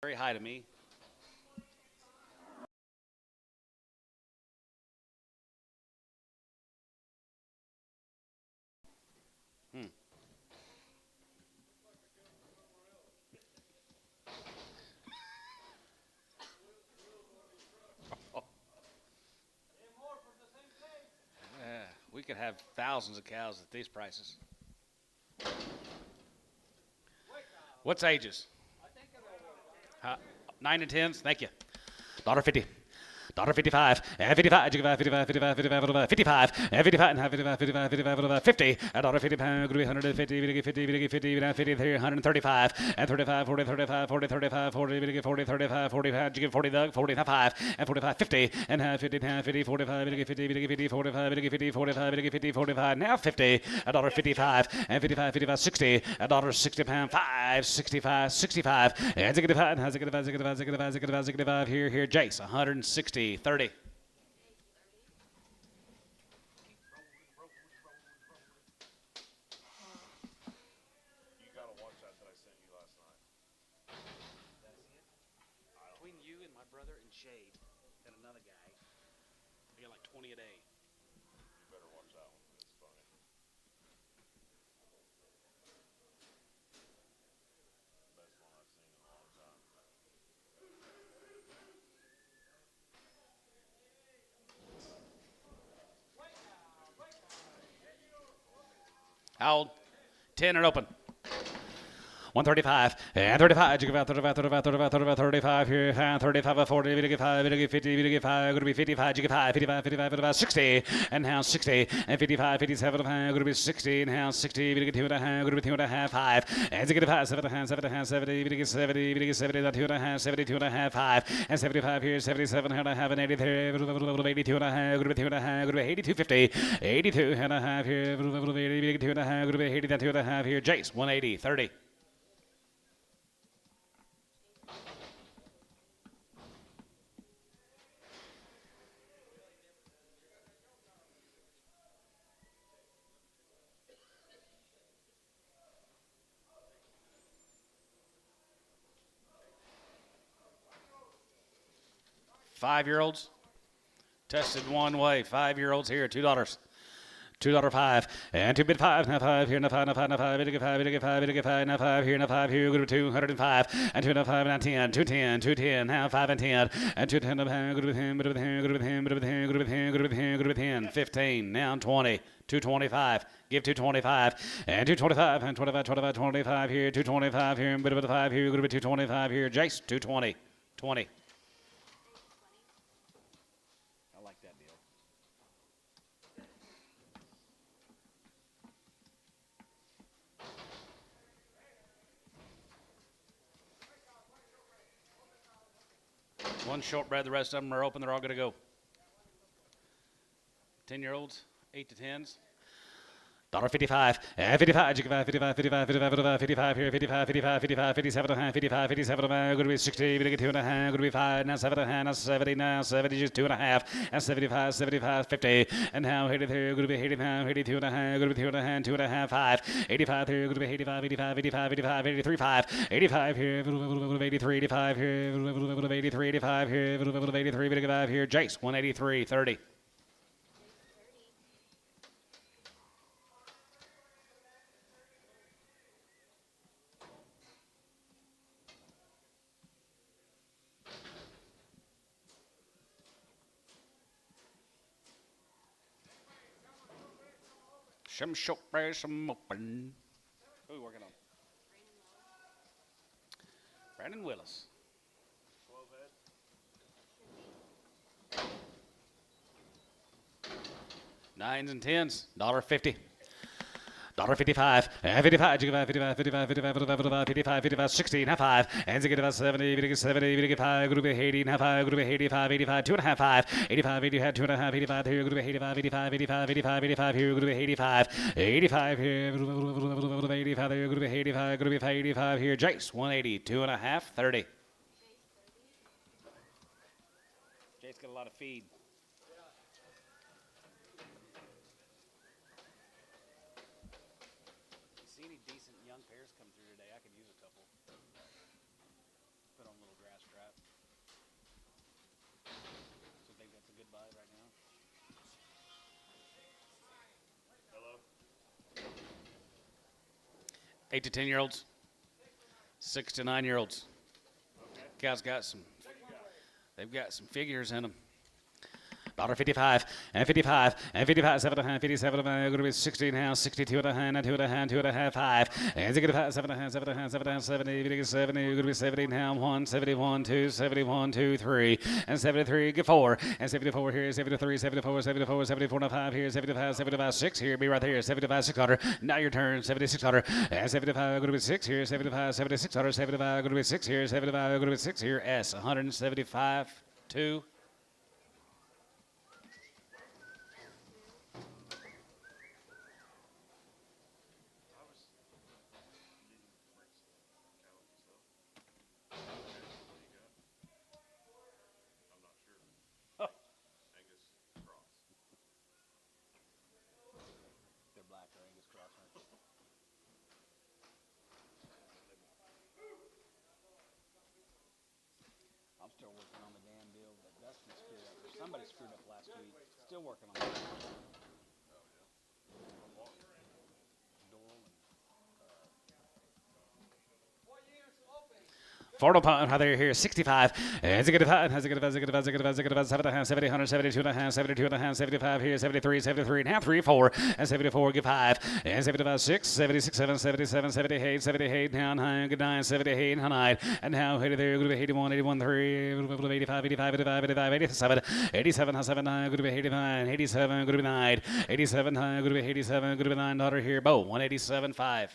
Very high to me. Hmm. We could have thousands of cows at these prices. What's ages? 9 and 10s. Thank you. $1.50. $1.55 and 55, 55, 55, 55, 55, and 55 and 55, 55, 55, 50, and $1.50, 150, 50, 50, 50, 135, and 35, 40, 35, 40, 35, 40, 40, 35, 45, 40, 45, and 45, 50, and 50, 50, 45, 50, 50, 45, 50, 45, 50, 45, now 50, and $1.55, and 55, 55, 60, and $1.60, 5, 65, 65, and 65, and 65, 65, 65, 65, 65, here, Jace, 160. 30. Between you and my brother and Shade and another guy, I get like 20 a day. You better watch that one. It's funny. Best one I've seen in a long time. How old? 10 and open. 135 and 35, 35, 35, 35, 35, 35 here, 35, 40, 55, 50, 55, going to be 55, 55, 55, 55, 55, 60, and now 60, and 55, 57, going to be 60, and now 60, 2 and a half, going to be 2 and a half, 5, and 65, 7 and a half, 7 and a half, 70, 70, 70, 2 and a half, 72 and a half, 5, and 75 here, 77 and a half, and 83, 82 and a half, going to be 2 and a half, going to be 82, 50, 82 and a half here, 82 and a half, going to be 82 and a half here, Jace, 180, 30. Five-year-olds tested one way. 5-year-olds here, $2. $2.05 and 2 bid 5 now 5 here now 5 now 5 now 5 bid 5 bid 5 bid 5 now 5 here now 5 here go to 205 and 2 now 5 now 10 210 210 now 5 and 10 and 210 now go to 10 go to 10 go to 10 go to 10 go to 10 go to 10 go to 10 15 now 20 225 give 225 and 225 and 25 25 25 here 225 here bid 5 here go to 225 here Jace 220 20 I like that deal. One shortbread, the rest of them are open. They're all going to go. 10-year-olds, 8 to 10s. $1.55 and 55, 55, 55, 55, 55 here, 55, 55, 55, 57 and a half, 55, 57 and a half, going to be 60, going to get 2 and a half, going to be 5, now 7 and a half, now 70, now 70, just 2 and a half, and 75, 75, 50, and now 83, going to be 85, 82 and a half, going to be 2 and a half, 2 and a half, 5, 85 here, going to be 85, 85, 85, 85, 83, 5, 85 here, 83, 85 here, 83, 85 here, 83, 85 here, Jace, 183, 30. Some shortbread, some open. Who are we working on? Brandon Willis. 9s and 10s, $1.50. $1.55 and 55, 55, 55, 55, 55, 55, 55, 60, now 5, and 70, 70, 85, group 80, now 5, group 85, 85, 2 and a half, 5, 85, 85, 2 and a half, 85 here, group 85, 85, 85, 85, 85 here, group 85, 85 here, 85 here, group 85, group 85 here, Jace, 180, 2 and a half, 30. Jace got a lot of feed. See any decent young pairs come through today? I could use a couple. Put on a little 8 to 10-year-olds, 6 to 9-year-olds. Guys got some. They've got some figures in them. $55 and 55 and 55, 7.5, 57, going to be 16 and a half, 62 and a half, 2 and a half, 2 and a half, 5. And 7.5, 7.5, 7.5, 7.5, 70, 70, going to be 70 and a half, 1, 71, 2, 71, 2, 3, and 73, get 4. And 74 here, 73, 74, 74, 74 and a 5 here, 75, 75, 6 here, be right there, 75, 600. Now your turn, 7600. And 75, going to be 6 here, 75, 7600, 75, going to be 6 here, 75, going to be 6 here, S, 175, 2. I'm still working on the damn deal that Dustin screwed up. Or somebody screwed up last week. Still working on it. Fordle punt, how they're here, 65. Has a good five, has a good 7 and a half, 70, 172 and a half, 72 and a half, 75 here, 73, 73 and a half, 3, 4, and 74, get 5, and 75, 6, 76, 7, 77, 78, 78, down high, good 9, 78, 9, and now headed there, good 81, 81, 3, 85, 85, 85, 85, 87, 87, 7, 9, good 89, 87, good 9, 87, good 87, good 9, daughter here, Bo, 187, 5.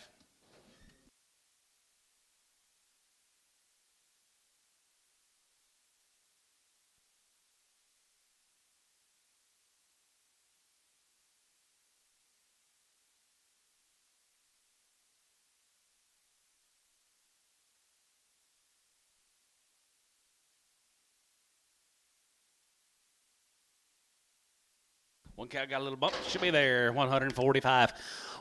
One cow got a little bump. Should be there. 145.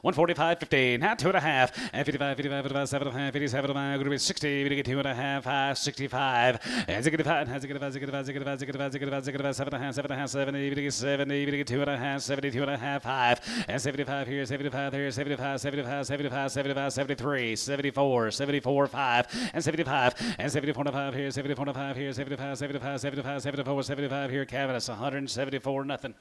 145, 15. Now 2 and a half. And 55, 55, 55, 7 and a half. 57 and a half. Going to be 60. Going to get 2 and a half. 5, 65. And 65. And 65, 65, 65, 65, 65, 65, 7 and a half. 7 and a half. 70. Going to get 70. Going to get 2 and a half. 72 and a half. 5. And 75 here. 75 here. 75, 75, 75, 75, 73. 74. 74, 5. And 75. And 74 and a 5 here. 74 and a 5 here. 75, 75, 75, 74, 75 here. Cavaniss. 174, nothing.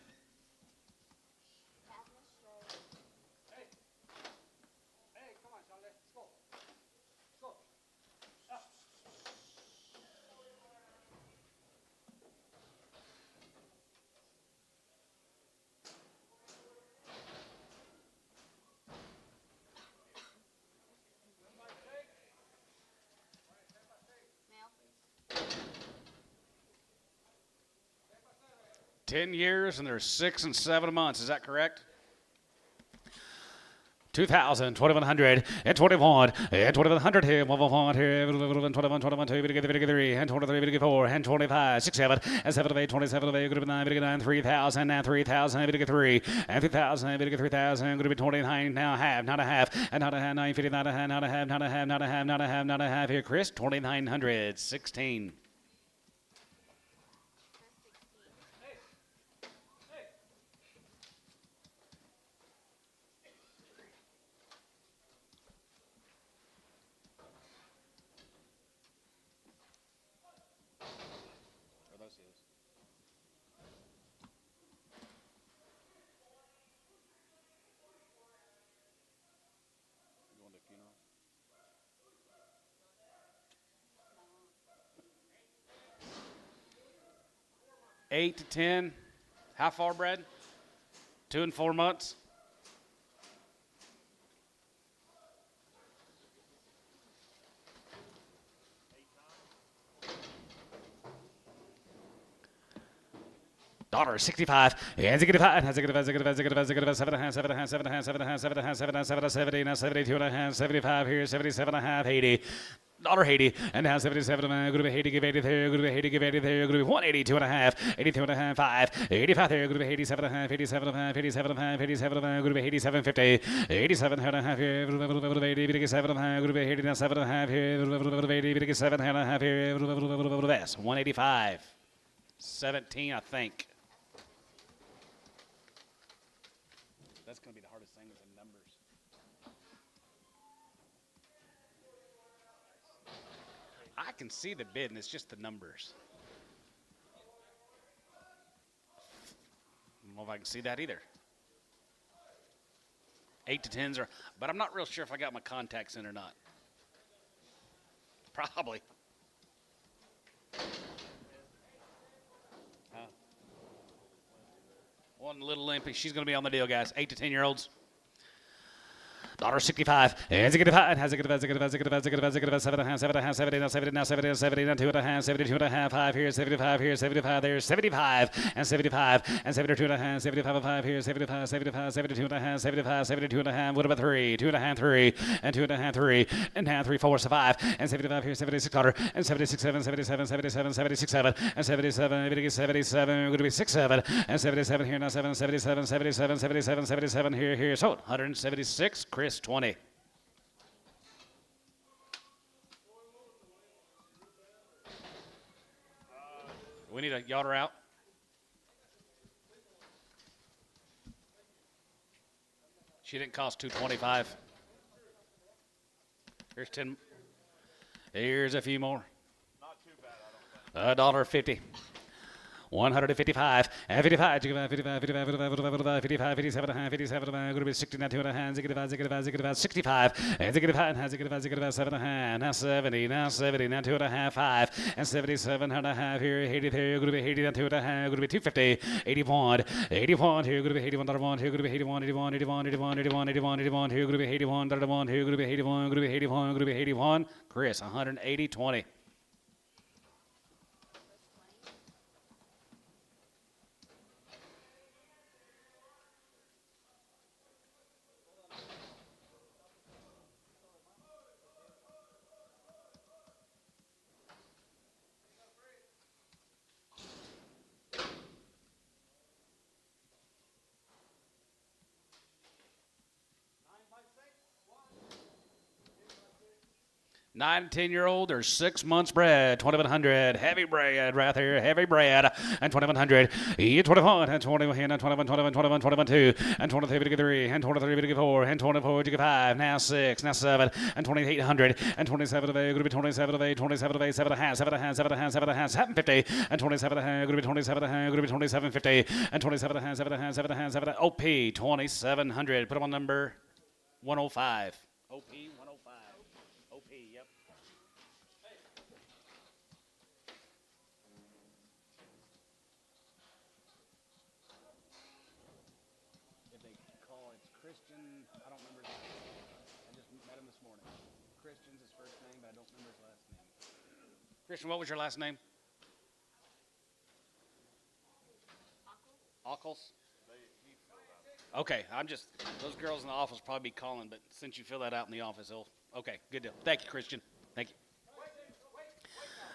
$10 years and there's 6 and 7 months. Is that correct? 2,000, 2,100, and 21, and 2,100 here, 1,100 here, 21, 21, 2, 3, and 23, 4, and 25, 6, 7, and 7 of 8, 27 of 8, going to be 9, 3,000, and 3,000, 3, and 2,000, 3,000, going to be 29, now half, not a half, and not a half, 950, not a half, not a half, not a half, not a half, not a half, not a half here, Chris, 2,900, 16. $8 to 10. How far, Brad? 2 and 4 months. Daughter, 65, and 65, and 7 and a half, 7 and a half, 7 and a half, 7 and a half, 7 and a half, 7 and a half, 7 and a half, 70, now 72 and a half, 75 here, 77 and a half, 80. Daughter, 80, and now 77, going to be 80, give 80 there, going to be 80, give 80 there, going to be 182 and a half, 82 and a half, 5, 85 there, going to be 87 and a half, 87 and a half, 87 and a half, 87 and a half, going to be 87, 50, 87 and a half here, 80, 7 and a half, going to be 80, now 7 and a half here, 80, 7 and a half here, 185, 17, I think. That's going to be the hardest thing with the numbers. I can see the bid, and it's just the numbers. I don't know if I can see that either. 8 to 10s are, but I'm not real sure if I got my contacts in or not. Probably. One little limpy. She's going to be on the deal, guys. 8 to 10-year-olds. Daughter 65. Has a good five. Has a good 7.5, 70, 72.5, 5 here, 75 here, 75 there, 75 and 72.5, 75 here, 75, 72.5, 72.5, what about 3, 2.5, 3, and 2.5, 3, and half 3, 4, 5, and 75 here, 76 daughter, and 76, 7, 77, 77, 76, 7, and 77, 77, going to be 6, 7, and 77 here, now 7, 77, 77, 77, 77 here, so 176, Chris 20. We need a yarder out. She didn't cost $225. Here's 10. Here's a few more. Not too bad, I don't think. $1.50. 155 and 55, 55, 55, 55, 55, 57, 57, going to be 69, 2.5, 65, and 65, 7.5, now 70, now 70, now 2.5, 5, and 77.5 here, 80 here, going to be 80, now 2.5, going to be 250, 81, 81 here, going to be 81, here, going to be 81, 81, 81, 81, 81, 81, 81, here, going to be 81, here, going to be 81, going to be 81, going to be 81, Chris, 180, 20. Nine, 10-year-old or 6 months bred, 2,100. Heavy bred right there, heavy bred, and 2,100. 21, and 21, and 21, 21, 21, 21, 2, and 23, 3, and 23, 4, and 24, 5, now 6, now 7, and 2,800, and 27 of 8, going to be 27 of 8, 27 of 8, 7.5, 7.5, 7.5, 7.5, 750, and 27 of 8, going to be 27 of 8, going to be 2750, and 27 of 8, 7.5, 7.5, 7, OP 2,700. Put them on number 105. OP 105. OP, yep. If they call it Christian, I don't remember his last name. I just met him this morning. Christian's his first name, but I don't remember his last name. Christian, what was your last name? Ockles? Okay, those girls in the office will probably be calling, but since you fill that out in the office, okay, good deal. Thank you, Christian. Thank you.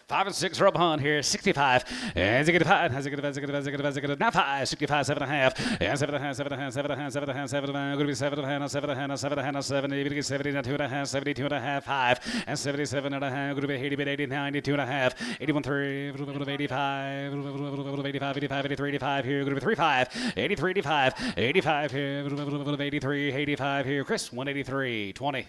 5 and 6 are up on here, 65, and 65, now 5, 65, 7.5, and 7.5, 7.5, 7.5, 7.5, 7, going to be 7.5, 7.5, 7.5, 70, 70, now 2.5, 72.5, 5, and 77.5, going to be 80, 80, 92.5, 81, 3, 85, 85, 85, 83, 85 here, going to be 35, 83, 85, 85 here, 83, 85 here, Chris, 183, 20.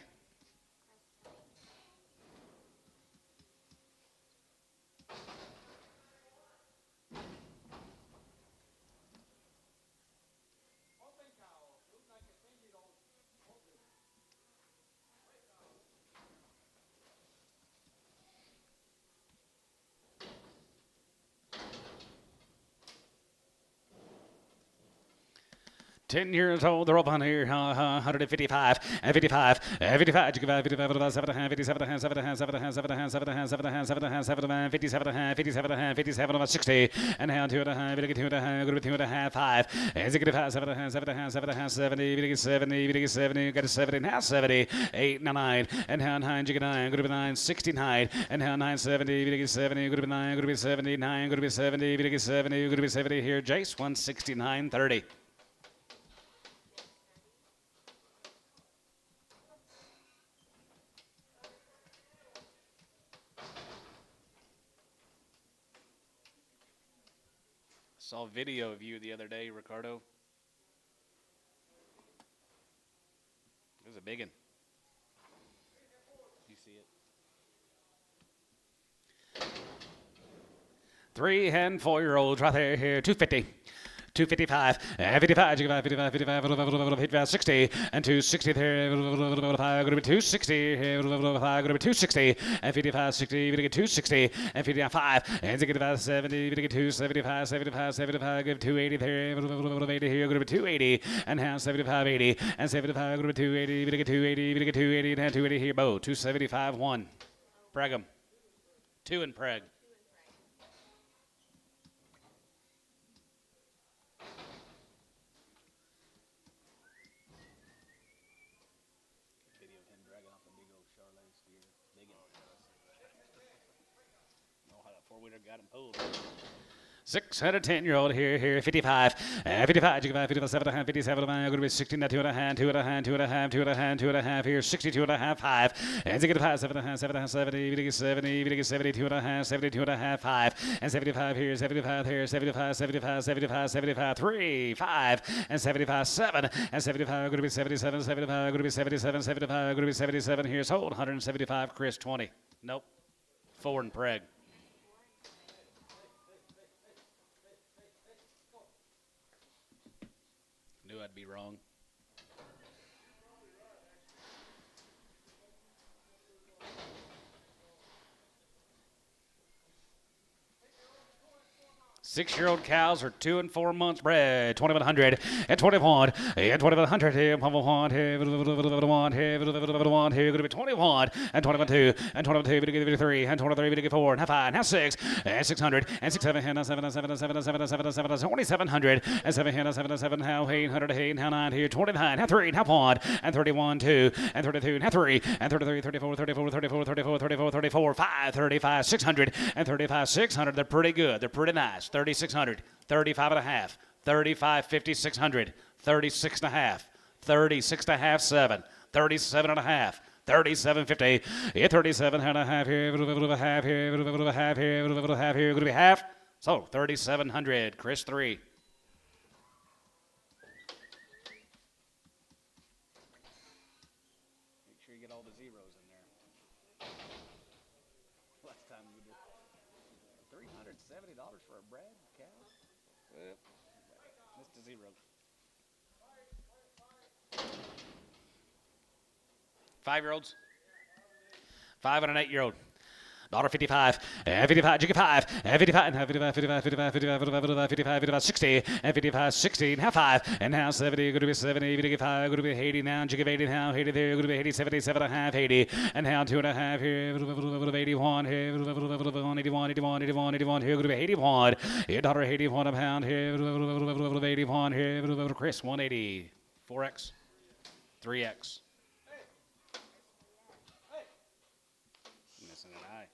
Ten years old, they're up on here, 155, and 55, and 55, 55, 55, 7.5, 57, 7, 7, 7, 7, 7, 7, 7, 57, 57, 57, 60, and now 2.5, 2.5, go to 2.5, 5, and 65, 7, 7, 7, 70, 70, 70, got a 70, now 70, 8, 9, and now 9, 9, go to 9, 69, and now 9, 70, 70, go to 9, go to 79, go to 70, 70, go to 70 here, Jace, 169, 30. Saw a video of you the other day, Ricardo. It was a big one. You see it? 3 and 4-year-olds right there here. 250. 255, 55, 55, 55, 55, 60, and 260 there, going to be 260, going to be 260, and 55, 60, going to get 260, and 55, and 65, 70, going to get 275, 75, 75, give 280 there, 80 here, going to be 280, and now 75, 80, and 75, going to be 280, going to get 280, going to get 280, and 280 here, Bo, 275, 1. Pregham. 2 in Preg. Got him pulled. 610-year-old here, 55, 55, 57, 57, going to be 16, 2 and a half, 2 and a half, 2 and a half, 2 and a half, 2 and a half here, 62 and a half, 5, and 65, 7 and a half, 7 and a half, 70, 70, 72 and a half, 72 and a half, 5, and 75 here, 75 here, 75, 75, 75, 75, 3, 5, and 75, 7, and 75, going to be 77, 75, going to be 77, 75, going to be 77 here, sold, 175, Chris, 20. Nope. 4 in Preg. Knew I'd be wrong. Six-year-old cows are 2 and 4 months bred. 2100 and 21 and 2100 here. 21 here. 21 here. 21 here. Going to be 21 and 22 and 22. Going to get 3 and 23. Going to get 4 and 5 and 6 and 600 and 6 7 and 7 and 7 and 7 and 7 and 7 and 7 and 2700 and 7 and 7 and 7 how 800 8 how 9 here. 29 and 3 and 1 and 31 2 and 32 and 3 and 33 34 34 34 34 34 34 5 35 600 and 35 600. They're pretty good. They're pretty nice. 3600, 35 and a half, 35 5600, 36 and a half, 36 and a half 7, 37 and a half, 3750, 37 and a half here, half here, half here, half here, going to be half. So 3700, Chris 3. Make sure you get all the zeros in there. Last time we did $370 for a bred cow? Missed a zero. 5-year-olds. 5 and an 8-year-old. $55, and 55, jiggy 5, and 55, and 55, 55, 55, 55, 55, 55, 55, 60, and 55, 60, and half 5, and now 70, going to be 70, jiggy 5, going to be 80 now, jiggy 80 now, 80 there, going to be 80, 77 and a half, 80, and now 2 and a half here, 81 here, 81, 81, 81, 81 here, going to be 81, $81 a pound here, 81 here, Chris 180, 4X, 3X. Missing an eye.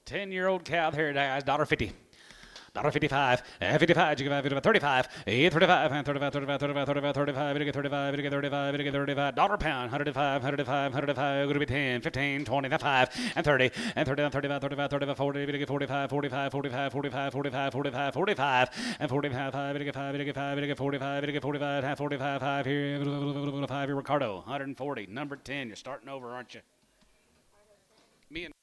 $10-year-old cow here, guys, $1.50. $1.55, and 55, you give 35, 35, and 35, 35, 35, 35, 35, you get 35, you get 35, you get 35, $1 pound, 105, 105, 105, going to be 10, 15, 20, 5, and 30, and 30, 35, 35, 35, 40, you get 45, 45, 45, 45, 45, 45, 45, and 45, 5, you get 5, you get 5, you get 45, you get 45, half 45, 5 here, 5 here, Ricardo, 140, number 10, you're starting over, aren't you? Me and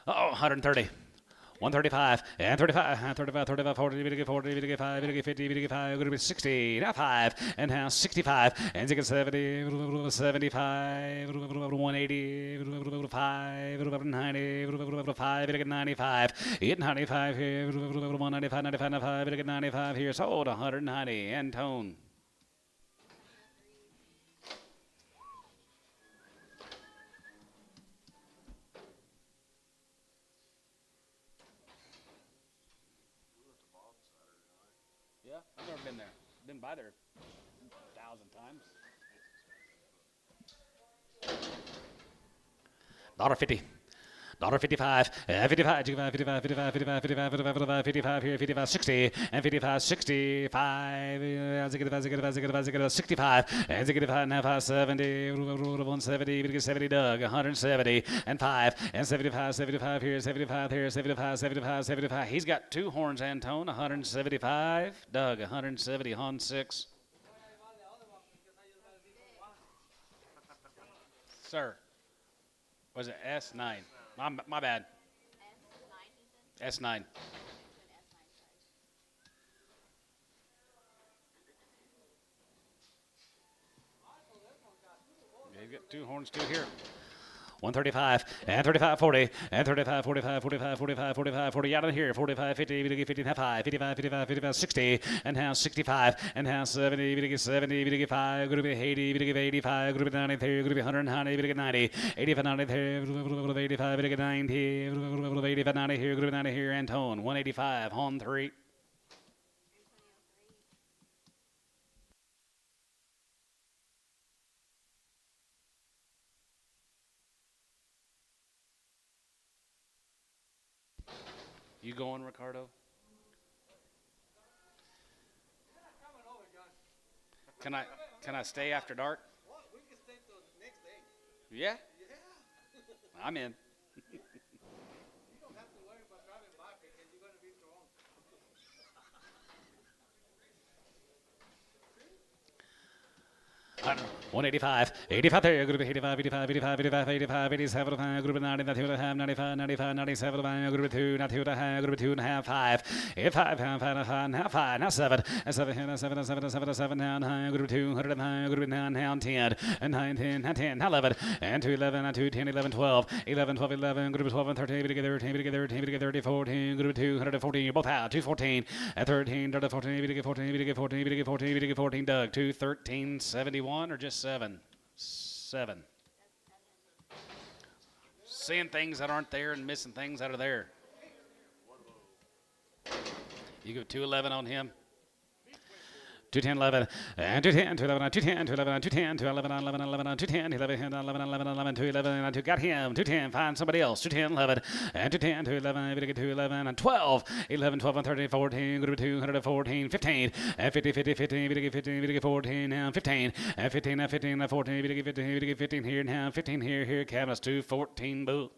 Oh, 130. 135 and 35, 35, 40, 40, 45, 50, 55, going to be 60, now 5, and now 65, and 70, 75, 180, 5, 90, 5, 95, 95 here, 195, 95, 95, 95 here, sold 190, and tone. Yeah, I've never been there. Been by there 1,000 times. $1.50. $1.55, 55, 55, 55, 55, 55, 55, 55 here, 55, 60, and 55, 65, 65, and 65, now 570, 170, 70, Doug, 170, and 5, and 75, 75 here, 75 here, 75, 75, 75. He's got 2 horns, Antone, 175, Doug, 170, on 6. Sir, was it S9? My bad. S9. Yeah, you got 2 horns too here. 135 and 35 40 and 35 45 45 45 45 40 out of here 45 50 55 55 55 55 60 and now 65 and now 70 70 85 going to be 80 85 going to be 90 going to be 190 90 85 90 85 90 85 90 here going to be 90 here Antone 185 on 3. You going, Ricardo? Can I stay after dark? Well, we can stay till the next day. Yeah, Yeah. I'm in. You don't have to worry about driving back because you're going to be drunk. 185, 85 there, group 85, 85, 85, 85, 85, 87, group 90, 95, 95, 95, 97, group 2, not 2, group 2 and a half, 5, 5, 5, now 7, and 7, 7, 7, 7, 7, now group 2, 100, group 9, now 10, and 9, 10, now 10, now 11, and 2, 11, 2, 10, 11, 12, 11, 12, 11, group 12, and 13, 13, 13, 13, 14, group 2, 114, you're both out, 214, and 13, 14, 14, 14, 14, 14, Doug, 2, 13, 71, or just 7? 7. Seeing things that aren't there and missing things that are there. You go 211 on him. 210, 11, and 210, 211, 210, 211, 210, 211, 11, 11, 210, 11, 11, 11, 11, 211, 2 got him, 210, find somebody else, 210, 11, and 210, 211, 211, and 12, 11, 12, and 13, 14, group 214, 15, and 50, 50, 15, 15, 14, now 15, and 15, and 15, and 14, 15, 15 here, now 15 here, cabinets 214, boo.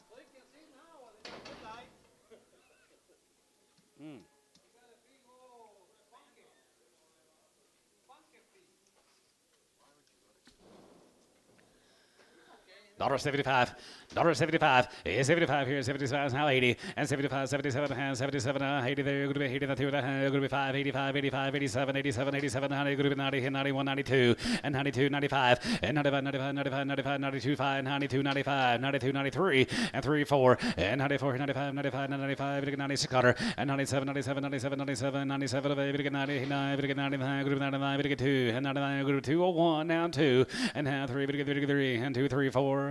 So you can see now what it's good like. Mm. You got a big old pumpkin. Pumpkin piece. $75, $75, 75 here, 75 now 80, and 75, 77, 77, 80 there, going to be 80, going to be 5, 85, 85, 87, 87, 87, 90, going to be 90, 91, 92, and 92, 95, and 95, 95, 95, 95, 92, 5, 92, 95, 92, 93, and 3, 4, and 94, 95, 95, 95, 96, and 97, 97, 97, 97, 97, 99, 99, going to be 99, 2, and 99, going to be 201, now 2, and now 3, 3, and 2, 3, 4,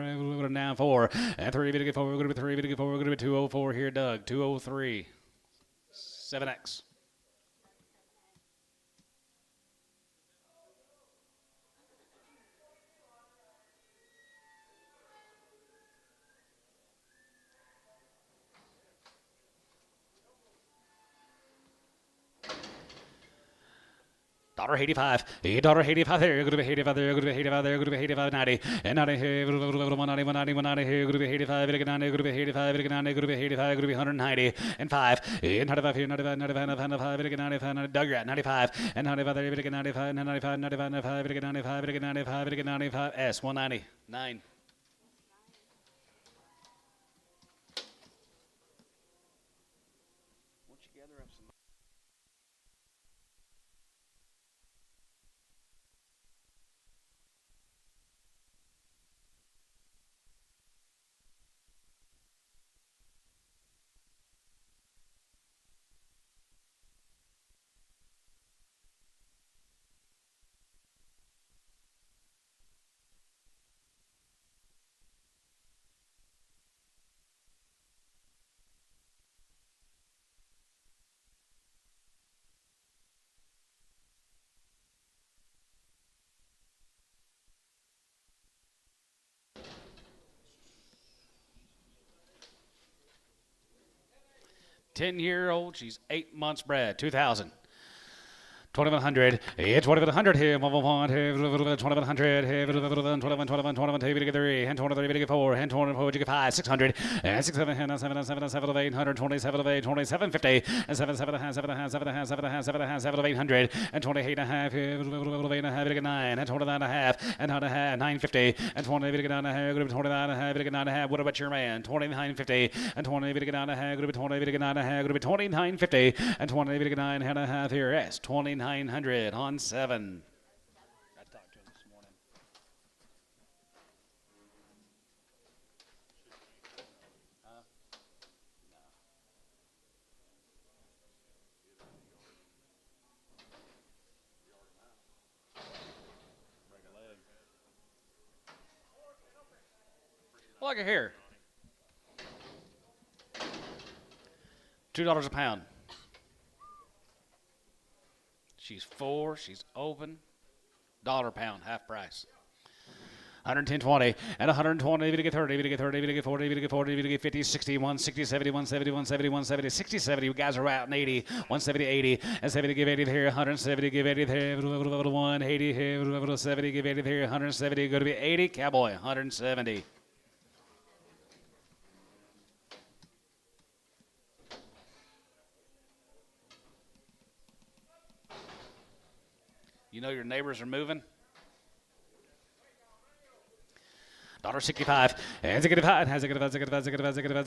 now 4, and 3, we're going to be 3, we're going to be 204 here, Doug, 203, 7X. $85, $85 there, good to be 85 there, good to be 85 there, good to be 85, 90, and 90 here, 190, 190 here, good to be 85, 90, good to be 85, 90, good to be 85, good to be 190, and 5, and 95 here, 95, 95, 95, 95, Doug Rat, 95, and 95 there, 95, 95, 95, 95, 95, 95, 95, S, 190, 9. Ten-year-old, she's 8 months bred, 2,000. 2,100, 2,100 here, 2,100 here, 2,123, and 23, and 24, 5, 600, and 600, and 7, 7, 7 of 800, 27 of 8, 2750, and 7, 7, 7, 7, 7, 7, 7, 7 of 800, and 28 and a half here, 8 and a half, 9, and 29 and a half, and 950, and 20, 29 and a half, 29 and a half, 9 and a half. What about your man? 2950, and 20, 29 and a half, 20, 29 and a half, 2950, and 20, 29 and a half here, S, 29. 900 on 7. I talked to him this morning. Break a leg. Look at here. $2 a pound. She's 4. She's open. $1 a pound, half price. 110.20 and 120. We get 30. We get 30. We get 40. We get 40. We get 50. 60. 160. 70. 170. 170. 170. 60. 70. You guys are out in 80. 170. 80 and 70. Give 80 here. 170. Give 80 here. 180 here. 70. Give 80 here. 170. Going to be 80. Cowboy. 170. You know your neighbors are moving. $1.65. And $1.65. Has $1.65. $7.5. 7.5. Going to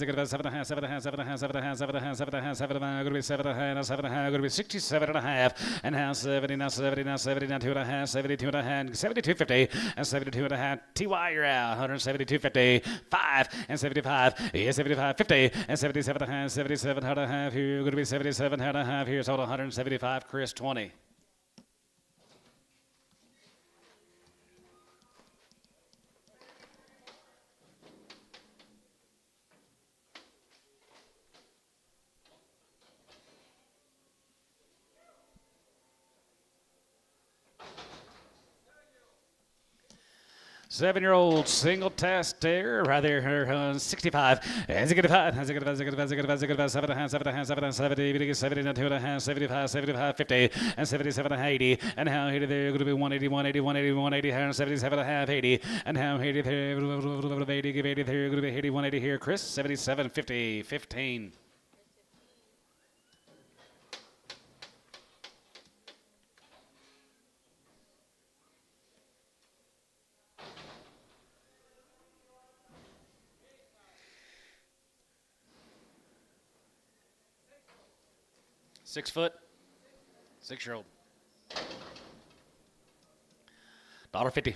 be 7.5. 7.5. Going to be 67.5. And now 70. Now 70. Now 70. Now 2.5. 72.5. 72.50. And 72.5. TY, you're out. 172.50. 5 and 75. Yeah, 75.50. And 77.5. 77.5 here. Going to be 77.5 here. Sold 175. Chris 20. Seven-year-old single test there, right there, 65. And 65, 75, 75, 7.5, 7.5, 70, 70, 2.5, 75, 75, 50, and 77, 80. And how 80 there, going to be 180, 180, 180, 180, 177.5, 80. And how 80 there, 80, give 80 there, going to be 80, 180 here. Chris, 77, 50, 15. $6 foot, 6-year-old. $1.50.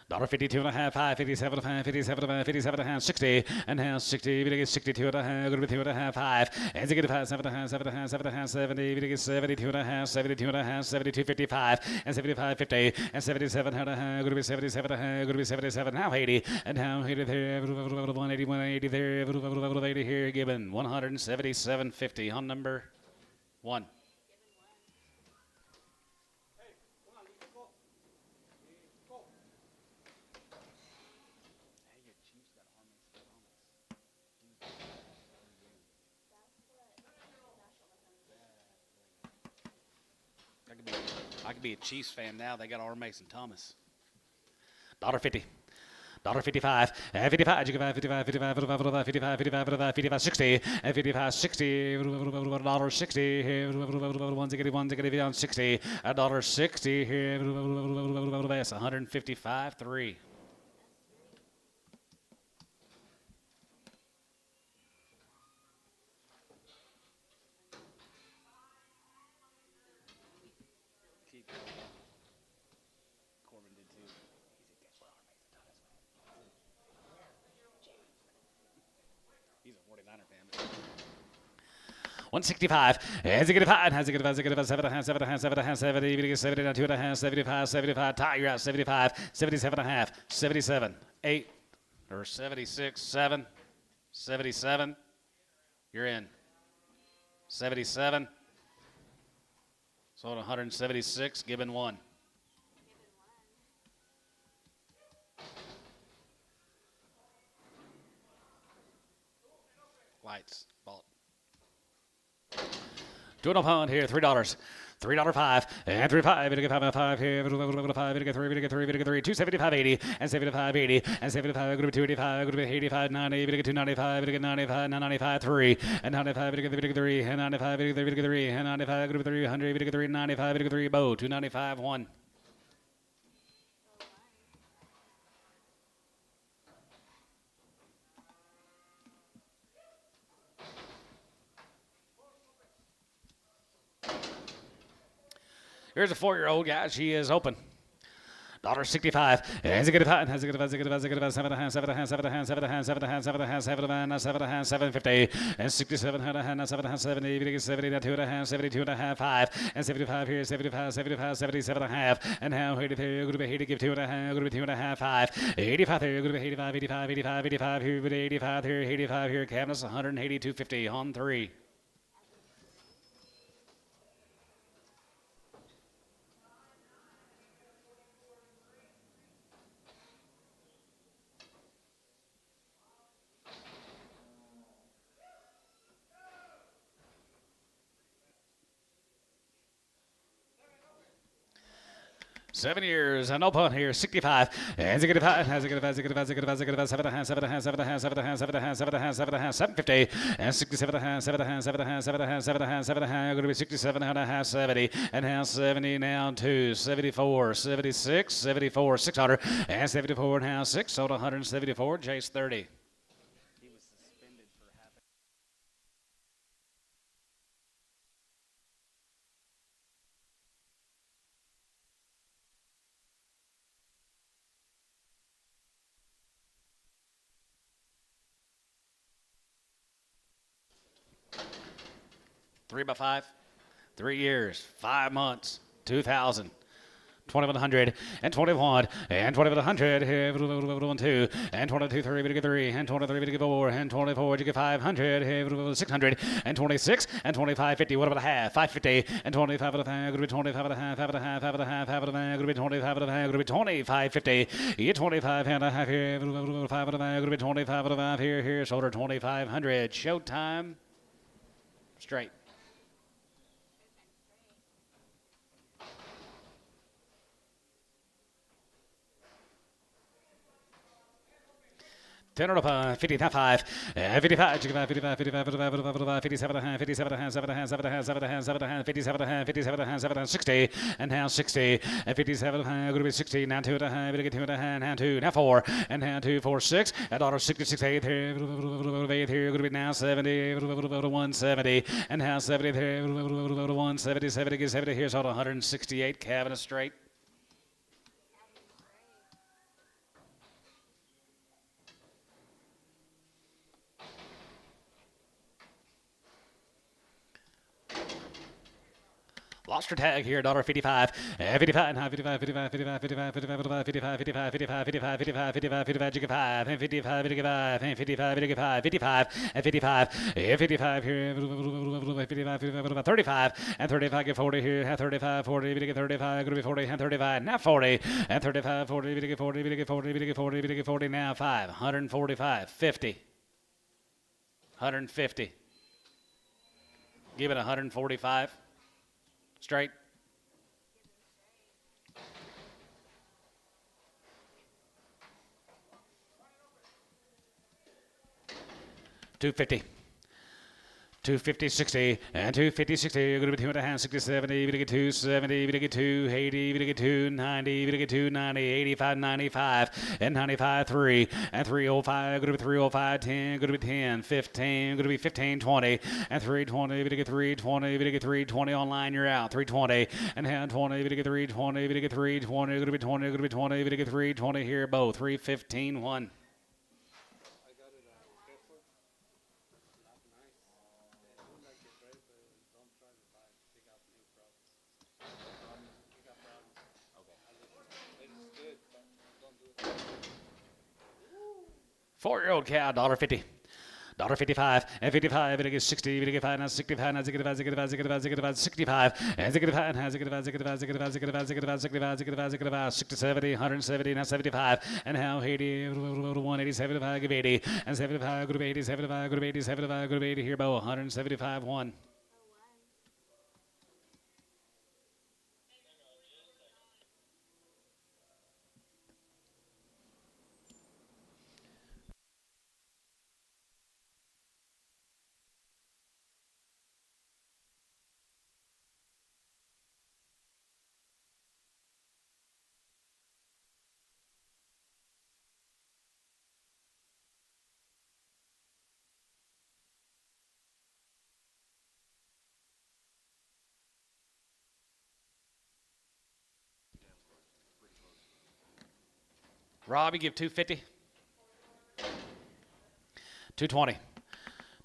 $1.50, 2.5, 5, 57, 5, 57, 57, 60, and now 60, we get 62 and a half, going to be 2.5, 5, and to get 5, 7.5, 7.5, 7.5, 70, we get 72 and a half, 72 and a half, 72, 55, and 75, 50, and 77 and a half, going to be 77 and a half, going to be 77, now 80, and now 80 there, 180, 180 there, 80 here, given 177.50 on number 1. I could be a Chiefs fan now. They got R. Mason Thomas. $1.50. $1.55, and 55, you can buy 55, 55, 55, 55, 55, 55, 55, 60, and 55, 60, $1.60, one ticket down 60, $1.60 here, that's 155, 3. Keep going. Corbin did too. He's a 49er fan. 165, has it get a 5, has it get a 5, has it get a 5, 7.5, 7.5, 7.5, 70, even get 70, down 2.5, 75, 75, tie, you're out, 75, 77.5, 77, 8, or 76, 7, 77, you're in. 77, sold 176, given 1. Lights. Ball. Doing a pound here, $3. $3.05 and 3.5. We get 5 here. 5. We get 3. We get 3. We get 3. 275.80 and 75.80 and 75. Going to be 285. Going to be 85.90. We get 295. We get 95. 95. 3 and 95. We get 3 and 95. We get 3 and 95. Going to be 300. We get 395. We get 3. Bow 295. 1. Here's a 4-year-old guy. She is open. $1.65. Has a good five. Has a good five. Has a good five. Has a good five. 7.5. 7.5. 7.5. 7.5. 7.5. 7.5. 7.5. 750. And 67. 7.5. 70. We get 70. 2.5. 72.5. 5. And 75 here. 75. 75. 77.5. And how 85 here. Going to be 80. Give 2.5. Going to be 2.5. 5. 85 here. Going to be 85. 85. 85. 85 here. 85 here. 85 here. Cabinets 182.50 on 3. Seven years, no punt here, 65. Has a good five, has a good five, has a good five, has a good five, has a good five, 7.5, 7.5, 7.5, 7.5, 7.5, 7.5, 7.5, 750, and 67.5, 7.5, 7.5, 7.5, 7.5, 7.5, going to be 67.5, 70, and now 70 now 2, 74, 76, 74, 600, and 74 now 6, sold 174, Chase 30. He was suspended for half. Three by 5, 3 years, 5 months, 2,000. 2,100 and 21 and 2,100 here, 2 and 22, 3, we get 3 and 23, we get 4 and 24, you get 500 here, 600 and 26 and 25, 50. What about a half? 550 and 25 and a half, going to be 25 and a half, half and a half, half and a half, half and a half, going to be 25 and a half, going to be 25, 50. You get 25 and a half here, 5 and a half, going to be 25 and a half here, shoulder 2,500. Showtime. Straight. Ten or up, 55, 55, 55, 55, 55, 57, 57, 7, 7, 7, 7, 57, 57, 7, 60, and now 60, and 57, going to be 60, now 2 and a half, we get 2 and a half, now 2, now 4, and now 2, 4, 6, and $66, 8 here, 8 here, going to be now 70, 170, and now 70 there, 170, 70, get 70 here, so 168, cabinet straight. Lost your tag here, $1.55. 55, 55, 55, 55, 55, 55, 55, 55, 55, 55, 55, 55, 55, 55, 55, 55, 55, and 55, 55 here, 55, 55, 35, and 35, get 40 here, 35, 40, we get 35, going to be 40, and 35, now 40, and 35, 40, we get 40, we get 40, we get 40, we get 40, now 5, 145, 50, 150. Give it 145. Straight. 250. 250, 60, and 250, 60. You're going to be 2.5, 60, 70, we get 270, we get 280, we get 290, we get 290, 85, 95, and 95, 3, and 305, going to be 305, 10, going to be 10, 15, going to be 15, 20, and 320, we get 320, we get 320 online, you're out, 320, and hand 20, we get 320, we get 320, going to be 20, going to be 20, we get 320 here, both, 315, 1. I got it Kessler. Not nice. I would like it bred, but don't try to buy it. They got new problems. They got problems. Okay. It's good, but don't do it. 4-year-old cow, $1.50. $1.55 and 55, and it gets 60, and it gets 5, now 65, now 65, 65, 65, 65, 65, and 65, and 65, 65, 65, 65, 65, 65, 65, 65, 60, 70, 170, now 75, and now 80, 180, 75, give 80, and 75, go to 80, 75, go to 80, 75, go to 80, here, Bo, 175, 1. Rob, you give 250. 220.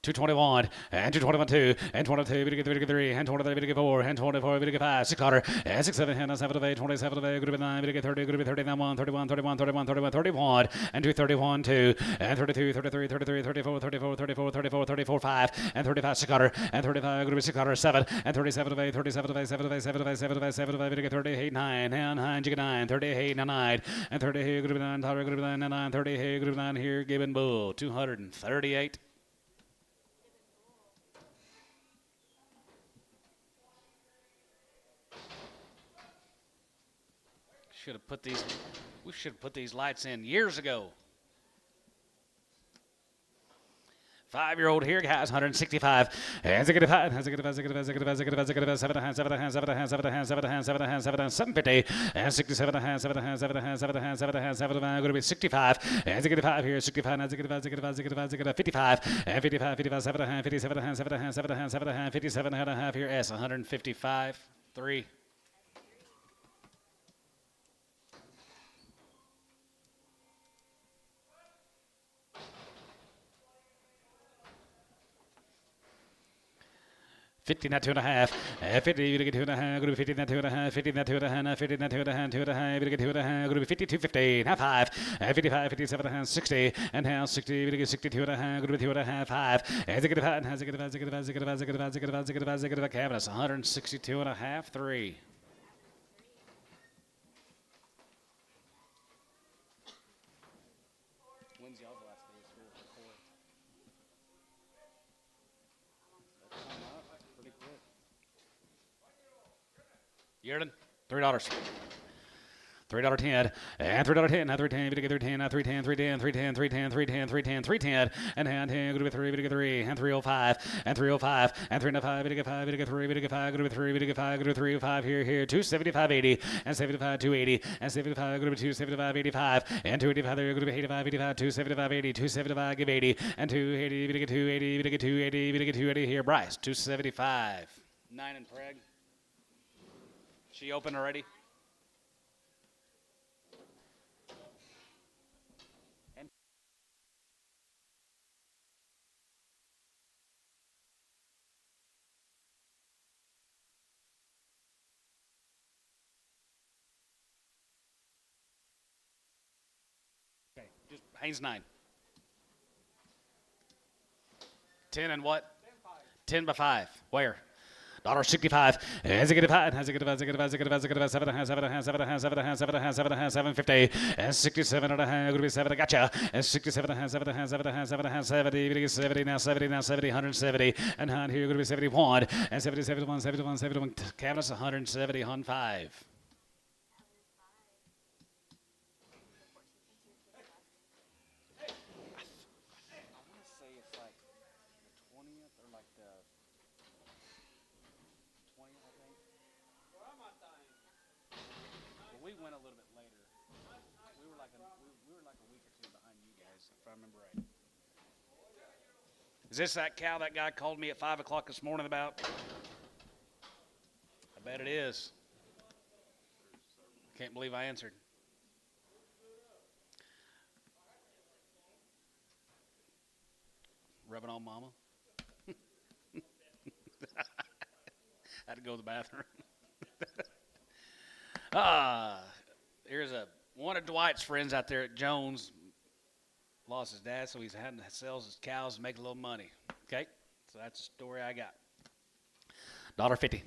221 and 221 2 and 22 we get 3 and 23 we get 4 and 24 we get 5 600 and 6 7 and 7 of 8 27 of 8 group 9 we get 30 group 39 1 31 31 31 31 31 and 231 2 and 32 33 33 34 34 34 34 34 5 and 35 600 and 35 group 600 7 and 37 of 8 37 of 8 7 of 8 7 of 8 7 of 8 7 of 8 we get 38 9 and 9 you get 9 38 9 and 30 group 9 group 9 and 9 30 group 9 here Gibbon Bull 238. We should have put these lights in years ago. 5-year-old here, guys, 165. And 750. And 67 and 67 going to be 65. And 65 here, 65 and 55 and 55 57 57 and a half here, S 155 3. $50, not 2.5. 50, you get 2.5. Going to be 50, not 2.5. 50, not 2.5. 50, not 2.5. 2.5. You get 2.5. Going to be 52, 50, not 5. 55, 57, 60, and now 60. You get 62 and a half. Going to be 2.5. 5. And they get 5. And they get 5. They get 5. They get 5. They get 5. They get 5. They get 5. They get 5. Cabinets 162 and a half. 3. When's y'all's last day of school? 4. That's coming up pretty quick. Yearden, $3. $3.10 and $3.10. Now 310. We get 310. Now 310. 310. 310. 310. 310. 310. 310. And hand 10. Go to 3. We get 3 and 305 and 305 and 305. We get 5. We get 3. We get 5. Go to 3. We get 5. Go to 305 here 275 80 and 75 280 and 75 go to 275 85 and 285 there go to 85 85 275 80 275 give 80 and 280 we get 280 we get 280 we get 280 here Bryce 275. 9 and Preg. She open already? Okay, just Haynes 9. 10 and what? 10 by 5. Where? $1.65. As it get 5, as it get 5, 7 750 and 67 and a half. Going to be 7. I gotcha. And 67 and a half, 7 and a half, 7 and a half, 7 and a half, 70. 70 now 70 now 70 170 and on here going to be 71 and 70 71 71 71 cabinets 170 on 5. I want to say it's like went a little bit later. We were like a week or two behind you guys, if I remember right. Is this that cow that guy called me at 5 o'clock this morning about? I bet it is. Can't believe I answered. Rubbing on mama. Had to go to the bathroom. Here's one of Dwight's friends out there at Jones. Lost his dad, so he's having to sell his cows and make a little money. Okay, so that's the story I got. $1.50.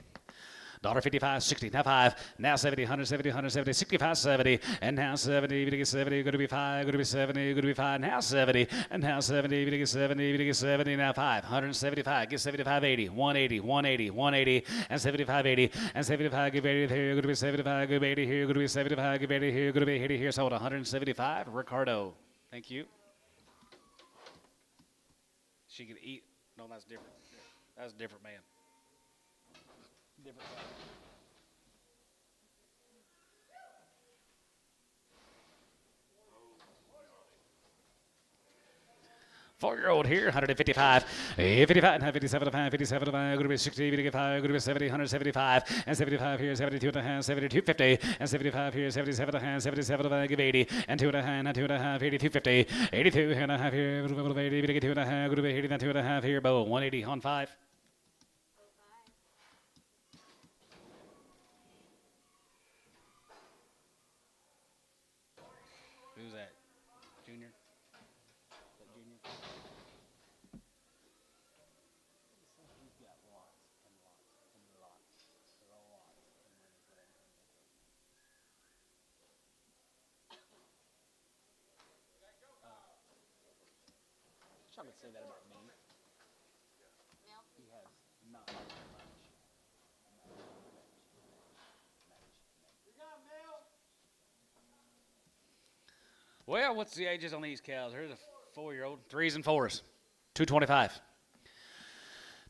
$1.55, 60, now 5, now 70, 170, 170, 65, 70, and now 70, going to get 70, going to be 5, going to be 70, going to be 5, now 70, and now 70, going to get 70, going to get 70, now 5, 175, get 75, 80, 180, 180, 180, and 75, 80, and 75, give 80 here, going to be 75, give 80 here, going to be 75, give 80 here, going to be 80 here, sold 175, Ricardo. Thank you. She could eat. No, that's different. That's a different man. Different guy. 4-year-old here, 155, 55, 57, 57, going to be 60, 55, going to be 70, 175, and 75 here, 72 and a half, 72, 50, and 75 here, 77 and a half, 77, give 80, and 2 and a half, 2 and a half, 82, 50, 82 and a half here, 80, 2 and a half, going to be 80, and 2 and a half here, Bo, 180 on 5. Who's that? Junior? Is that Junior? He's got lots and lots and lots. There are lots and winners with Antonio. Sean would say that about me. He has not much. Well, what's the ages on these cows? Here's a 4-year-old, 3s and 4s, 225.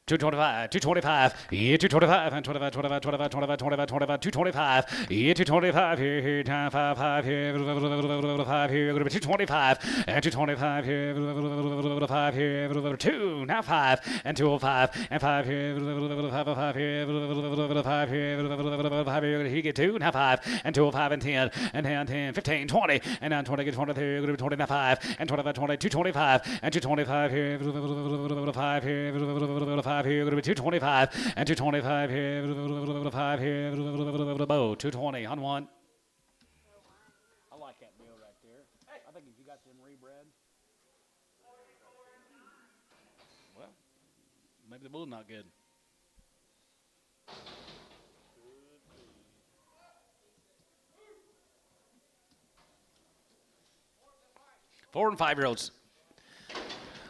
225, 225, yeah, 225, and 25, 25, 25, 25, 25, 25, 225, yeah, 225, here, time 5, 5, here, 5, here, going to be 225, and 225, here, 5, here, 2, now 5, and 205, and 5 here, 5, here, 5 here, 5 here, he get 2, now 5, and 205, and 10, and 10, 10, 15, 20, and now 20, get 20, here, going to be 20, now 5, and 25, 20, 225, and 225, here, 5 here, 5 here, going to be 225, and 225 here, 5 here, 220 on 1. I like that deal right there. I think if you got them rebred, Well, maybe the bull's not good. Four and 5-year-olds.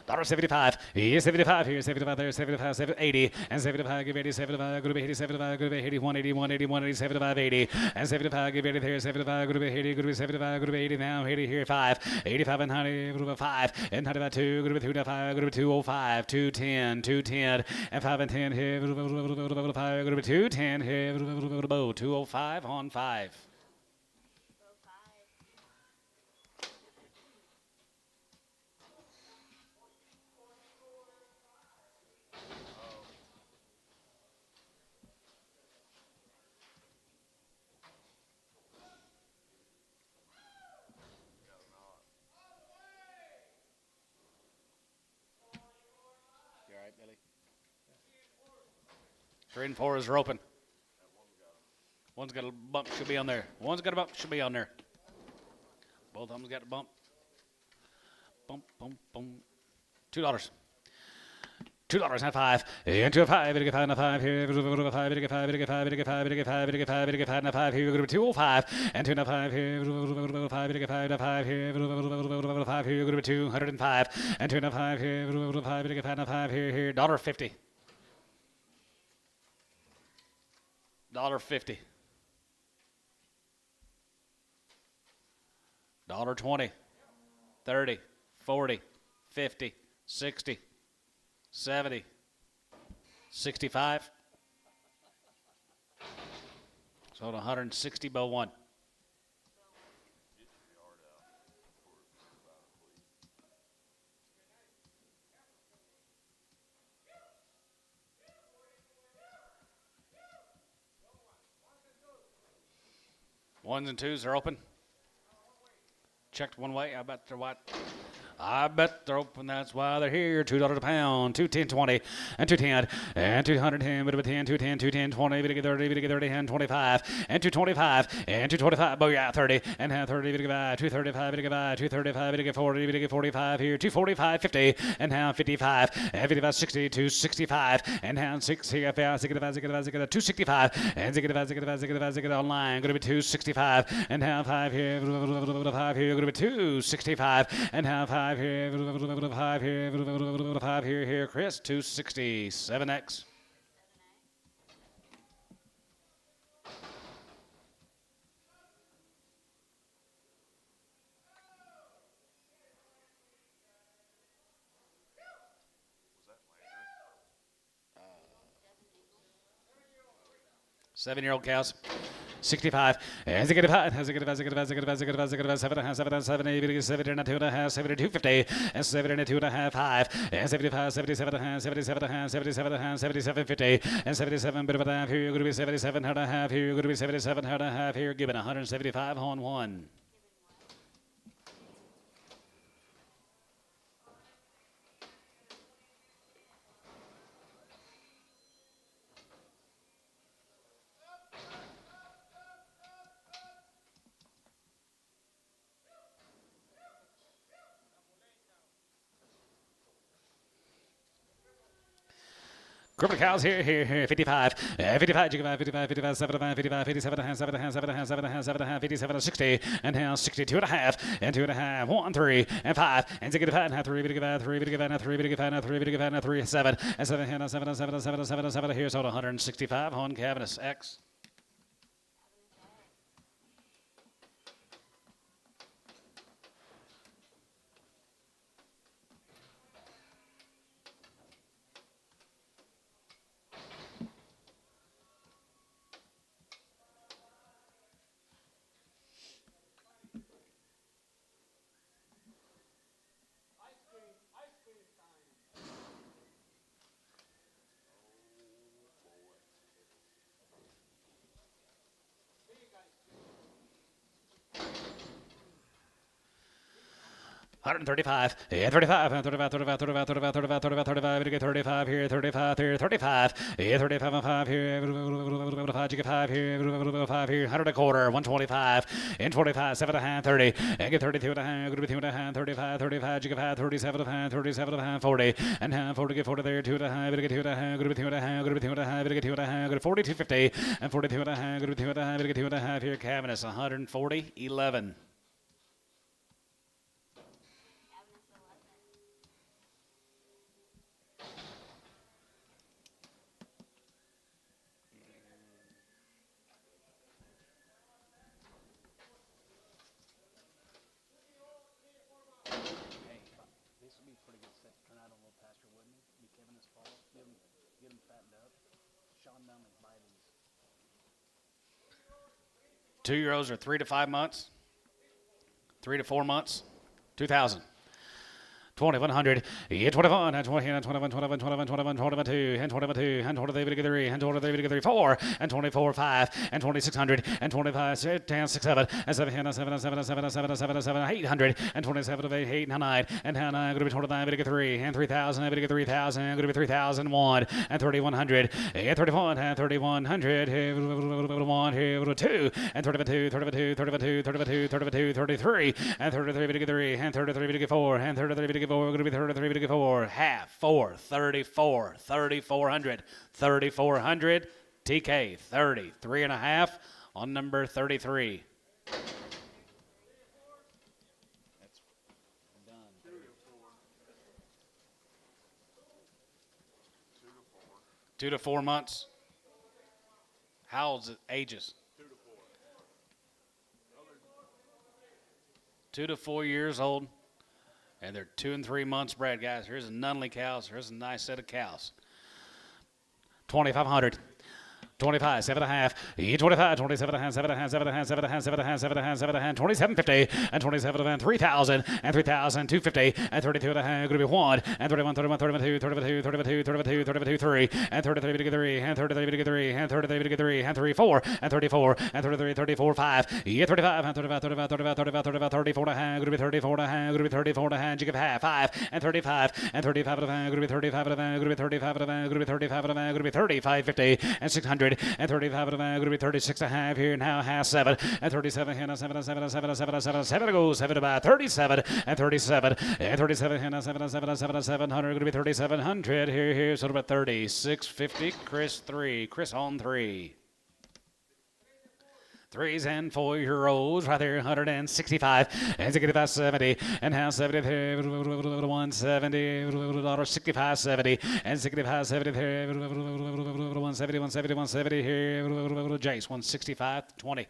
$75, yeah, 75 here, 75 there, 75, 80, and 75, give 80, 75, go to be 80, 75, go to be 80, 180, 180, 180, 75, 80, and 75, give 80 there, 75, go to be 80, go to be 75, go to be 80 now, 80 here, 5, 85 and 90, go to be 5, and 95, 2, go to be 2, 5, go to be 205, 210, 210, and 5 and 10 here, 5, go to be 210 here, 205 on 5. you all right, Billy? 3 and 4 are open. One's got a bump, should be on there. One's got a bump, should be on there. Both of them's got a bump. Bump, bump, bump. $2. $2 and 5. Into a 5, it get 5 and a 5 here. 5, it get 5, it get 5, it get 5, it get 5, it get 5, it get 5 and a 5 here. We're going to be 205 and 2 and a 5 here. 5, it get 5 and a 5 here. 5 here. We're going to be 205 and 2 and a 5 here. 5, it get 5 and a 5 here. $1.50. $1.50. $1.20. 30, 40, 50, 60, 70, 65. Sold 160 by 1. Ones and twos are open. Checked one way. I bet they're white. I bet they're open. That's why they're here. $2 a pound. 210.20 and 210 and 210. Bit of a 10. 210. 210. 20. Bit of 30. Bit of 30 and 25 and 225 and 225. Booyah 30 and 30. Bit of 235. Bit of 235. Bit of 40. Bit of 45 here. 245. 50 and now 55 and 55. 60. 265 and now 60. 265 and 65 online. Going to be 265 and now 5 here. 5 here. Going to be 265 and now 5 here. 5 here. 5 here. Chris 267X. Seven-year-old cows. 65 and 65 and 72 and a half 72 50 and 72 and a half 5 and 75 77 and a half 77 and a half 77 and a half 77 50 and 77 bit of a half here. You're going to be 77 and a half here. You're going to be 77 and a half here. Given 175 on one. Group of cows here, 55, 55, 55, 55, 75, 55, 57 and a half, 7 and a half, 7 and a half, 7 and a half, 7 and a half, 57 and 60, and now 62 and a half, and 2 and a half, 1, 3, and 5, and 6 and 5, and 3, 3, 3, 3, 3, 3, 3, 7, and 7, and 7, and 7, and 7, and 7, and 7, here's on 165 on Cavernous X. $135, 35, 35, 35, 35, 35, 35, 35, 35, 35 here, 35 here, 35, 35 and 5 here, 5 here, 5 here, 100 a quarter, 125, and 25, 7 and a half, 30, and get 32 and a half, 32 and a half, 35, 35, 37 and a half, 37 and a half, 40, and half, 40, get 40 there, 2 and a half, get 2 and a half, get 2 and a half, get 2 and a half, get 2 and a half, get 42, 50, and 42 and a half, get 2 and a half, get 2 and a half here, Cavernous, 140, 11. This would be pretty good set to turn out a little pasture, wouldn't it? Be Kevin this fall. Get him fattened up. Sean Dunley's buy these. 2-year-olds are 3 to 5 months. 3 to 4 months. 2,000. 2,100, 21, and 20, and 21, 21, 21, 21, 21, 2, and 21, 2, and 23, 3, and 23, 3, 4, and 24, 5, and 2,600, and 25, 10, 6, 7, and 7, and 7, and 7, and 7, and 7, and 7, and 7, 800, and 27, 8, and 9, and 9, going to be 29, 3, and 3,000, 3,000, going to be 3,001, and 3,100, and 31, and 3,100, 1, 2, and 32, 32, 32, 32, 32, 33, and 33, 3, and 33, 4, and 33, 4, going to be 33, 4, half, 4, 34, 3,400, 3,400, TK, 33 and a half on number 33. That's done. 2 to 4 months. How old is it? Ages? 2 to 4 years old. And they're 2 and 3 months bred, guys. Here's a Nunley cows. Here's a nice set of cows. 2,500. 25, 7.5, 25, 27 and a half, 7 and a half, 7 and a half, 7 and a half, 7 and a half, 7 and a half, 7 and a half, 27.50, and 27 and 3,000, and 3,000, 250, and 32 and a half, going to be 1, and 31, 31, 32, 32, 32, 32, 32, 3, and 33 to get 3, and 33 to get 3, and 33 to get 3, and 34, and 34, and 33, 34, 5, yeah, 35, and 35, 35, 35, 35, 35, 34 and a half, going to be 34 and a half, going to be 34 and a half, you give half, 5, and 35, and 35 and a half, going to be 35 and a half, going to be 35 and a half, going to be 35 and a half, going to be 35, 50, and 600, and 35 and a half, going to be 36 and a half here now, half 7, and 37 here now, 7 and 7 and 7 and 7 and 7 and 7 to go, 7 to buy, 37, and 37, and 37 here now, 7 and 7 and 7 and 700, going to be 3,700 here, so about 36.50, Chris 3, Chris on 3. 3s and 4-year-olds right there, 165, and 65, 70, and now 70, 170, 65, 70, and 65, 70, 170, 170, 170 here, Jace, 165, 20.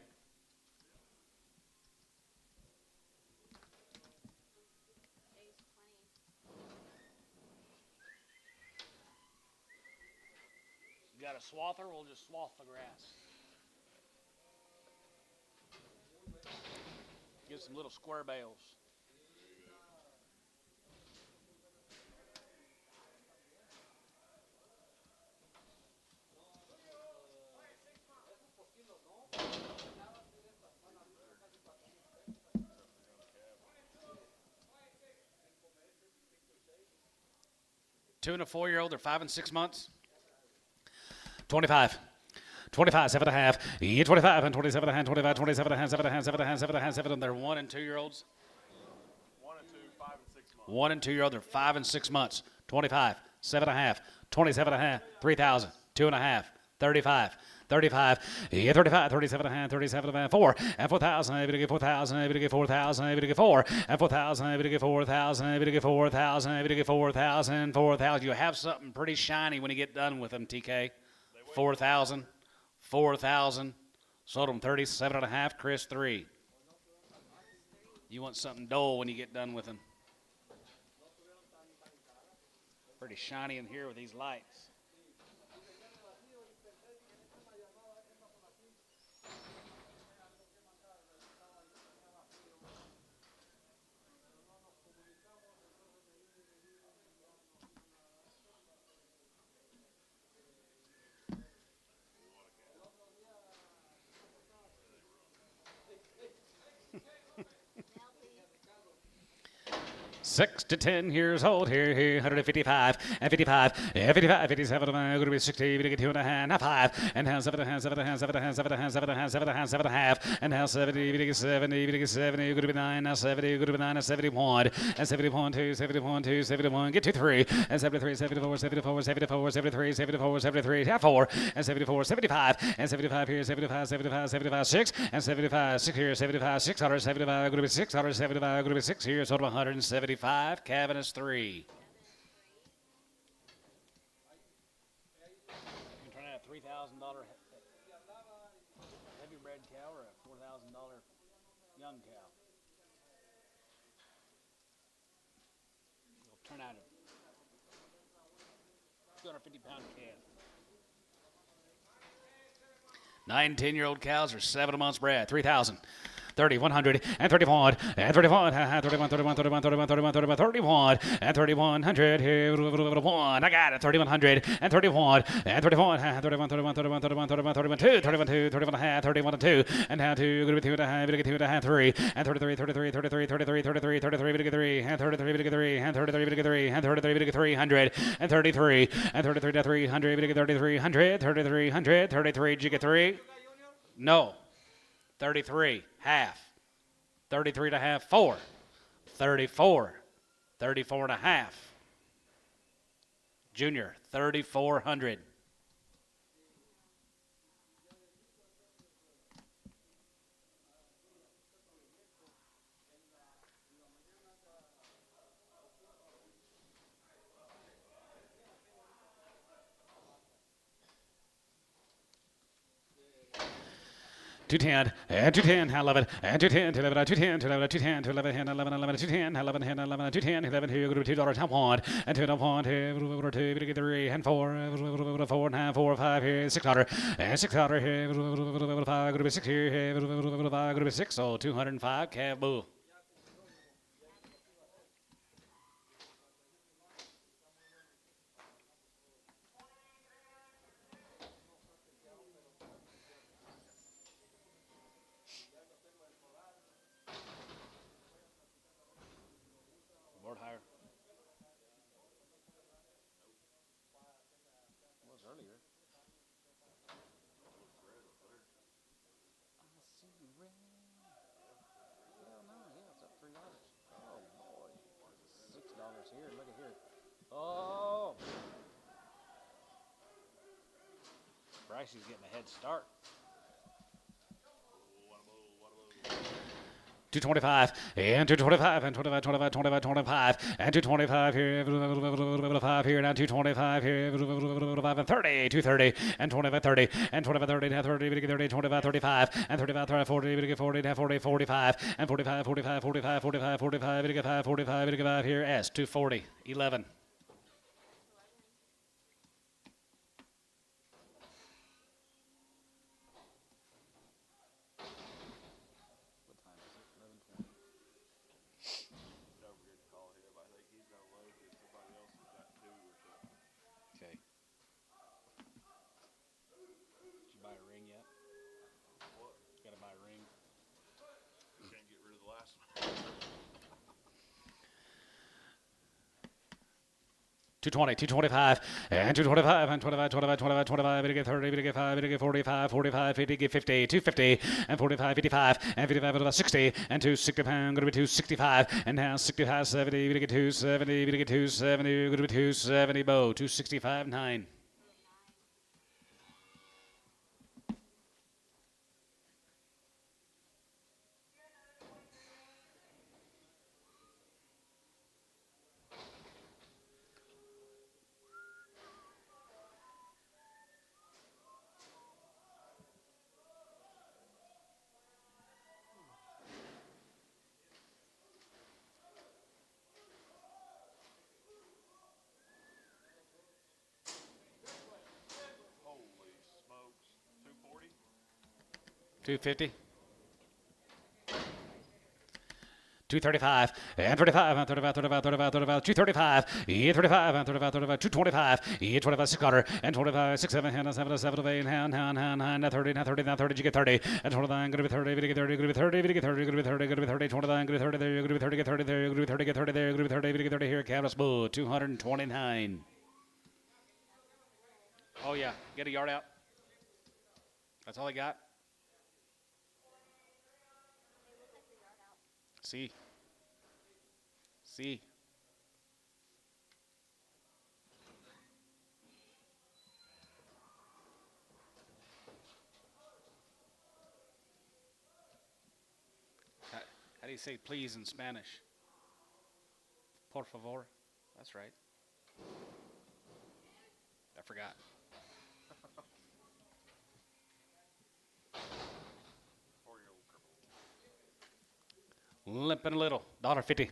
You got a swather? We'll just swath the grass. Get some little square bales. Two and a 4-year-old, they're 5 and 6 months. 25. 25, 7 and a half, 25, and 27 and a half, 25, 27 and a half, 7 and a half, 7 and a half, 7 and a half, 7, and they're 1 and 2-year-olds. 1 and 2, 5 and 6 months. 1 and 2-year-old, they're 5 and 6 months. 25, 7 and a half, 27 and a half, 3,000, 2 and a half, 35, 35, 35, 37 and a half, 37 and a half, 4, and 4,000, able to get 4,000, able to get 4,000, able to get 4, and 4,000, able to get 4,000, able to get 4,000, able to get 4,000, 4,000. You have something pretty shiny when you get done with them, TK. 4,000. 4,000, sold them 37 and a half, Chris 3. You want something dull when you get done with them. Pretty shiny in here with these lights. Six to 10 years old here, 155 and 55, and 55, 57, going to be 60, we get 2 and a half, now 5, and now 7 and a half, 7 and a half, 7 and a half, 7 and a half, 7 and a half, 7 and a half, 7 and a half, and now 70, we get 70, we get 70, going to be 9, now 70, going to be 9, and 71, and 71, 2, 71, 2, 71, get to 3, and 73, 74, 74, 74, 73, 74, 73, half 4, and 74, 75, and 75 here, 75, 75, 75, 6, and 75, 6 here, 75, 675, going to be 675, going to be 6 here, so 175. Cavan is 3. You can turn out a $3,000 heavy bred cow or a $4,000 young cow. It'll turn out a 250-pound calf. 9, 10-year-old cows are 7 months bred. 3,000. 30, 100, and 31, and 31, 31, 31, 31, 31, 31, 31, 31, and 3,100 here, 1, I got it, 3,100, and 31, and 31, 31, 31, 31, 31, 31, 31, 2, 31, 2, 31 and a half, 31 and 2, and now 2, going to be 2 and a half, going to get 2 and a half, 3, and 33, 33, 33, 33, 33, 33, going to get 3, and 33, going to get 3, and 33, going to get 3, and 33, going to get 300, and 33, and 33 to 300, going to get 3,300, 3,300, 33, did you get 3? No. 33, half, 33 and a half, 4, 34, 34 and a half. Junior, 3,400. 210, and 210, 11, and 210, 11, 210, 11, 210, 11, 11, 11, 210, 11, 11, 210, 11, here, go to $2, top one, and $2, over 2, get 3, and 4, 4, 9, 4, 5, here, $6, and $6, here, 5, go to 6 here, 5, go to 6, so 205, cab bull. Board higher. Was earlier. Hell no, yeah, it's up $3. Oh boy, $6 here. Look at here. Oh, Bryce's getting a head start. 225 and 225 and 25, 25, 25, 25 and 225 here, 5 here now 225 here, 5 and 30, 230 and 25, 30 and 25, 30 now 30, 30, 25, 35 and 35, 30, 40, 40 now 40, 45 and 45, 45, 45, 45, 45, 45, 45, 45 here S 240, 11. Okay. Did you buy a ring yet? What? You gotta buy a ring. Can't get rid of the last one. 220, 225, and 225, and 25, 25, 25, 25, to get 30, to get 5, to get 45, 45, 50, get 50, 250, and 45, 55, and 55, about 60, and 265, going to be 265, and now 65, 70, to get 270, to get 270, going to be 270, bow, 265, 9. Holy smokes. 240? 250. 235, and 35, and 35, 35, 35, 35, 235, and 35, and 35, 35, 225, and 25, 600, and 25, 6, 7, and 7, 7, 8, and 30, now 30, now 30, you get 30, and 29, going to be 30, going to get 30, going to be 30, going to get 30, going to be 30, going to be 30, 29, going to be 30 there, going to be 30, get 30 there, going to be 30, get 30 there, going to be 30, going to get 30 here, Canvas Bull, 229. Oh yeah, get a yard out. That's all I got. See. See. How do you say please in Spanish? Por favor. That's right. I forgot. Limping a little. $1.50.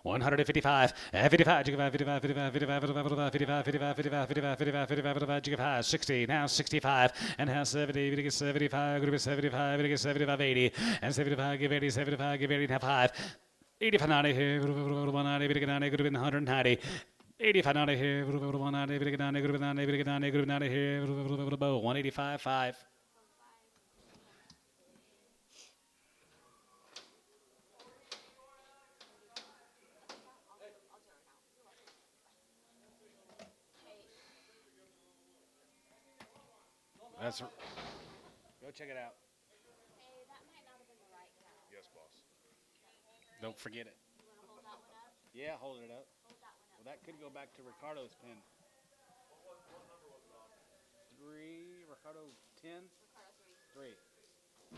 155, 55, 55, 55, 55, 55, 55, 55, 55, 55, 55, 55, 60, now 65, and now 70, get 75, going to be 75, get 75, 80, and 75, give 80, 75, give 80, now 5, 85, 90, here, 190, get 90, going to be 190, 85, 90, here, 190, get 90, going to be 90, get 90, going to be 90, here, 185, 5. That's go check it out. Hey, that might not have been the right cow. Yes, boss. Don't forget it. You want to hold that one up? Yeah, hold it up. Hold that one up. Well, that could go back to Ricardo's pin. What number was it on? 3, Ricardo 10, Ricardo 3. 3.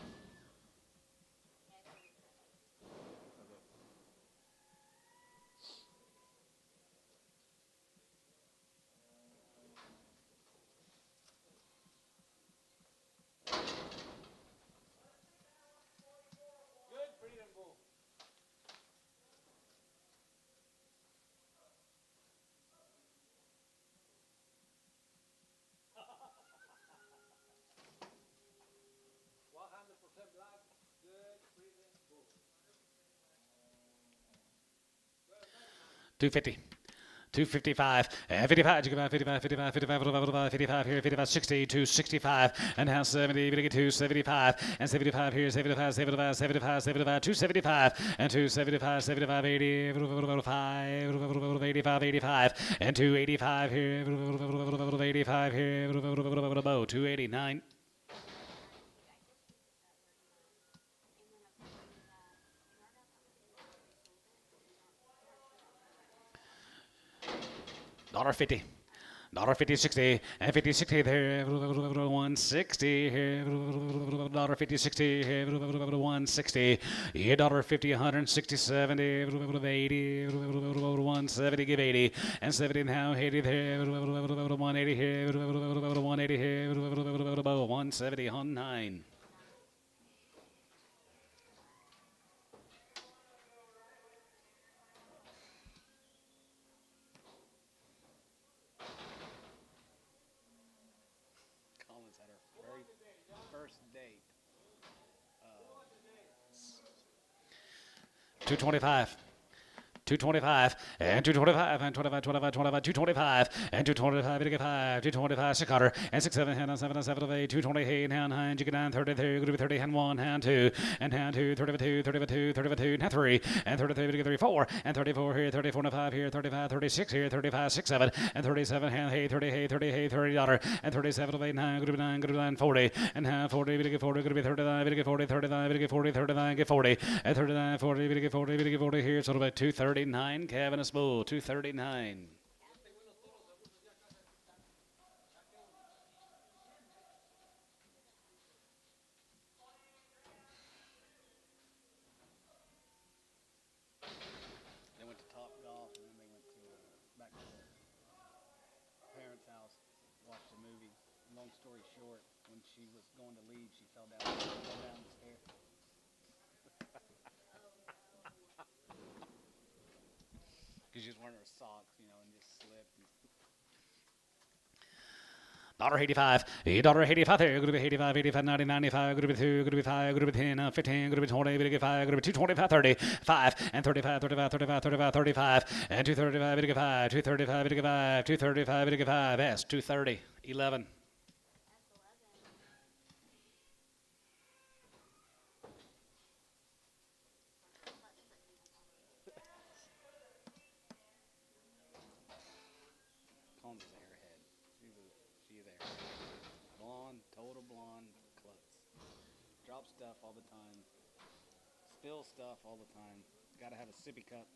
250. 255 and 55, you can buy 55, 55, 55, 55, 55 here, 55, 60, 265, and now 70, we get 275, and 75 here, 75, 75, 75, 75, 275, and 275, 75, 80, 85, 85, and 285 here, 85 here, 289. $1.50. $1.50, 60, and 50, 60 there, 160 here, $1.50, 60 here, 160, yeah, $1.50, 160, 70, 80, 170, give 80, and 70 now, 80 there, 180 here, 180 here, 170, on 9. Collins had her very first date. 225. 225 and 225 and 25, 25, 25, 225 and 225, 225, 600 and 67 hand 7 7 8, 228 hand 9, you get 9 33, good 30 hand 1 hand 2 and hand 2 32, 32, 32 hand 3 and 33, 34 and 34 here, 34 and 5 here, 35, 36 here, 35, 6 7 and 37 hand 8, 30 8, 30 8, 30 dollar and 37 8 9, good 9, good 9 40 and hand 40, we get 40, good be 39, we get 40, 39, we get 40, 39, get 40 and 39, 40, we get 40, we get 40 here, so about 239. Cavernous Bull, 239. They went to Top Golf and then they went to back to their parents' house, watched a movie. Long story short, when she was going to leave, she fell down the stairs. Because she was wearing her socks, you know, and just slipped. $1.85, $1.85 there, group 85, 85, 90, 95, group 2, group 5, group 10, 15, group 20, group 5, group 2, 25, 30, 5, and 35, 35, 35, 35, 35, and 235, 5, 235, 5, 235, 5, S, 230, 11. Collins is a airhead. She's a blonde, total blonde, klutz. Drop stuff all the time. Spill stuff all the time. Gotta have a sippy cup.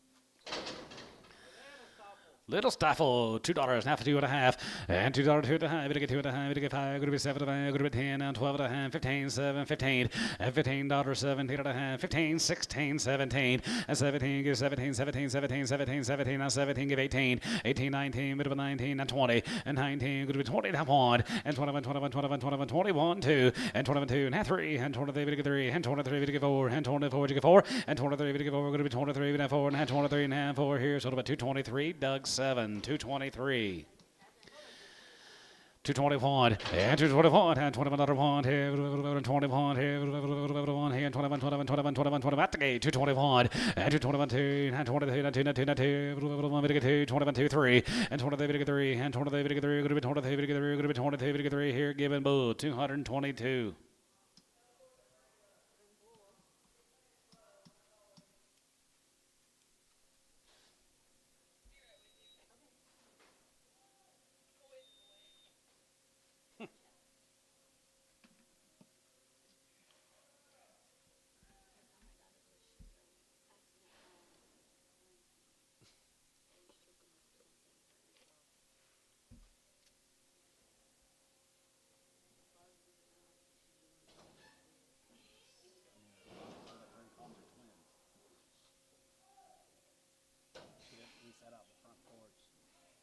Little Stifle, $2, now for 2.5, and $2, 2.5, we get 2.5, we get 5, group 7, group 10, and 12.5, 15, 7, 15, and $15, 17.5, 15, 16, 17, and 17, give 17, 17, 17, 17, 17, now 17, give 18, 18, 19, bit of 19, and 20, and 19, group 20, now 1, and 21, 21, 21, 21, 21, 2, and 21, 2, and 3, and 23, we get 3, and 23, we get 4, and 24, we get 4, and 23, we get 4, group 23, we get 4, and 23, and 4 here, so about 223, Doug 7, 223. 221 and 221 and 21 1 here 21 here 21 here 21 21 21 21 21 at the gate 221 and 221 2 and 22 and 2 and 2 and 2 21 2 3 and 23 3 and 23 3 going to be 23 3 going to be 23 3 here given bull 222. We sat out the front porch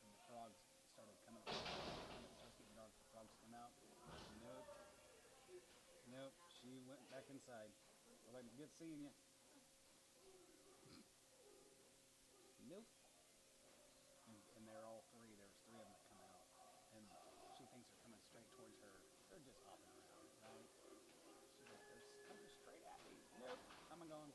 and the frogs started coming out. I was getting dark, the frogs came out. Nope. Nope. She went back inside. Well, like, good seeing you. Nope. And they're all three. There was three of them that come out. And she thinks they're coming straight towards her. They're just hopping around, right? She's like, they're coming straight at me. Nope. I'm gone.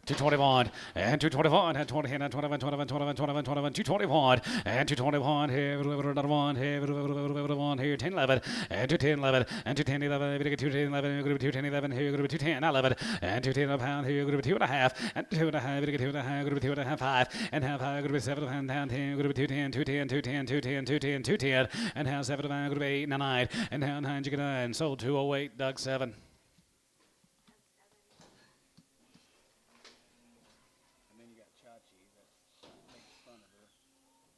221 and 221 and 20 and 21, 21, 21, 21, 21, 221 and 221 here, another one here, one here, 10, 11 and 210, 11 and 210, 11, 210, 11, group 210, 11 here, group 210, 11 and 210 a pound here, group 2.5 and 2.5, 2.5, group 2.5, 5 and half high, group 7 and down 10, group 210, 210, 210, 210, 210, 210 and half 7 and group 8 and 9 and down 9, chicken 9, sold 208, Doug 7. And then you got Chachi that makes fun of her.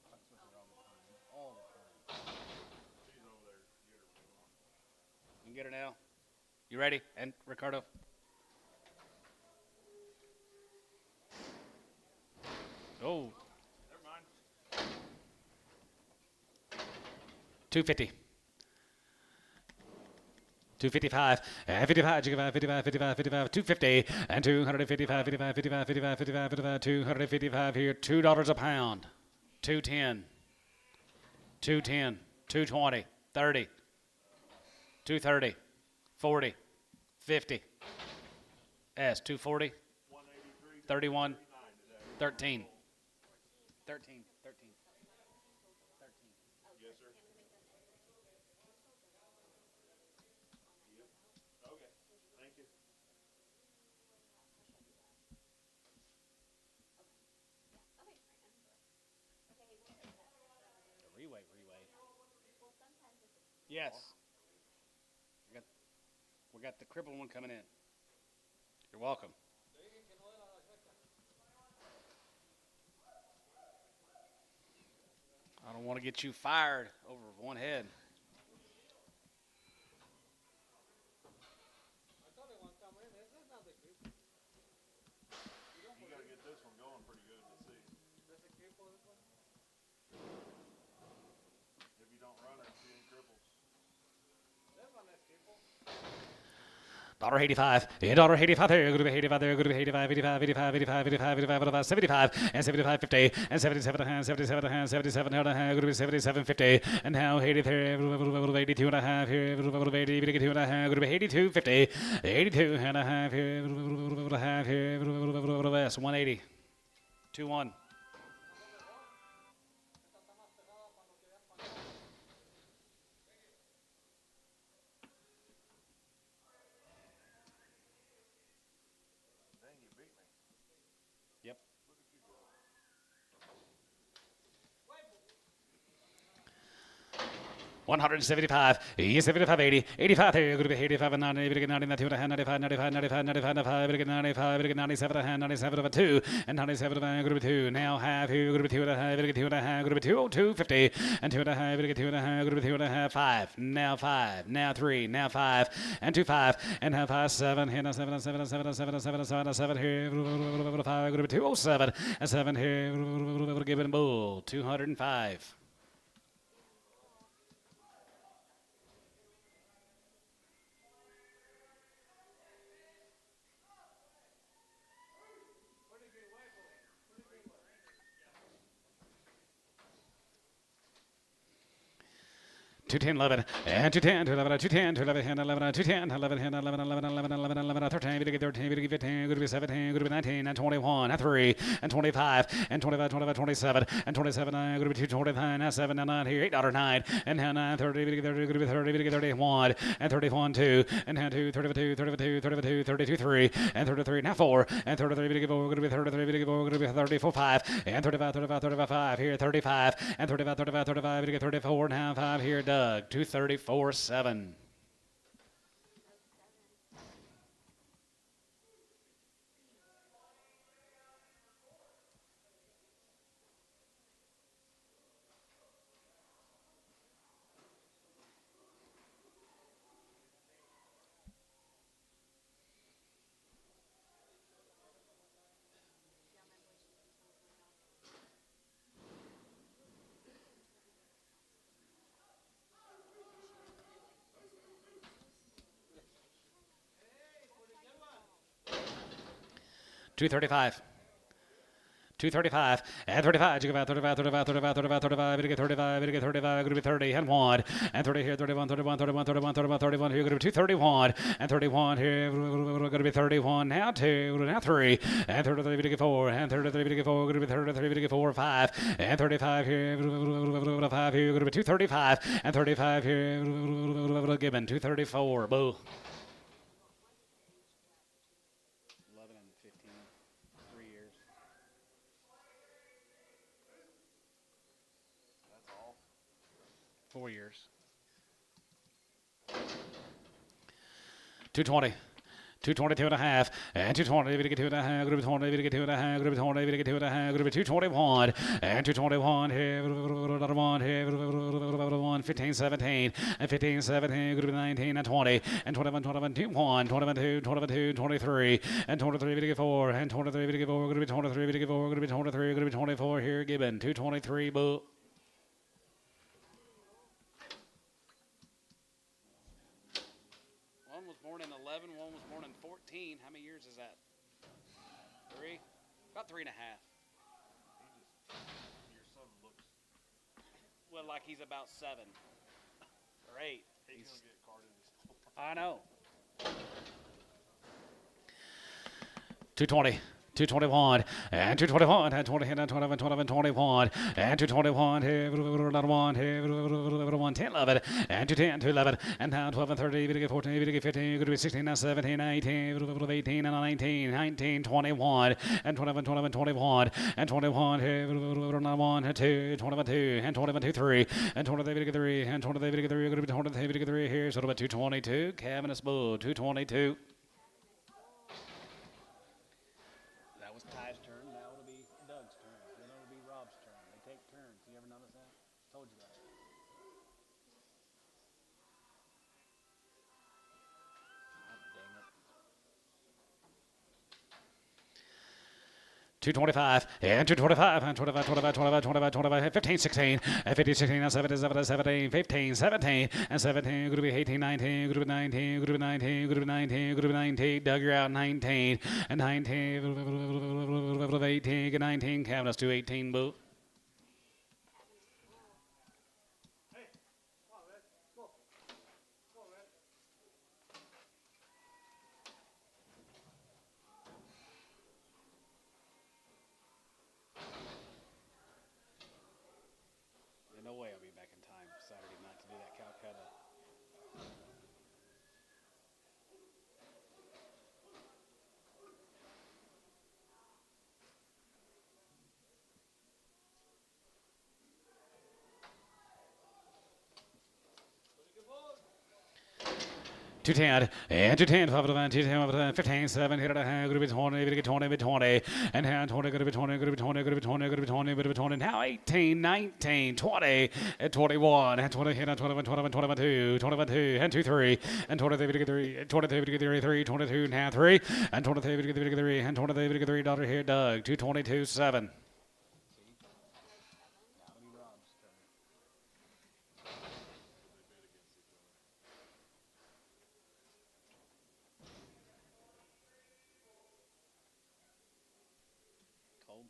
Fucks with her all the time. All the time. She's over there. Get her when you want. You can get her now. You ready? And Ricardo? Oh. Never mind. 250. 255 and 55, 55, 55, 55, 55, 250 and 255, 55, 55, 55, 55, 55, 255 here, $2 a pound. 210, 210, 220, 30, 230, 40, 50. S 240, 183. 31, 13. 13. 13. 13. Yes, sir. Yep. Okay. Thank you. Reweigh. Yes. We got the crippled one coming in. You're welcome. I don't want to get you fired over one head. You gotta get this one going pretty good to see. If you don't run her, she ain't crippled. $1.85, $1.85 there, good to be 85 there, good to be 85, 85, 85, 85, 85, 85, 85, 75, and 75, 50, and 77 and a half, 77 and a half, 77 and a half, good to be 77, 50, and now 80 there, 82 and a half here, 82 and a half, good to be 82, 50, 82 and a half here, half here, 180, 2-1. Dang, you beat me. Yep. 175, 75, 80, 85 there, good to be 85 and 90, good to get 90, 95, 95, 95, 95, 95, good to get 95, good to get 97 and a half, 97 of a 2, and 97 of a good to be 2, now half here, good to be 2 and a half, good to get 2 and a half, good to be 2, 2, 50, and 2 and a half, good to get 2 and a half, good to be 2 and a half, 5, now 5, now 3, now 5, and 2, 5, and half 5, 7, here, now 7, and 7, and 7, and 7, and 7, and 7, and 7 here, 5, good to be 2, 7, and 7 here, give it a bull, 205. Two ten 11 and 210 to 11 210 to 11 11 210 11 11 11 11 11 13 13 15 good to be 17 good to be 19 and 21 and 3 and 25 and 25 25 27 and 27 good to be 229 and 7 and 9 here $8.09 and now 9 30 good to be 30 31 and 31 2 and now 2 32 32 32 32 3 and 33 now 4 and 33 good to be 33 good to be 34 5 and 35 35 35 5 here 35 and 35 35 35 34 now 5 here Doug 234 7. $235. 235 and 35. Jig about 35, 35, 35, 35, 35. Gonna get 35, gonna get 35. Gonna be 30 and 1 and 30 here, 31, 31, 31, 31, 31, 31 here. Gonna be 231 and 31 here. Gonna be 31 now 2, now 3 and 33. Gonna get 4 and 33. Gonna get 4. Gonna be 33. Gonna get 4, 5 and 35 here. 5 here. Gonna be 235 and 35 here. Given 234. Boo. 11 and 15. 3 years. That's all. 4 years. 220. 222 and a half, and 220, we get 2 and a half, group 20, we get 2 and a half, group 20, we get 2 and a half, group 221, and 221 here, another one here, 15, 17, and 15, 17, group 19, and 20, and 21, 21, 21, 21, 2, 21, 2, 23, and 23, we get 4, and 23, we get 4, group 23, we get 4, group 23, group 24 here, given 223, boo. One was born in 11, one was born in 14. How many years is that? 3? About 3.5. Your son looks. Well, like he's about 7 or 8. He's gonna get carded in school. I know. 220. 221 and 221 and 20 and 21 21 21 and 221 here 1 here 1 10 11 and 210 211 and now 12 and 30 we get 14 we get 15 going to be 16 and 17 18 18 and 19 19 21 and 21 21 21 and 21 here 1 and 2 21 2 and 21 2 3 and 23 we get 3 and 23 we get 3 going to be 23 we get 3 here so about 222 Cabinets Bull 222. Ty's turn. Now it'll be Doug's turn. Then it'll be Rob's turn. They take turns. You ever notice that? Told you that. Dang it. 225 and 225 and 25 25 25 25 25 15 16 and 15 16 and 17 17 15 17 and 17 going to be 18 19 going to be 19 going to be 19 going to be 19 going to be 19 Doug you're out 19 and 19 18 get 19 Cabinets to 18 boo. There's no way I'll be back in time Saturday night to do that Calcutta. Two ten and 210 210 15 7 hit it a hand going to be 20 going to get 20 20 and hand 20 going to be 20 going to be 20 going to be 20 going to be 20 going to be 20 now 18 19 20 and 21 and 20 hit on 21 21 21 2 21 2 and 2 3 and 23 to get 3 23 to get 3 3 22 now 3 and 23 to get 3 and 23 to get $3 here Doug 222 7. Now it'll be Rob's turn. Cold.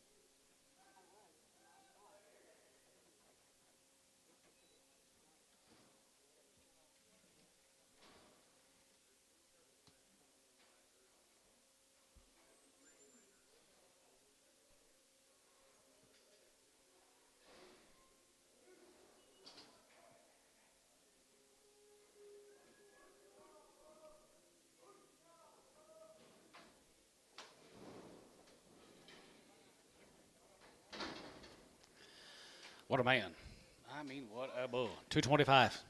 What a man. I mean, what a bull. 225.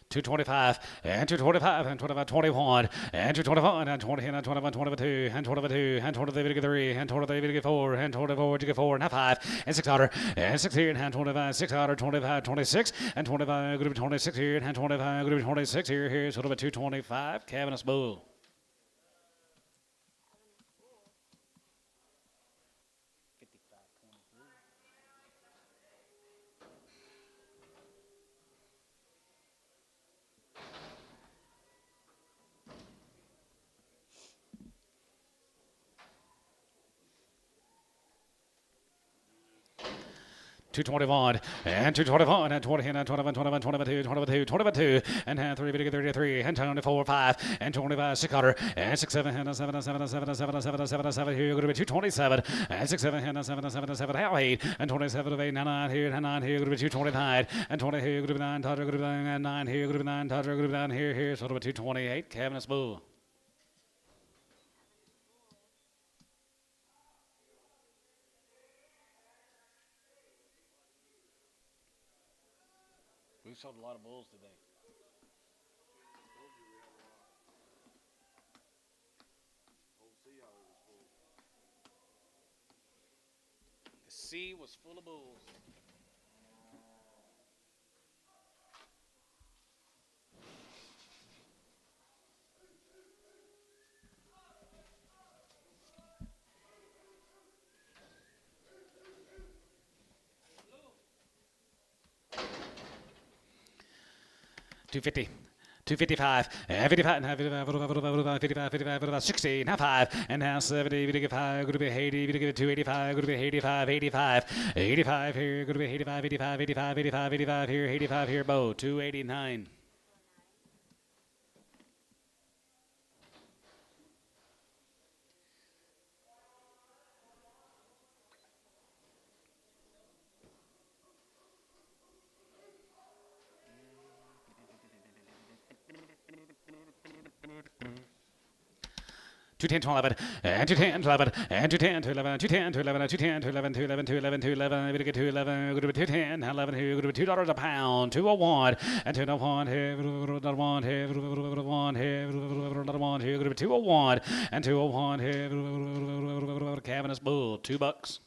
225 and 225 and 25 21 and 221 and 20 and 21 22 and 22 and 23 to get 3 and 23 to get 4 and 24 to get 4 and 5 and 600 and 16 and 25 600 25 26 and 25 group 26 here and 25 group 26 here so about 225 Cabinets Bull. 221 and 221 and 20 and 21, 21, 22, 22, 22 and hand 3, 33 and 24, 5 and 25, 600 and 6, 7 and 7, 7, 7, 7, 7, 7, 7. Here you're going to be 227 and 6, 7 and 7, 7, 7, 8 and 27 of 8, 9 here and 9 here you're going to be 229 and 20 here you're going to be 9, Todd you're going to be 9 and 9 here you're going to be 9, Todd you're going to be 9 here so it'll be 228. Cabinets bull. We sold a lot of bulls today. The sea was full of bulls. $250. 255 and 55 and 55, 60 now 5 and now 70 going to be 80 going to be 285 going to be 85 here going to be 85 here 85 here Bo 289. Two 10 to 11 and 2 10 to 11 and 2 10 to 11 2 10 to 11 2 10 to 11 2 11 2 11 2 11 we get to 11 go to 210 11 here go to $2 a pound 201 and 201 here 1 here 1 here 1 here go to 201 and 201 here Cabinets bull $2.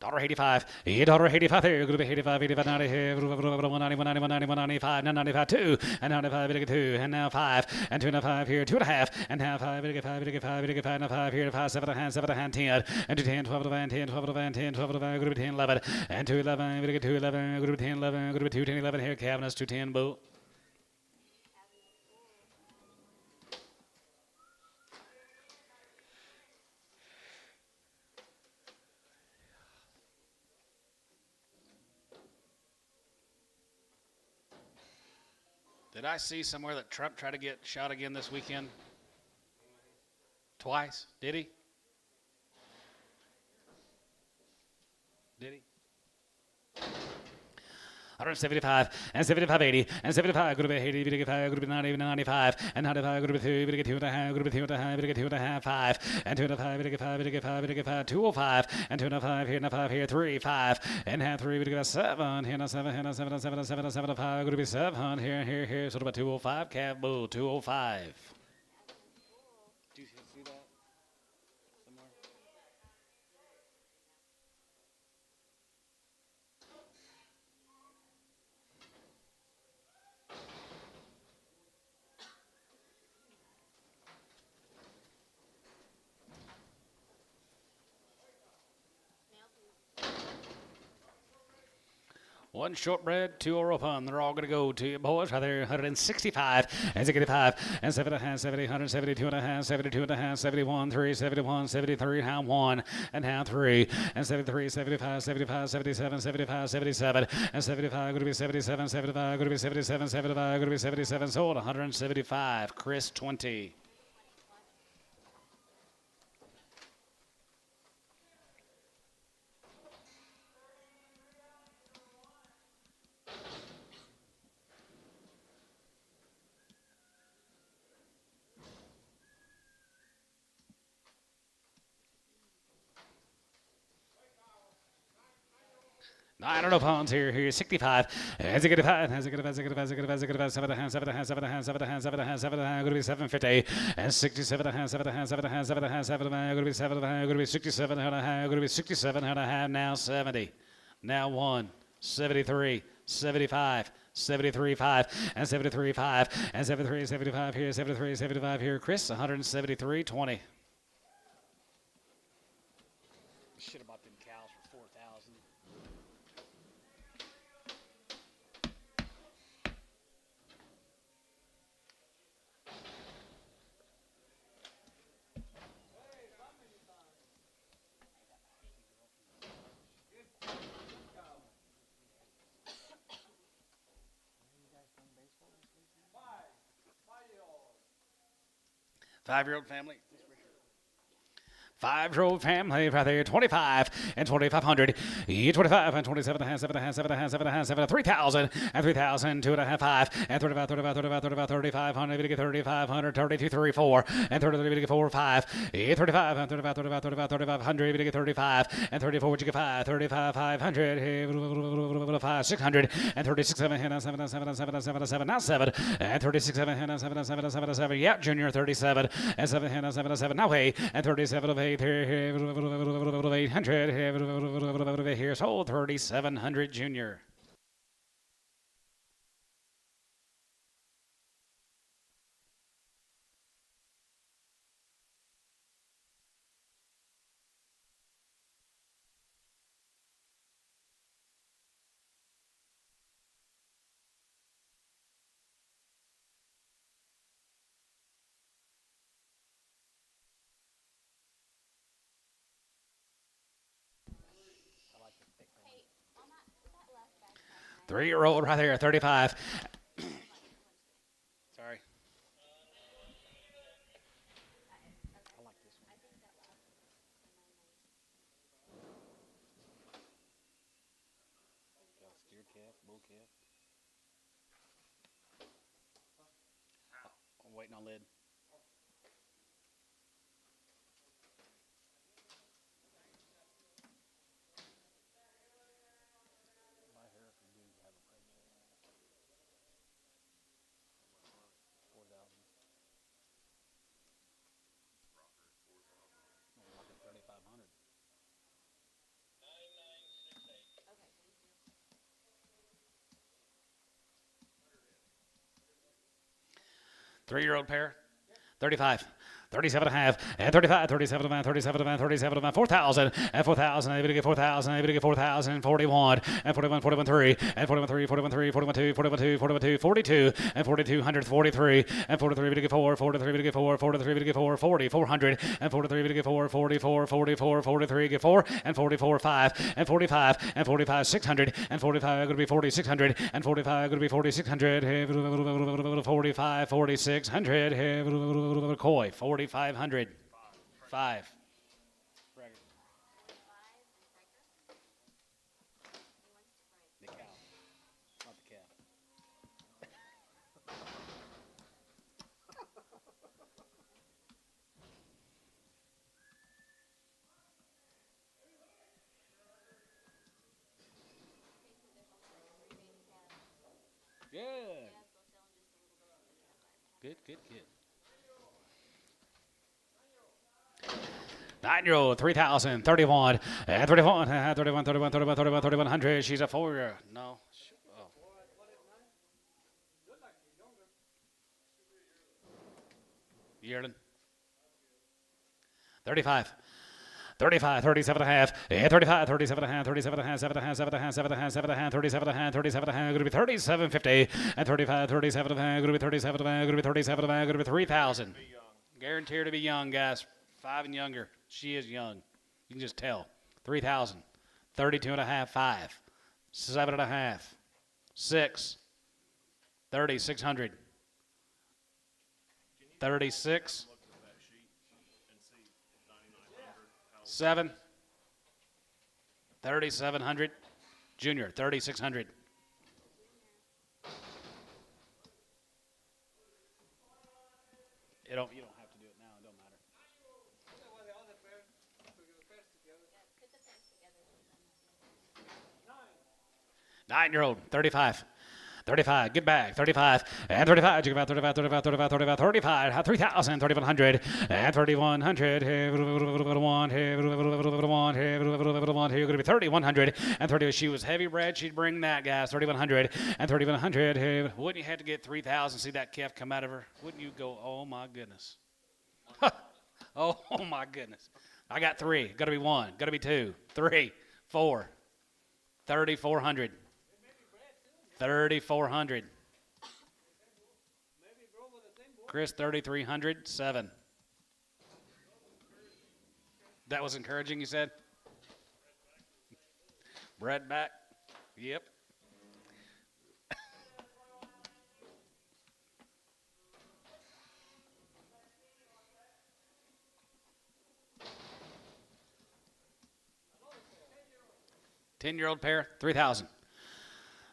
$1.85. $1.85 there. Going to be 85, 85, 90 here. 190, 190, 190, 195, 95, 2 and 95, 2 and now 5 and 2 and 5 here. 2.5 and now 5, 5 now 5 here. 5, 7 and hand 10 and 2 10, 12 and 10, 12 and 10, 12 and 5. Going to be 10, 11 and 2 11. Going to get 2 11. Going to be 10, 11. Going to be 2 10, 11 here. Cabinets 210 bull. Did I see somewhere that Trump tried to get shot again this weekend? Twice? Did he? Did he? 175 and 75, 80 and 75. Going to be 80, going to be 90, 95 and 95. Going to be 2, going to get 2 and a half. Going to be 2 and a half. Going to get 2 and a half. 5 and 2 and a 5. Going to get 5. Going to get 5. Going to get 5. 205 and 2 and a 5 here. And a 5 here. 3, 5 and half 3. Going to get 7 here. And a 7 and a 7 and 7 and 7 and 7 and 5. Going to be 7 here. So about 205. Cab bull 205. Did you see that somewhere? One shortbread, 2 open. They're all going to go to you boys right there. 165 and 65 and 7 and a half, 70, 172 and a half, 72 and a half, 71, 3, 71, 73, half 1 and half 3 and 73, 75, 75, 77, 75, 77 and 75. Going to be 77, 75. Going to be 77, 75. Going to be 77. Sold 175. Chris 20. I don't know pounds here. Here's 65. As a good five. As a good 7 and a half, 7 and a half, 7 and a half, 7 and a half, 7 and a half, 7 and a half. Going to be 750. And 67 and a half, 7 and a half, 7 and a half, 7 and a half, 7 and a half. Going to be 7 and a half. Going to be 67 and a half. Going to be 67 and a half. Now 70. Now 1. 73. 75, 73, 5, and 73, 5, and 73, 75 here, 73, 75 here. Chris, 173, 20. Should have bought them cows for 4,000. Five-year-old family. 5-year-old family right there, 25 and 2,500. 25 and 27 and a half, 7 and a half, 7 and a half, 7 and a half, 7, 3,000 and 3,000, 2 and a half, 5 and 35, 35, 35, 35, 3,500, 3,500, 32, 34 and 33, 4, 5. 35 and 35, 35, 35, 3,500, 35 and 34, what you get 5, 35, 500, 5, 600 and 36, 7, 7, 7, 7, 7, 7, 7, not 7 and 36, 7, 7, 7, 7, 7. Yeah, Junior 37 and 7, 7, 7. Now wait and 37 of 8 here, 800 here, sold 3,700 Junior. Hey, on that left backside. 3-year-old right there, 35. Sorry. I like this one. Got a steer calf, bull calf. I'm waiting on lid. My Hereford do have a pregnant on it. 4,000. No, like 3,500. 3-year-old pair, 35. 37 and a half, and 35, 37 and 37 and 37 and 4,000, and 4,000, able to get 4,000, able to get 4,000, 41, and 41, 41, 3, and 41, 3, 41, 3, 41, 2, 41, 2, 41, 2, 42, and 4,200, 43, and 43, able to get 4, 43, able to get 4, 43, able to get 4, 40, 400, and 43, able to get 4, 44, 44, 43, get 4, and 44, 5, and 45, and 45, 600, and 45, going to be 4,600, and 45, going to be 4,600, 45, 4,600, Coy, 4,500. 5. The cow, not the calf. Good. Good, good, good. 9-year-old, 3,000, 31, and 31, 31, 31, 31, 31, 3,100. She's a 4-year. No. Oh. Yearling. 35. 35, 37 and a half, and 35, 37 and a half, 37 and a half, 7 and a half, 7 and a half, 7 and a half, 7 and a half, 37 and a half, 37 and a half, going to be 37.50, and 35, 37 and a half, going to be 37 and a half, going to be 37 and a half, going to be 3,000. Guaranteed to be young, guys. 5 and younger. She is young. You can just tell. 3,000, 32 and a half, 5, 7 and a half, 6, 3,600, 36. 7, 3,700. Junior, 3,600. You don't have to do it now. It don't matter. Put the pants together. 9-year-old, 35. 35, get back, 35, and 35, you go about 35, 35, 35, 35, 35, 3,000, 3,100, and 3,100, here, you're going to be 3,100, and 30, she was heavy bred, she'd bring that, guys, 3,100, and 3,100, wouldn't you have to get 3,000, see that calf come out of her? Wouldn't you go, oh my goodness. Oh my goodness. I got 3, got to be 1, got to be 2, 3, 4, 3,400. 3,400. Chris, 3,300, 7. That was encouraging, you said? Bred back? Yep. Ten-year-old pair, 3,000.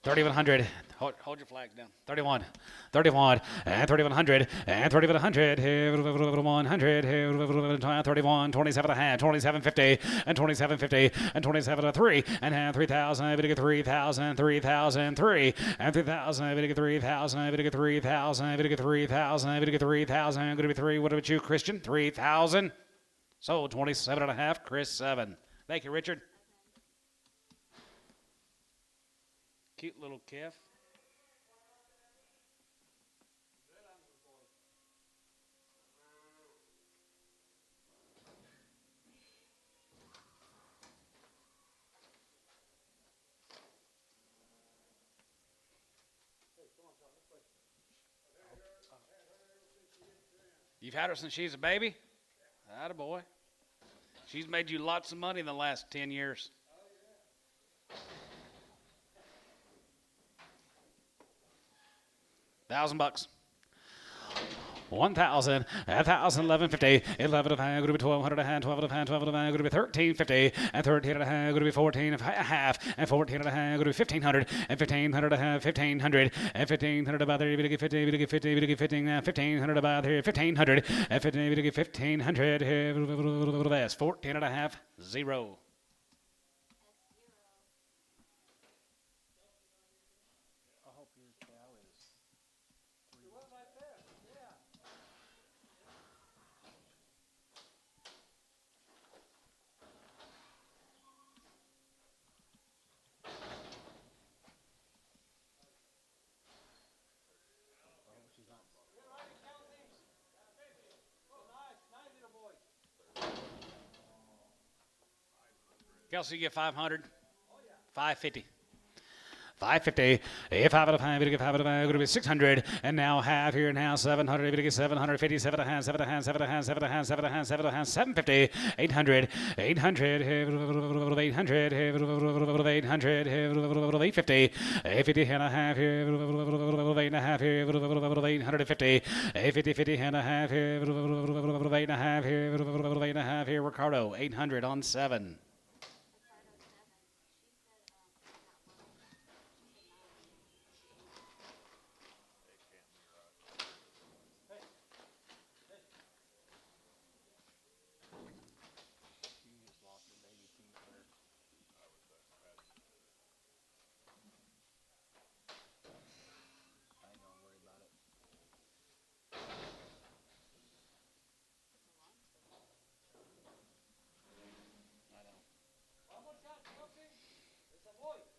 3,100. Hold your flags down. 31, 31, and 3,100, and 3,100, 100, 31, 27 and a half, 27.50, and 27.50, and 27.3, and 3,000, I get 3,000, 3,000, 3, and 3,000, I get 3,000, I get 3,000, I get 3,000, I get 3,000, I'm going to be 3. What about you, Christian? 3,000. So 27 and a half, Chris 7. Thank you, Richard. Cute little calf. You've had her since she's a baby? Attaboy. She's made you lots of money in the last 10 years. $1,000. 1,000, 1,000, 11.50, 11 of going to be 1,200 a hand, 12 of hand, 12 of hand, going to be 13.50, and 13 and a half, going to be 14 and a half, and 14 and a half, going to be 1,500, and 1,500 a half, 1,500, and 1,500 about there, we get 50, we get 50, we get 15, 1,500 about here, 1,500, and 15, we get 1,500, that's 14 and a half, 0. I hope your cow is 3 weeks. Kelsey, you get 500, 550. 550, if 5 out of 5, we get 5 out of 5, going to be 600, and now half here now 700, we get 750, 7 a hand, 7 a hand, 7 a hand, 7 a hand, 7 a hand, 7 a hand, 750, 800, 800, 800, 800, 850, 850 and a half here, 8 and a half here, 850, 850, 50 and a half here, 8 and a half here, 8 and a half here, Ricardo, 800 on 7.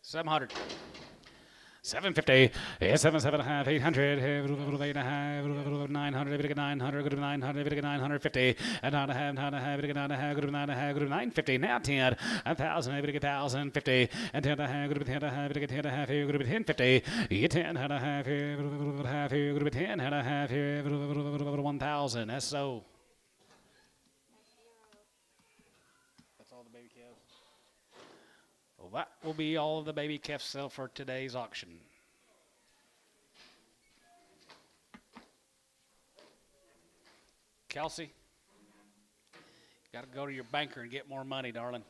$700. 750, 7, 7.5, 800, 8.5, 900, 900, 900, 950, and 9.5, 9.5, 9.5, 9.5, 950, now 10, 1,000, 1,050, and 10.5, 10.5, 10.5, 1050, 10 and a half here, half here, 10 and a half here, 1,000, that's so. That's all the baby calves. Well, that will be all of the baby calf sale for today's auction. Kelsey, you got to go to your banker and get more money, darling.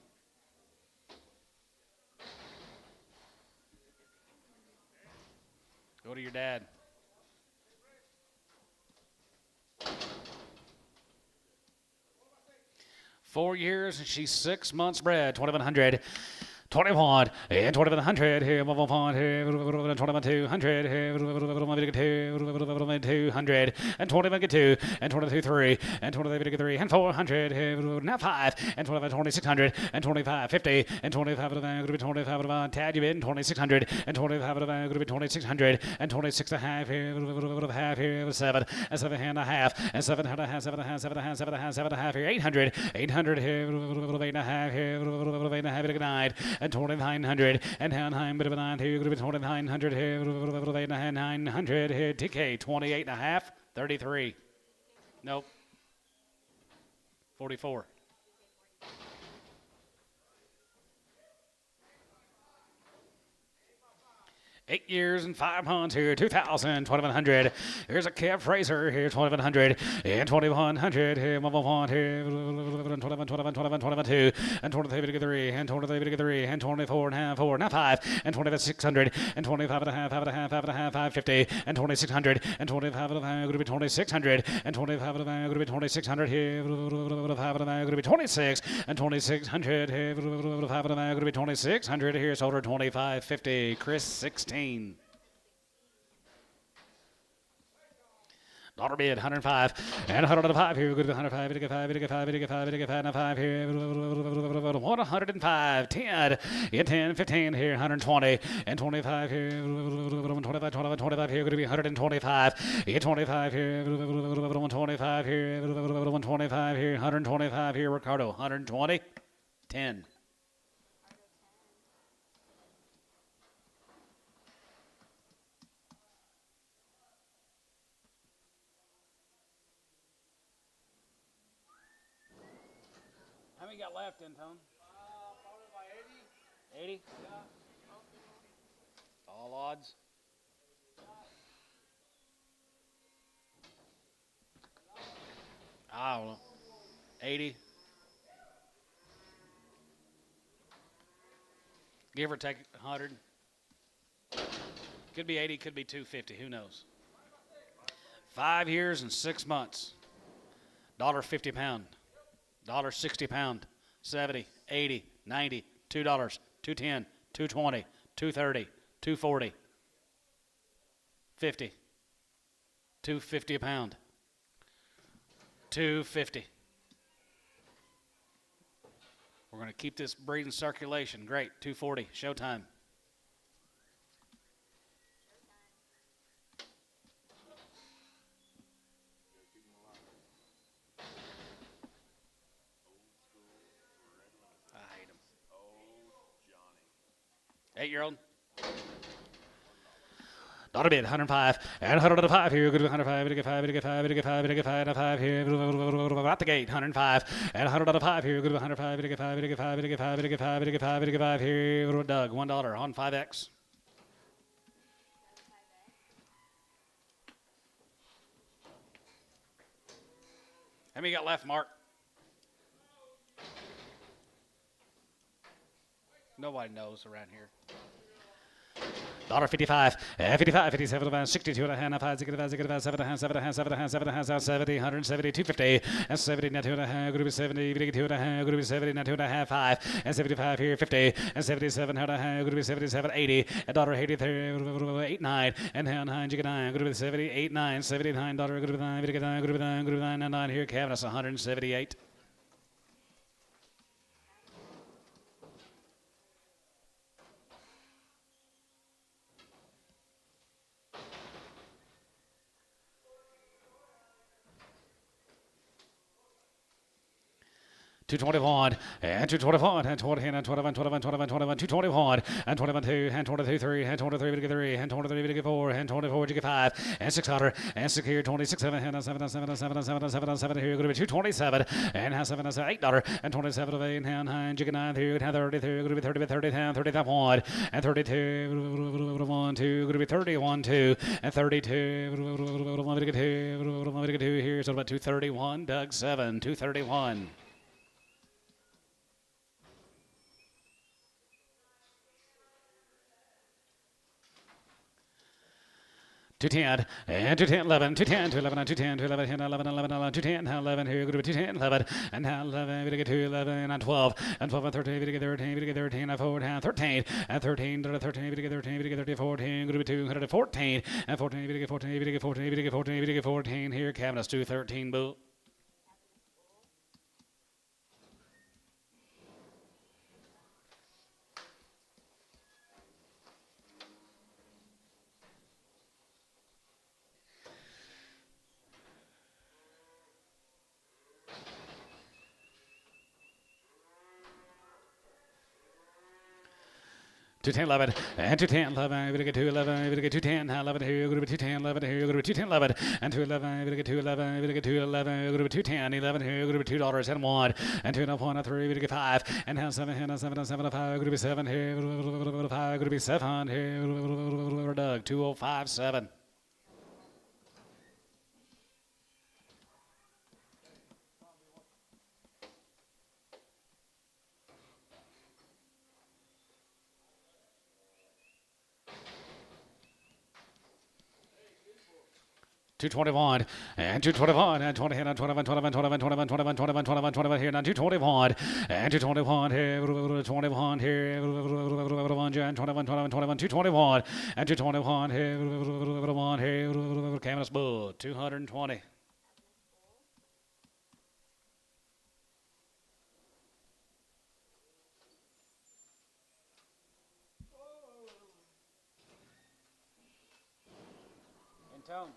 Go to your dad. $4 years and she's 6 months bred, 2,100. 21 and 2100 here, 21 here, 21 200 here, 200 and 21 2 and 22 3 and 23 3 and 400 here, now 5 and 2600 and 25 50 and 25 of the 25 of Tad you in 2600 and 25 of the 2600 and 26 and a half here, half here, 7 and 7 and a half and 7 and a half, 7 and a half, 7 and a half, 7 and a half, 7 and a half here, 800 800 here, 8 and a half here, 8 and a half, 9 and 2900 and 9 bit of a 9 here, 2900 here, 900 here, TK 28 and a half, 33. Nope. 44. Eight years and 5 months here, 2,000, 2,100. Here's a Kev Fraser here, 2,100 and 2,100 here, 1 here, 21, 22 and 23 and 23 and 24 and a half, 4 now 5 and 2,600 and 25 and a half, 5 and a half, 5 and a half, 550 and 2,600 and 25 and a half, going to be 2,600 and 25 and a half, going to be 2,600 here, 5 and a half, going to be 26 and 2,600 here, 5 and a half, going to be 2,600 here, so over 2550. Chris 16. Dollar bid 105 and 105 here. Good 105. 5 here. 105. 10 and 10. 15 here. 120 and 25 here. 25 here. Going to be 125. 25 here. 125 here. 125 here. 125 here. Ricardo 120. 10. How many got left, Antone? Probably by 80. 80? All odds. I don't know. 80. Give or take 100. Could be 80, could be 250. Who knows? 5 years and 6 months. $1.50 pound. $1.60 pound. 70, 80, 90, $2, 210, 220, 230, 240, 50, 250 a pound. 250. We're going to keep this breed in circulation. Great. 240. Showtime. I hate him. 8-year-old. Not a bid, 105 and 105 here. Good 105, to get 5, to get 5, to get 5, to get 5, to 5 here. Out the gate, 105 and 105 here. Good 105, to get 5, to get 5, to get 5, to get 5, to get 5, to get 5 here. Doug, $1 on 5X. How many you got left, Mark? Nobody knows around here. $1.55, 55, 57, 62 and a half, 5, 7 and a half, 7 and a half, 7 and a half, 7 and a half, 7 and a half, 70, 170, 250, and 70, now 2 and a half, going to be 70, 2 and a half, going to be 70, now 2 and a half, 5, and 75 here, 50, and 77, and a half, going to be 77, 80, and $1.83, 8, 9, and 9, you get 9, going to be 70, 8, 9, $79, going to be 9, going to be 9, going to be 9, going to be 9, 9 here, Kevin, that's 178. $221 and $221 and 20 and 21, 21, 21, 21, $221 and 21, 2 and 22, 3 and 23, 3 and 23, 4 and 24, 5 and 600 and 6 here, 26, 7 and 7 and 7 and 7 and 7 and 7 and 7 here, going to be 227 and 7 and $8 and 27 of 8 and 9, chicken 9 here, and 33, going to be 30, 30, 31 and 32, 1, 2, going to be 31, 2 and 32, 2 here, so about 231, Doug 7, 231. 210 and 210 11 210 211 and 210 211 11 11 11 210 11 here go to 210 11 and 11 we get 211 and 12 and 12 and 13 we get 13 we get 13 and 4 and 13 and 13 to 13 we get 13 we get 13 14 go to 214 and 14 we get 14 we get 14 we get 14 we get 14 here cabinets 213 bull. Two ten eleven and 210 11 we get 211 we get 210 11 here go to 210 11 here go to 210 11 and 211 we get 211 we get 211 go to 210 11 here go to $2 and 1 and 2 and 3 we get 5 and 7 and 7 and 7 5 go to 7 here 5 go to 7 here Doug 2057. Two 21 and 221 and 20 and 21 21 21 21 21 21 21 21 here now 221 and 221 here 21 here 1 and 21 21 21 221 and 221 here 1 here Camus Bull 220. And tone.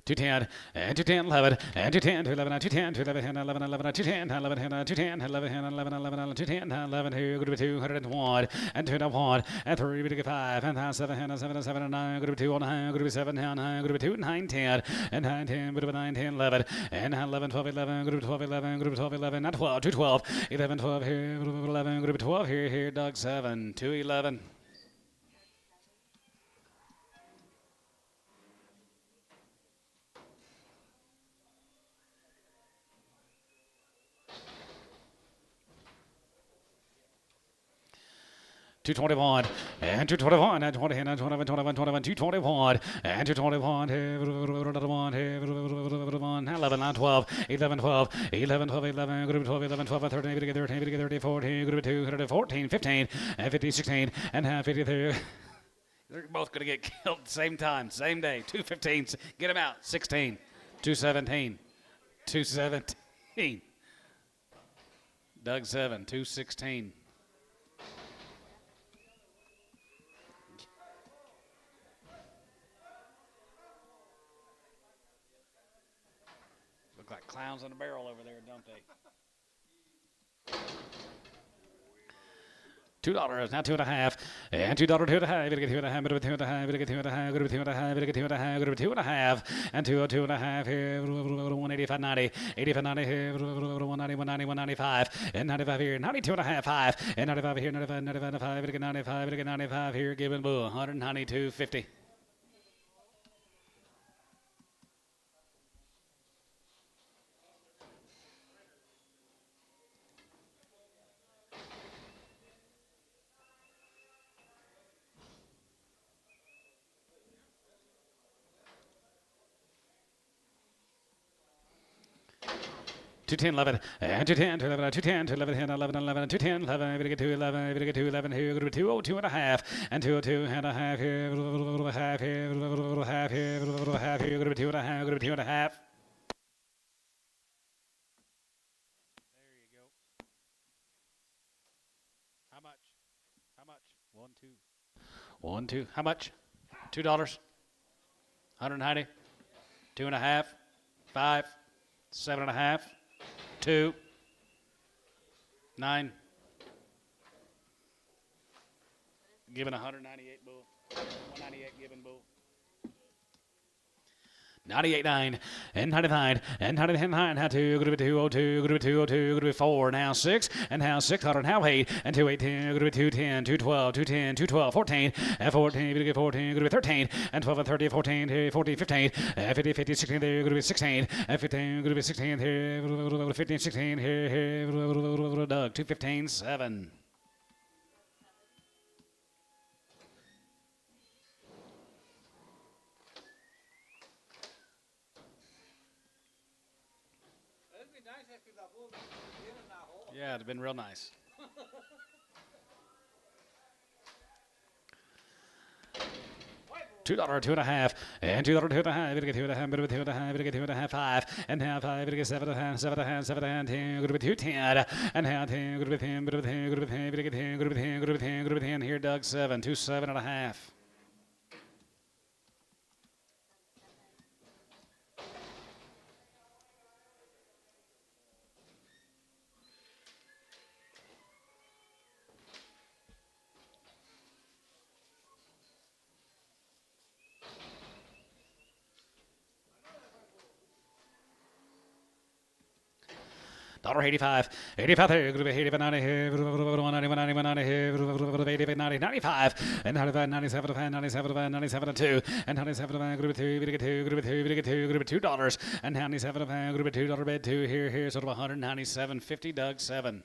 Two ten and 210 11 and 210 211 and 210 211 11 11 210 11 210 11 11 11 210 11 here go to 201 and 201 and 3 we get 5 and 7 and 7 and 7 and 9 go to 2 on go to 7 and go to 2 9 10 and 9 10 go to 9 10 11 and 11 12 11 go to 12 11 go to 12 11 and 12 2 12 11 12 here 11 go to 12 here Doug 7 2 11. Two 21 and 221 and 20 and 21 21 21 221 and 221 11 and 12 11 12 11 12 11 group 12 11 12 13 13 30 14 group 2 14 15 and 50 16 and half 53. They're both going to get killed at the same time, same day. 215, get them out. 16, 217, 217. Doug 7, 216. Look like clowns in a barrel over there, don't they? $2 now 2.5 and $2 2.5. We get 2.5, but with 2.5, we get 2.5, go to 2.5, we get 2.5, go to 2.5 and 2.5 here 185.90, 85.90 here 190, 190, 195 and 95 here 92.5 5 and 95 here 95 95 we get 95 we get 95 here giving bull 192.50. Two 10 11 and 210 11 210 11 11 11 210 11 we get 211 we get 211 here go to 202 and a half and 202 and a half here half here half here half here go to 2 and a half go to 2 and a half. There you go. How much? How much? 1 2 1 2 how much? $2 190 2.5 5 7.5 2 9 given 198 bull 198 given bull 98.9 and 99 and 99 how to go to 202 go to 202 go to 4 now 6 and now 600 now 8 and 2810 go to 210 212 210 212 14 and 14 go to 14 go to 13 and 12 and 30 14 14 15 and 50 50 16 there go to 16 and 15 go to 16 here 15 16 here Doug 215 7. It'd be nice if the bull get in that hole. Yeah, it'd been real nice. $2, 2.5, and $2, 2.5. Better get 2.5, better get 2.5, better get 2.5, 5, and now 5, better get 7.5, 7.5, 7.5, 10, go to 210, and now 10, go to 10, better 10, go to 10, better get 10, go to 10, go to 10, go to 10. Here, Doug 7, 2 7.5. $1.85, 85 there, gonna be 85, 90 here, 190, 190 here, 85, 90, 95, and 95, 97, 97, 97, 2, and 97, gonna be 2, gonna get 2, gonna be 2, gonna get 2, gonna be $2, and 97, gonna be $2 bid 2 here, sort of 197.50, Doug 7.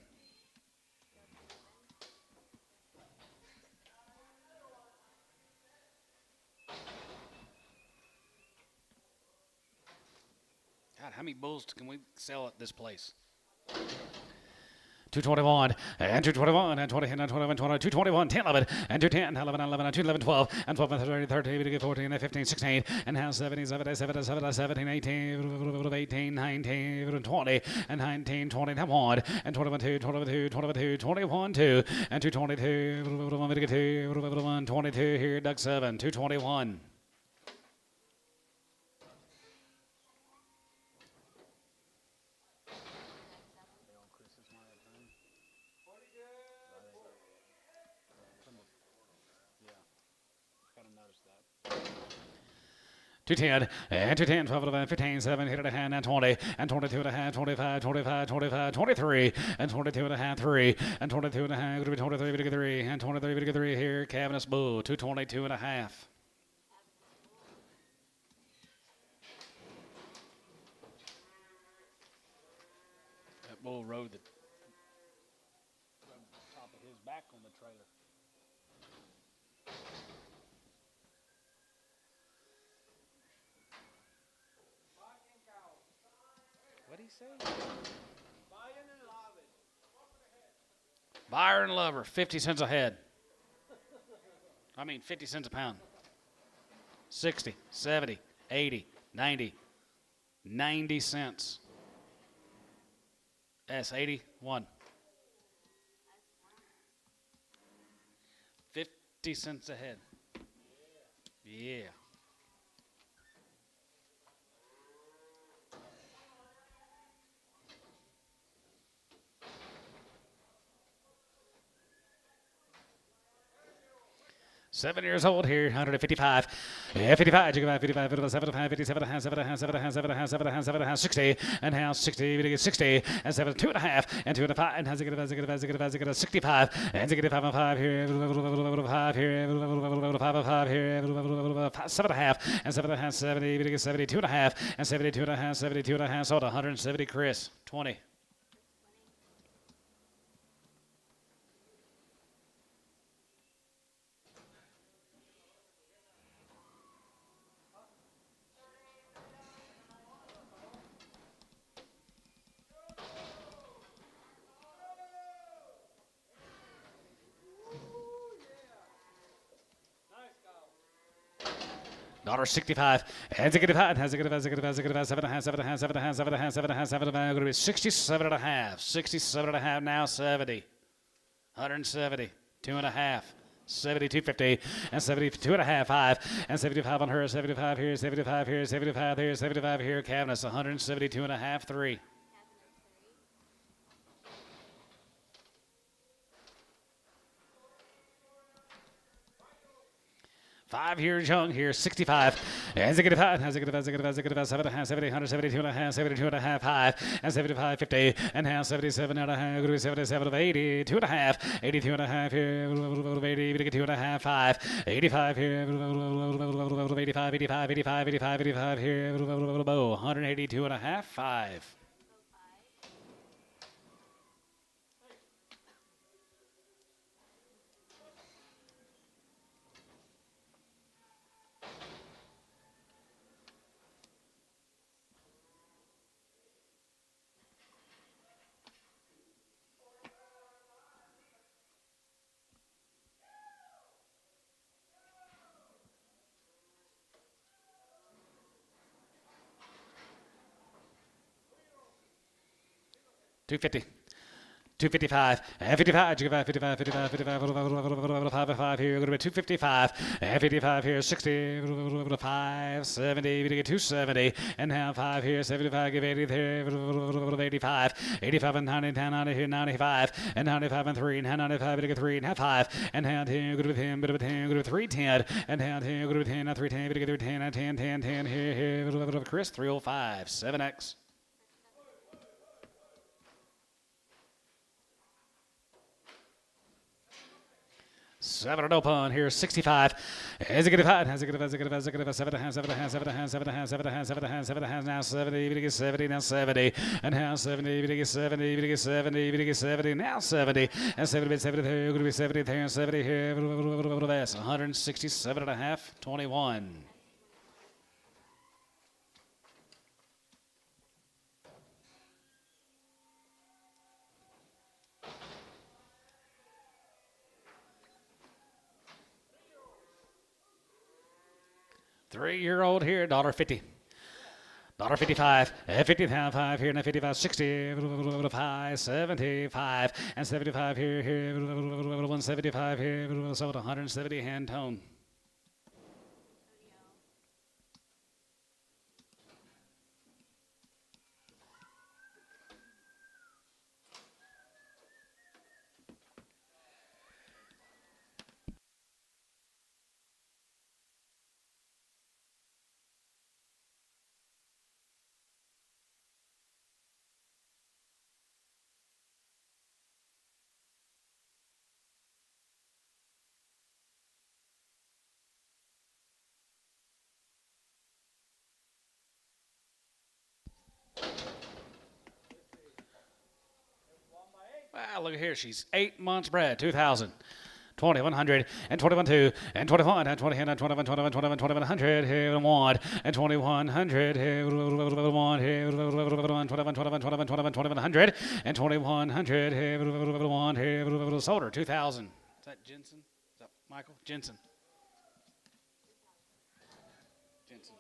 God, how many bulls can we sell at this place? 221 and 221 and 20 and 21 20 221 10 11 and 210 11 11 and 11 12 and 12 and 13 13 14 and 15 16 and now 17 17 18 19 20 and 19 20 and 1 and 21 2 21 2 21 2 21 2 and 222 22 here Doug 7 221. Kind of noticed that. 210 and 210 12 11 15 7 hit it a hand and 20 and 22 and a half 25 25 25 23 and 22 and a half 3 and 22 and a half going to be 23 3 and 23 3 here Cabinets Bull 222 and a half. That bull rode the Top of his back on the trailer. What'd he say? Buying and loving. Buyer and lover 50 cents a head. I mean 50 cents a pound. 60, 70, 80, 90, 90 cents. That's 81. 50 cents a head. Yeah. Seven years old here, 155. Yeah, 55, 55, 55, 75, 57, 7, 60, and now 60, we get 60, and 7, 2.5, and 2.5, and has a 65, and 5 and 5 here, 5 here, 5 here, 7.5, and 7.5, 70, we get 72.5, and 72.5, 72.5, sold 170, Chris, 20. $1.65 and 65 has a good 7.5 going to be 67.5 67.5 now 70 170 2.5 72.50 and 72.5 5 and 75 on her 75 here 75 here 75 here 75 here Cabinets 172.5 3. 5 years young here, 65, Executive 70, 172 and a half, 72 and a half, 5, and 75, 50, and half, 77 and a half, 77 of 80, 2 and a half, 82 and a half here, 80, 2 and a half, 5, 85 here, 85, 85, 85, 85, 85 here, 182 and a half, 5. $250. 255, and 55, 55, 55, 55, 55 here, going to be 255, and 55 here, 60, 5, 70, we get 270, and now 5 here, 75, give 80 there, 85, 85 and 90, 90 here, 95, and 95 and 3, and 95, we get 3, and 5, and now 10, good with him, bit of 10, good with 310, and now 10, good with 10, 310, we get 310, and 10, 10, 10 here, Chris, 305, 7X. Seven and open here, 65. Executive high, executive, 7 and a half, 7 and a half, 7 and a half, 7 and a half, 7 and a half, 7 and a half, 7 and a half, 7 and a half, now 70, we get 70, now 70, and now 70, we get 70, we get 70, we get 70, now 70, and 70, 70 there, going to be 70 there, and 70 here, 167 and a half, 21. Three-year-old here, $1.50. $1.55, 55 here, and 55, 60, 5, 75, and 75 here, 175 here, sold 170 hand tone. Wow, look at here. She's 8 months bred, 2,000. 2,100 and 21, and 21 and 20 and 21, 21, 21, 2100 here, 1 and 2,100 here, 1 here, 21, 21, 21, 2,100 and 2,100 here, 1 here, sold her 2,000. Is that Jensen? Is that Michael? Jensen. Jensen.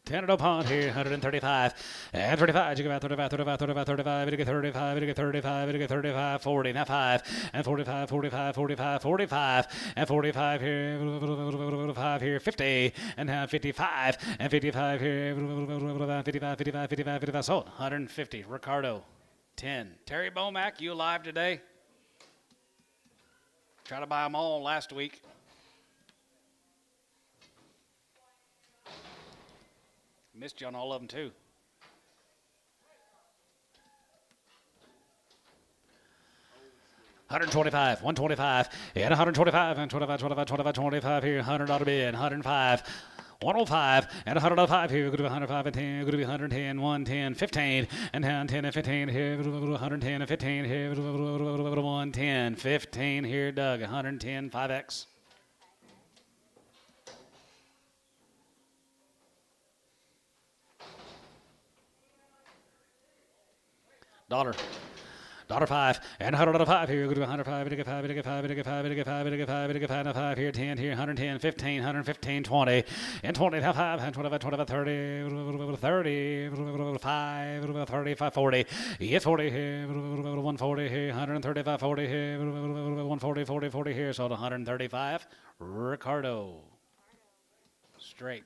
Canada Pond here, 135, and 35, you go out 35, 35, 35, 35, you get 35, you get 35, you get 35, 40, now 5, and 45, 45, 45, 45, and 45 here, 5 here, 50, and now 55, and 55 here, 55, 55, 55, 55, sold, 150, Ricardo, 10. Terry Bomack, you alive today? Try to buy them all last week. Missed you on all of them, too. $125, 125, and 125, and 25, 25, 25, 25 here, $100 bid, 105, 105, and 105 here, go to 105 and 10, go to 110, 110, 15, and 10 and 15 here, 110 and 15 here, 110, 15 here, Doug, 110, 5X. $1.05 and $105 here. Go to 105, get 5, get 5, get 5, get 5, get 5, get 5, 5 here, 10 here, 110, 15, 115, 20, and 20, 5, and 25, 25, 30, 30, 5, 35, 40, yes, 40 here, 140 here, 135, 40 here, 140, 40, 40 here, so 135, Ricardo. Straight.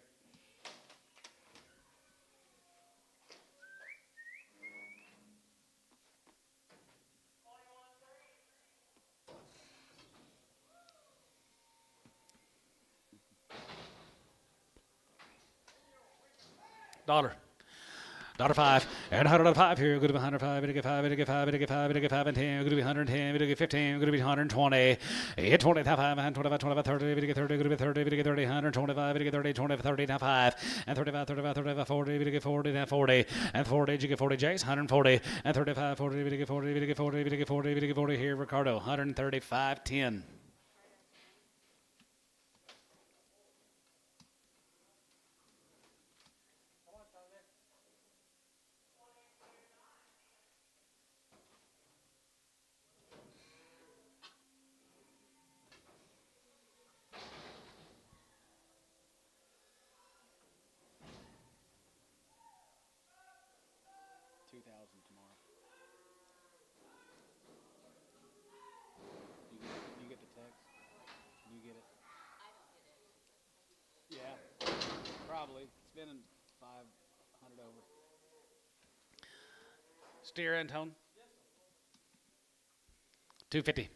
Dollar five, and $105 here. Going to be 105, going to get 5, going to get 5, going to get 5, going to get 5 and 10. Going to be 110, going to get 15, going to be 120. Hit 20, 5, and 25, 25, 30, going to get 30, going to be 30, going to get 30, 125, going to get 30, 20, 30, now 5, and 35, 35, 35, 40, going to get 40, now 40, and 40, you get 40, Jace, 140, and 35, 40, going to get 40, going to get 40, going to get 40, going to get 40 here, Ricardo, 135, 10. Tomorrow. You get the text? You get it? Yeah, probably. It's been 500 over. Steer, Antone. 250.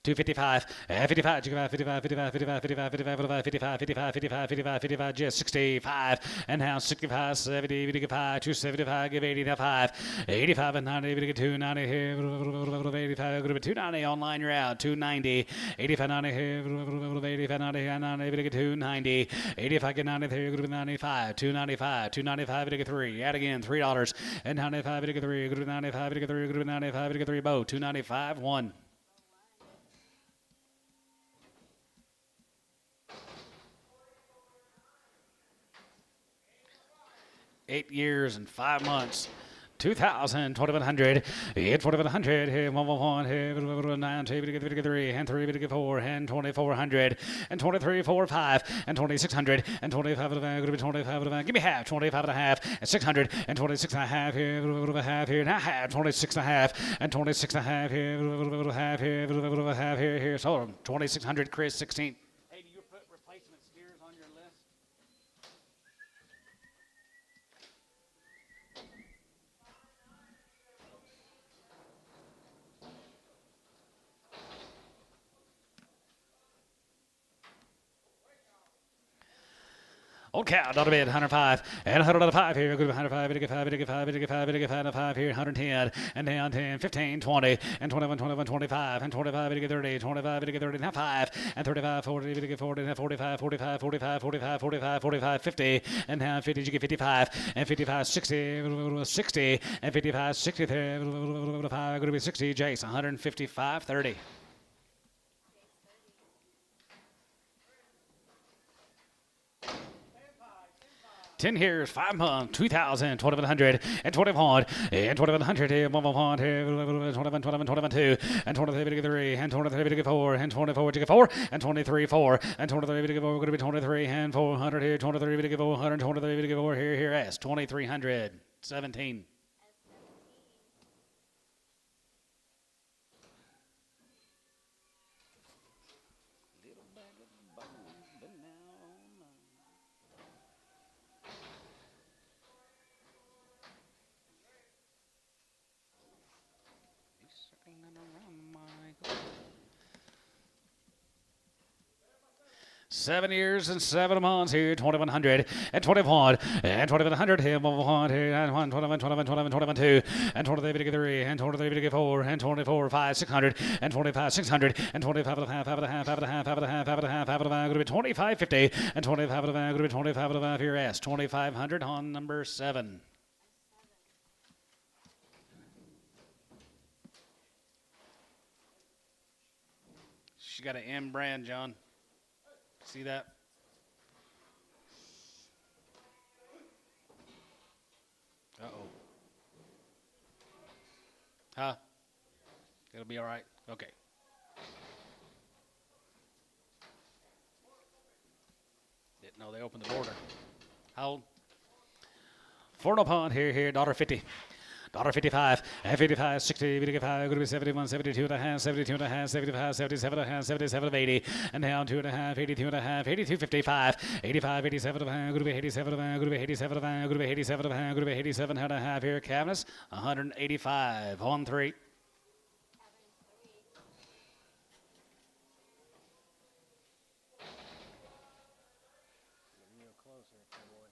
255, 55, 55, 55, 55, 55, 55, 55, 55, 55, 55, 55, just 65, and now 65, 70, 55, 275, give 80, now 5, 85 and 90, we get 290 here, 85, 290 online, you're out, 290, 85, 90 here, 85, 90 here, 90, we get 290, 85, get 90 here, 95, 295, 295, we get 3, add again, $3, and 95, we get 3, 95, we get 3, 95, we get 3, bow, 295, 1. 8 years and 5 months. 2,000, 2,100, 2,100, here, 111, here, 9, 2, 3, and 3, 4, and 2,400, and 23, 4, 5, and 2,600, and 25, going to be 25, give me half, 25 and a half, and 600, and 26 and a half, here, half, here, now half, 26 and a half, and 26 and a half, here, half, here, so 2,600, Chris, 16. Hey, do you put replacement steers on your list? Old cow, not a bid, 105, and 105 here, good 105, get 5, get 5, get 5, get 5, 5 here, 110, and down 10, 15, 20, and 21, 21, 25, and 25, get 30, 25, get 30, now 5, and 35, 40, get 40, now 45, 45, 45, 45, 45, 45, 50, and now 50, you get 55, and 55, 60, 60, and 55, 60, going to be 60, Jace, 155, 30. 10 years, 5 months, 2,000, 2,100, and 21, and 2,100, 21, 22, and 23, and 23, 4, and 24, 4, and 23, 4, and 23, 4, going to be 23, and 400 here, 23, 400, 23, 4 here, S, 2,300, 17. Seven years and 7 months here, 2,100, and 21, and 2,100 here, 1, here, and 1, 21, 21, 21, 22, and 23, and 23, 4, and 24, 5, 600, and 25, 600, and 25 and a half, 5 and a half, 5 and a half, 5 and a half, 5 and a half, 5 and a half, going to be 25, 50, and 25 and a half, going to be 25 and a half here, S, 2,500 on number 7. She got an M brand, John. See that? Uh-oh. Huh? It'll be all right? Okay. Didn't know they opened the border. How old? Forno Pond, here, $1.50. $1.55, and 55, 60, 55, going to be 71, 72 and a half, 72 and a half, 75, 77 and a half, 77 of 80, and down 2 and a half, 82 and a half, 82, 55, 85, 87 of a half, going to be 87 of a half, going to be 87 of a half, going to be 87 of a half, going to be 87 and a half here, Cavness, 185 on 3. Real close here, boy.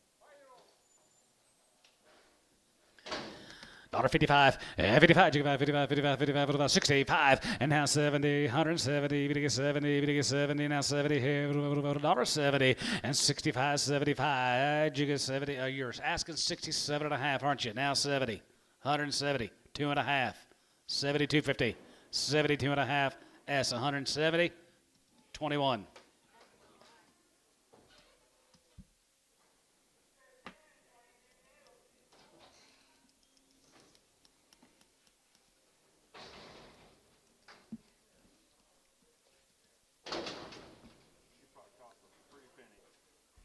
$55, and 55, 55, 55, 55, 65, and now 70, 170, we get 70, we get 70, now 70, $70, and 65, 75, you get 70, you're asking 67 and a half, aren't you? Now 70, 170, 2.5, 72.50, 72 and a half, S 170, 21.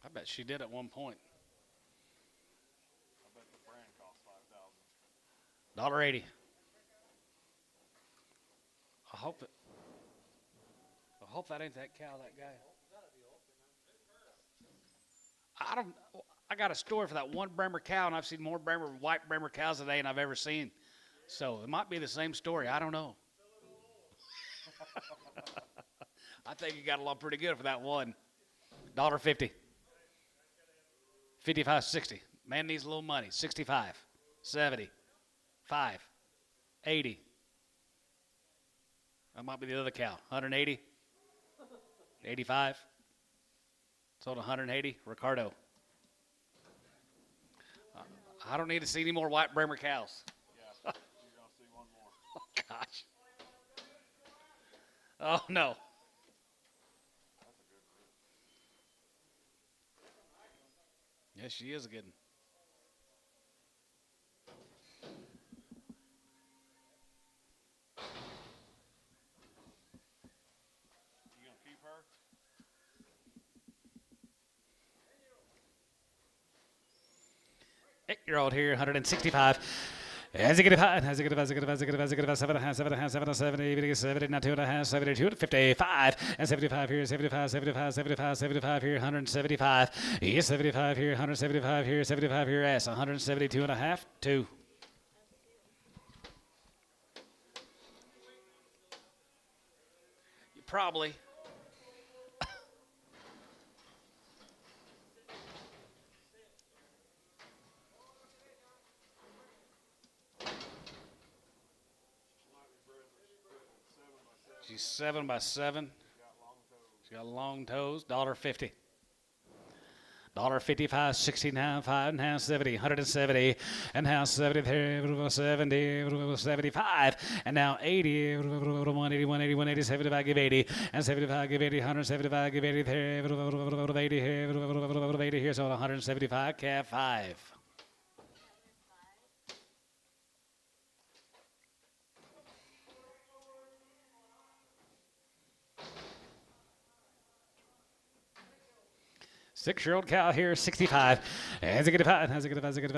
I bet she did at one point. I bet the brand cost $5,000. $1.80. I hope that ain't that cow, that guy. I got a story for that one Bremer cow, and I've seen more white Bremer cows today than I've ever seen. So it might be the same story. I don't know. I think you got along pretty good for that one. $1.50. 55, 60. Man needs a little money. 65, 70, 5, 80. That might be the other cow. 180, 85. Sold 180. Ricardo. I don't need to see any more white Bremer cows. Yeah, you're going to see one more. Oh, gosh. Oh, no. Yes, she is a good one. You going to keep her? Eight-year-old here, 165. As he get it high, as he get it, as he get it, as he get it, as he get it, 7.5, 7.5, 7, 70, 70, now 2.5, 72, 55, and 75 here, 75, 75, 75, 75 here, 175. Yes, 75 here, 175 here, 75 here, S, 172.5, 2. Probably. She's 7 by 7. She got long toes. $1.50. $1.55, 69, 5.5, 70, 170, and now 73, 70, 75, and now 80, 180, 180, 180, 75, give 80, and 75, give 80, 175, give 80, 80, 80, here's on 175, calf 5. Six-year-old cow here, 65. As it get five, as it get 7.5, 70,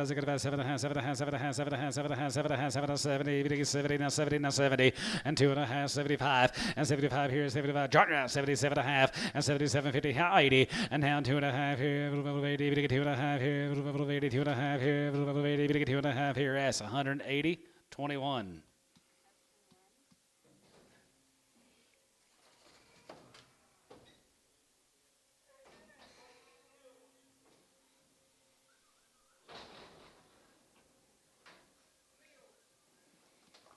now 70, now 70, and 2.5, 75, and 75 here, 75. Jordan now 77.5, and 77.50, how 80, and now 2.5 here, 80, 2.5 here, 80, 2.5 here, 80, 2.5 here, S 180, 21.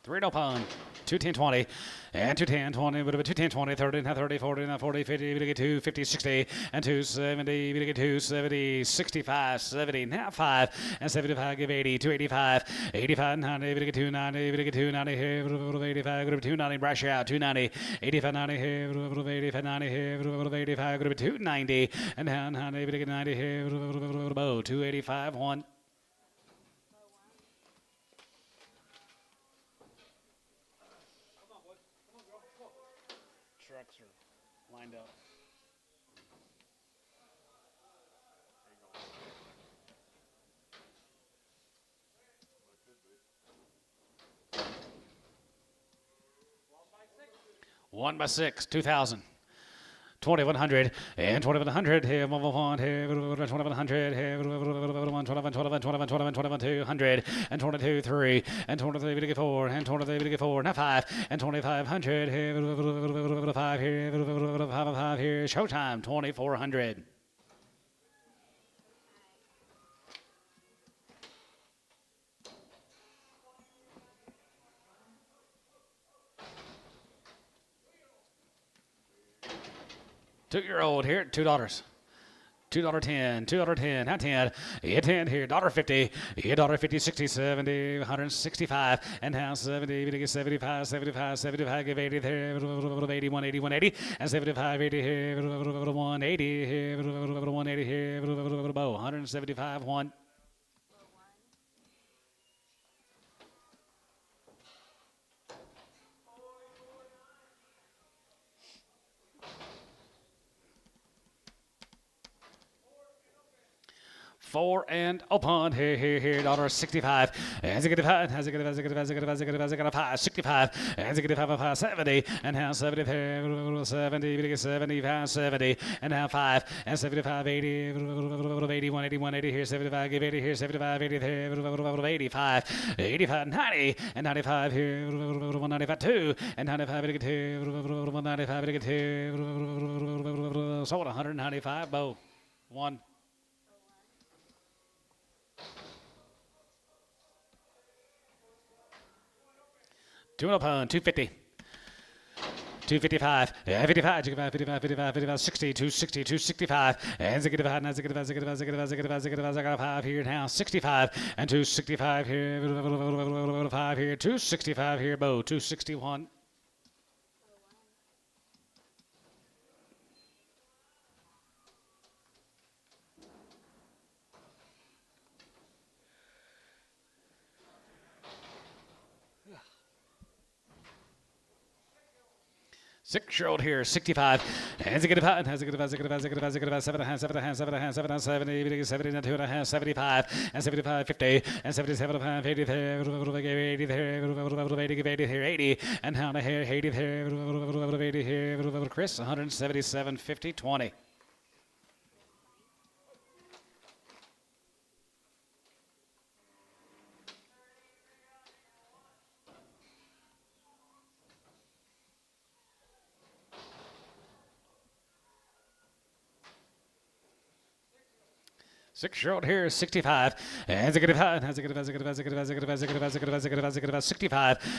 Reno Pond, 210-20, and 210-20, but 210-20, 30, 30, 40, 40, 50, we get 2, 50, 60, and 270, we get 270, 65, 70, now 5, and 75, give 80, 285, 85, 90, we get 290, we get 290 here, 85, go to 290, brush out, 290, 85, 90 here, 85, 90 here, 85, go to 290, and down 90, we get 90 here, 285, 1. Trucks are lined up. One by 6, 2,000. 2,100 and 2,100 here, 1,100 here, 2,100 here, 200 and 22, 3 and 23, we get 4 and 23, we get 4, now 5 and 2,500 here, 5 here, 5 here, showtime 2,400. 2-year-old here, $2. $2.10, $2.10, how 10, yeah, 10 here, $1.50, yeah, $1.50, 60, 70, 165, and now 70, we get 75, 75, 75, give 80 there, 80, 180, 180, and 75, 80 here, 180 here, 180 here, 175, 1. Four and open here, $1.65. As it get five, as it get 65, as it get 5, 70, and now 70 there, 70, we get 75, 70, and now 5, and 75, 80, 80, 180, 180 here, 75, give 80 here, 75, 80 there, 85, 85, 90, and 95 here, 195, 2, and 95, we get 2, 195, we get 2, sold 195, bow, 1. Two and up on 250. 255, 55, 55, 55, 55, 55, 60, 260, 265, and 65, and 65, 65, 65, 65, 65, 5 here now, 65, and 265 here, 5 here, 265 here, bow, 261. Six-year-old here, 65. Hands it get about, has it get about, 7 and 70, 70, and 2 and a half, 75, and 75, 50, and 77, 80 there, 80 there, 80 here, 80, and how the hair, 80 there, 80 here, Chris, 177, 50, 20. Six-year-old here, 65. Hands it get about, has it get about, 65.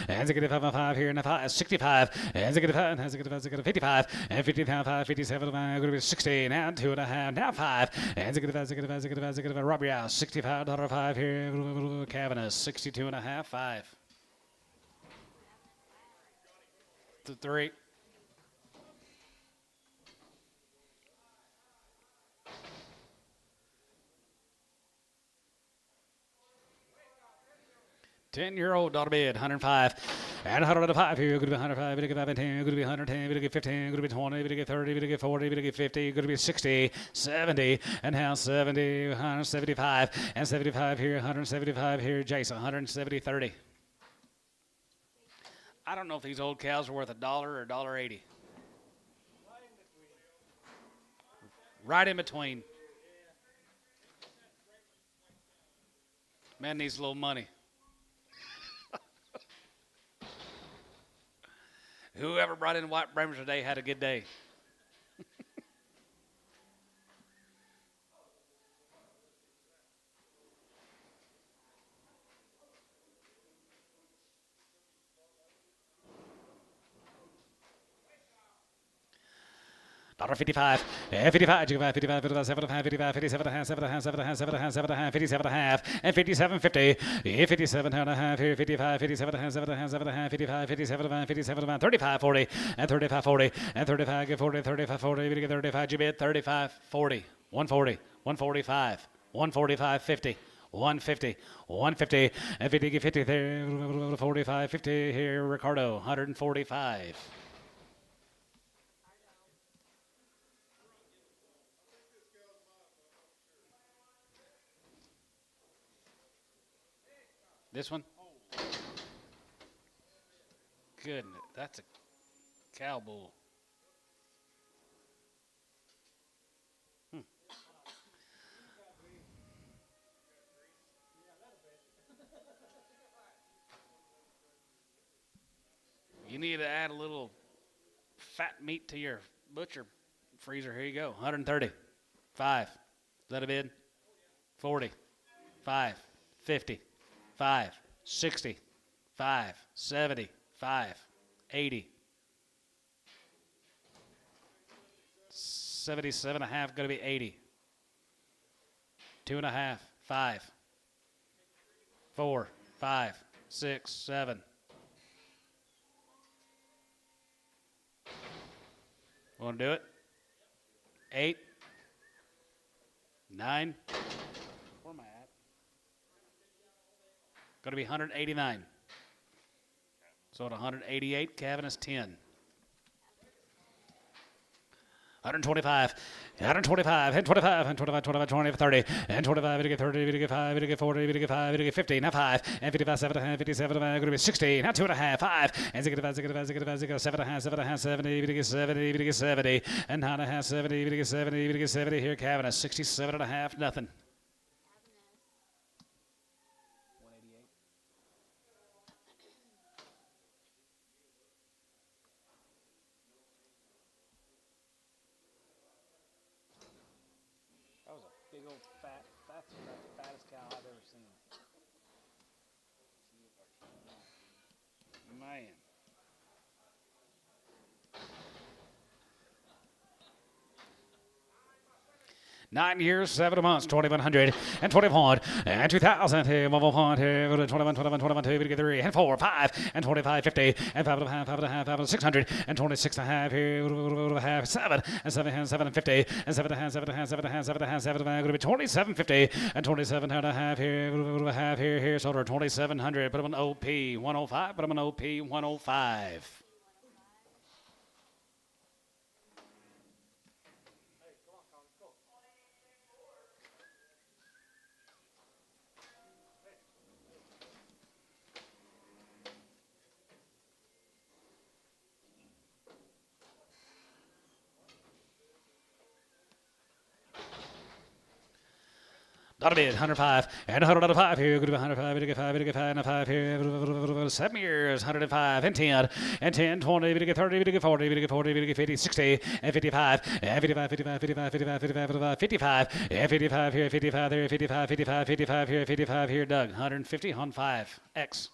Hands it get about 5 here, and 5, 65. Hands it get about, has it get about, 55, and 55, 57, going to be 60, now 2 and a half, now 5. Hands it get about, Robbie House, $65.05 here, Cavanis, 62 and a half, 5. 3. $10-year-old daughter bid, 105, and 105 here, going to be 105, going to be 5 and 10, going to be 110, going to get 15, going to be 20, going to get 30, going to get 40, going to get 50, going to be 60, 70, and now 70, 175, and 75 here, 175 here, Jason, 170, 30. I don't know if these old cows are worth $1 or $1.80. Right in between. Man needs a little money. Whoever brought in white Brahmers today had a good day. $1.55, 55, 55, 55, 55, 55, 57 and a half, 7 and a half, 7 and a half, 7 and a half, 7 and a half, 57 and a half, and 57.50, 57 and a half here, 55, 57 and a half, 7 and a half, 7 and a half, 55, 57 and 57 and 35, 40, and 35, 40, and 35, get 40, 35, 40, we get 35, you bid 35, 40, 140, 145, 145, 50. 150, 150, and 50, get 50 there, 45, 50 here, Ricardo, 145. This one? Goodness, that's a cow bull. You need to add a little fat meat to your butcher freezer. Here you go. 130. 5. Is that a bid? 40. 5. 50. 5. 60. 5. 70. 5. 80. 77 and a half, going to be 80. 2.5, 5, 4, 5, 6, 7. Want to do it? 8, 9. Where am I at? Going to be 189. So at 188, Kevin is 10. 125, 125, and 25, and 25, 25, 20, 30, and 25, to get 30, to get 5, to get 40, to get 5, to get 50, now 5, and 55, 7, 57, going to be 60, now 2.5, 5, and 65, 65, 65, 7.5, 7.5, 70, to get 70, to get 70, and 9.5, 70, to get 70, to get 70. Here, Kevin, a 67.5, nothing. 188. That was a big old that's the fattest cow I've ever seen. Man. Nine years, 7 months, 2,100, and 21, and 2,000, 21, 21, 2, get 3, and 4, 5, and 25, 50, and 5.5, 5.5, 5, 600, and 26.5, here, half, 7, and 7, and 7, and 50, and 7.5, 7.5, 7.5, 7.5, 7, going to be 27.50, and 27.5, here, half, here, shoulder, 2,700, put them on OP 105, put them on OP 105. Not a bid, 105, and 105 here, good to be 105, to get 5, to get 5, and a 5 here, 7 years, 105, and 10, and 10, 20, to get 30, to get 40, to get 40, to get 50, 60, and 55, and 55, 55, 55, 55, 55, 55, and 55 here, 55 there, 55, 55, 55 here, 55 here, Doug, 150 on 5, X.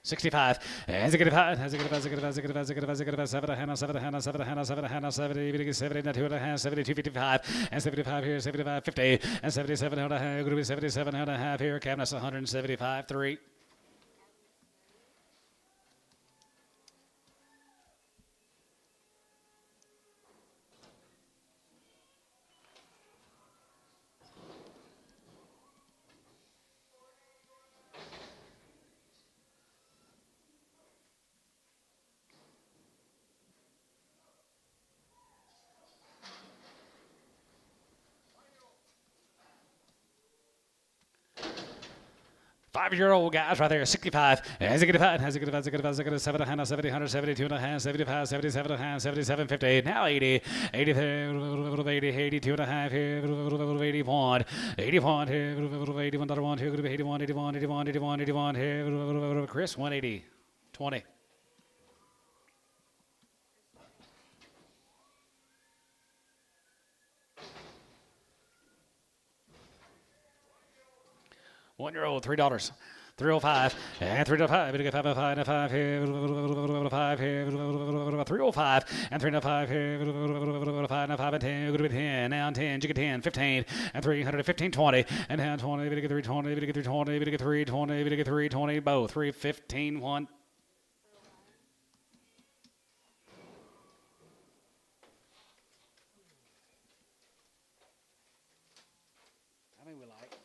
65, and 65, 70, 72, 55, and 75 here, 75, 50, and 77, going to be 77 and a half here, Cabinets 175, 3. Five-year-old guys right there, 65, and 65, 70, 70, 172 and a half, 75, 77 and a half, 77, 50, now 80, 80 there, 80, 82 and a half here, 81, 81 here, 81, $1 here, 81, 81, 81, 81, 81 here, Chris, 180, 20. One-year-old, $3. 305, and 305, we get 505, and 5 here, 5 here, 305, and 305 here, 5 and 5 and 10, good to be 10, now 10, you get 10, 15, and 315, 20, and now 20, we get 320, we get 320, we get 320, we get 320, both, 315, 1. I mean, we like.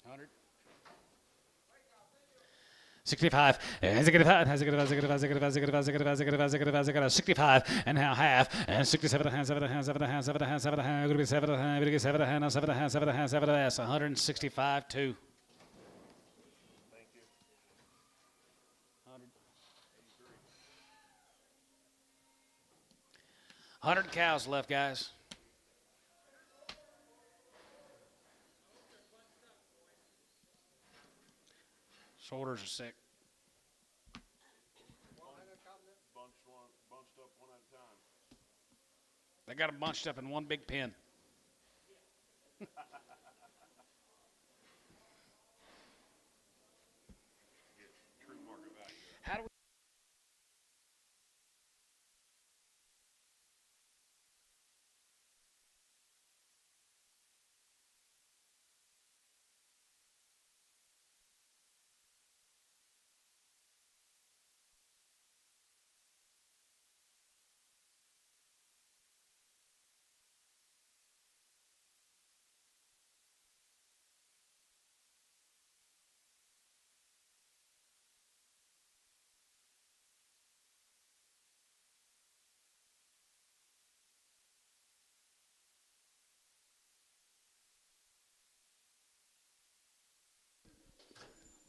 $100. 65, and 65, 65, and now half, and 67, 7, 7, going to be 7, 7, 7, 7, 7, 165, 2. Thank you. 100 cows left, guys. Shoulders are sick. Bunched up one at a time. They got them bunched up in one big pen. True market value. How do we?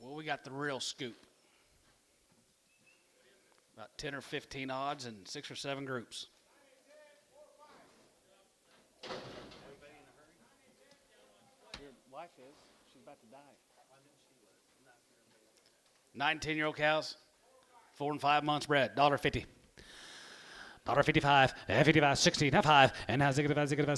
Well, we got the real scoop. About 10 or 15 odds and 6 or 7 groups. Your wife is. She's about to die. 9, 10-year-old cows, 4 and 5 months bred, $1.50. $1.55, and 55, 60, now 5, and now 7, and 7,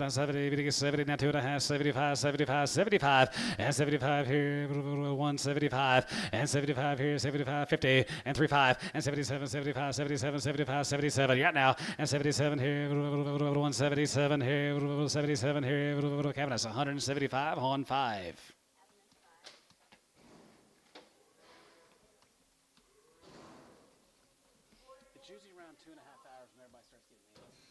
70, 70, now 2.5, 75, 75, 75, and 75 here, 175, and 75 here, 75, 50, and 35, and 77, 75, 77, 75, 77, yeah now, and 77 here, 177 here, 77 here, cabinets, 175 on 5. It's usually around 2.5 hours when everybody starts getting antsy.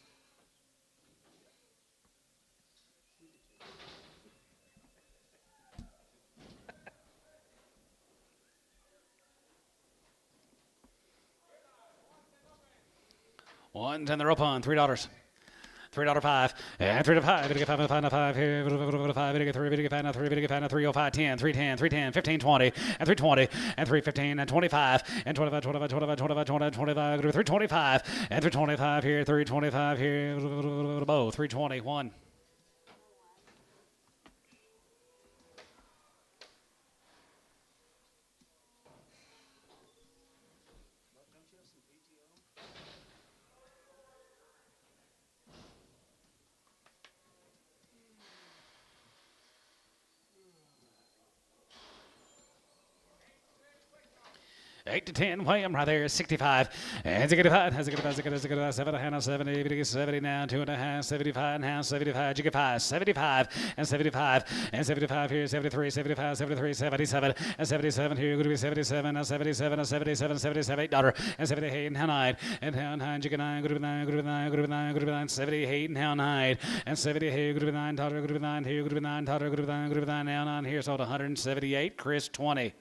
Ones and the rope on, $3. $3.05, and $3.05, we get 5 and 5 here, 5, we get 3, we get 5, now 3, we get 5, now 305, 10, 310, 310, 15, 20, and 320, and 315, and 25, and 25, 25, 25, 25, 25, 25, 325, and 325 here, 325 here, bow, 321. Eight to 10, William right there, 65. And 65, has a good 7 and a half, 70, 70 now, 2.5, 75 now, 75, you get 5, 75, and 75, and 75 here, 73, 75, 73, 77, and 77 here, going to be 77, and 77, and 77, 77, $8, and 78, and 9, and 9, you get 9, going to be 9, going to be 9, going to be 9, going to be 9, 78, and now 9, and 70 here, going to be 9, $1, going to be 9 here, going to be 9, $1, going to be 9, going to be 9, now 9 here, so 178, Chris 20.